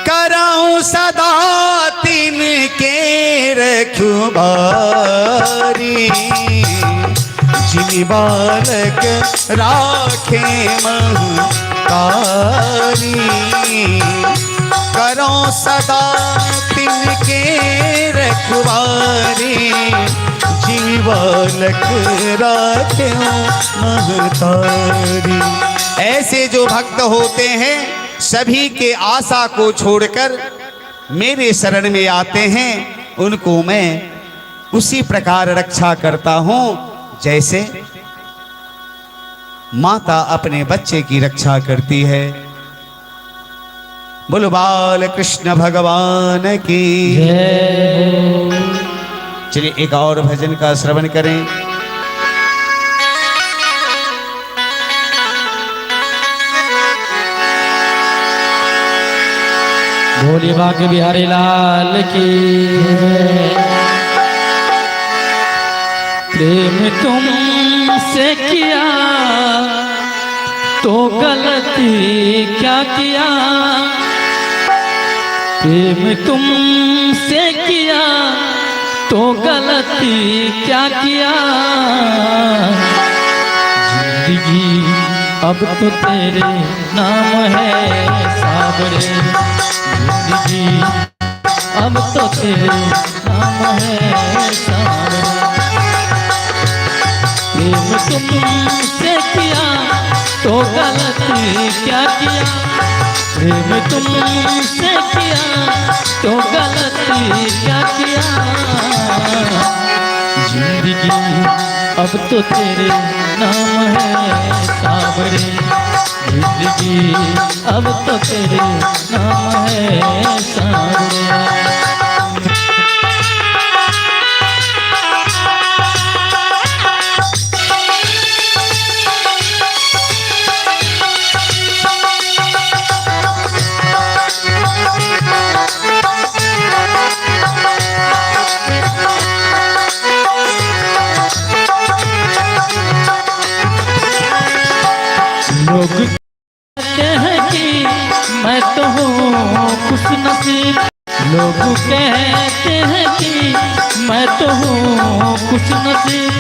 Speaker 1: कराऊं सदा तिनके रखुबारी, जिन बालक राखे महतारी। करो सदा तिनके रखवारी, जिन बालक राखे महतारी। ऐसे जो भक्त होते हैं, सभी के आशा को छोड़कर मेरे शरण में आते हैं, उनको मैं उसी प्रकार रक्षा करता हूं जैसे माता अपने बच्चे की रक्षा करती है। बोलो बाल कृष्ण भगवान की
Speaker 3: जय।
Speaker 1: चलिए एक और भजन का श्रवण करें।
Speaker 3: भोले बाके बिहारी लाल की प्रेम तुमसे किया तो गलती क्या किया, प्रेम तुमसे किया तो गलती क्या किया। जिंदगी अब तो तेरे नाम है सावरे, जिंदगी अब तो तेरे नाम है सावरे। प्रेम तुमसे किया तो गलती क्या किया, प्रेम तुमसे किया तो गलती क्या किया। जिंदगी अब तो तेरे नाम है सावरे, जिंदगी अब तो तेरे नाम है सावरे। लोग कहते हैं कि मैं तो हूँ खुश नसीब, लोग कहते हैं कि मैं तो हूँ खुश नसीब।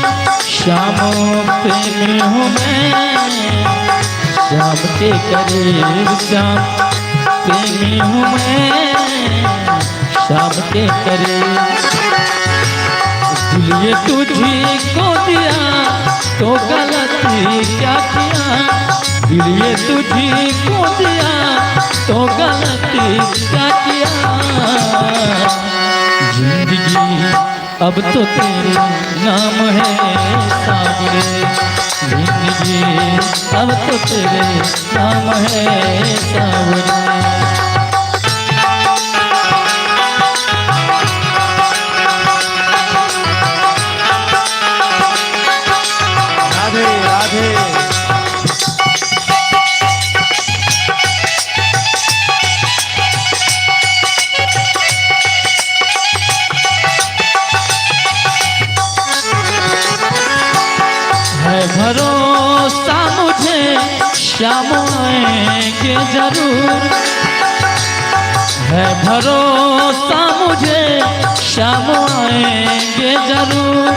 Speaker 3: शाम प्रेमी हूँ मैं, शाम के करीब शाम प्रेमी हूँ मैं, शाम के करीब। दिल ये तुझी को दिया तो गलती क्या किया, दिल ये तुझी को दिया तो गलती क्या किया। जिंदगी अब तो तेरे नाम है सावरे, जिंदगी अब तो तेरे नाम है सावरे।
Speaker 1: राधे राधे।
Speaker 3: है भरोसा मुझे शाम आएंगे जरूर, है भरोसा मुझे शाम आएंगे जरूर।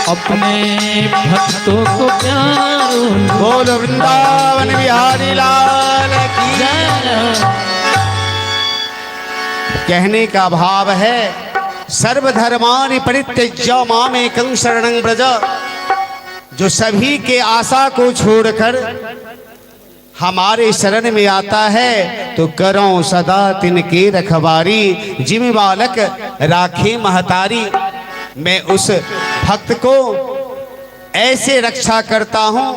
Speaker 3: अपने भक्तों को प्यार
Speaker 1: बोल वृंदावन बिहारी लाल की जय। कहने का भाव है सर्वधर्मानि परित्यज्य मामेकं शरणं व्रज। जो सभी के आशा को छोड़कर हमारे शरण में आता है तो करो सदा तिनके रखवारी, जिम बालक राखे महतारी। मैं उस भक्त को ऐसे रक्षा करता हूँ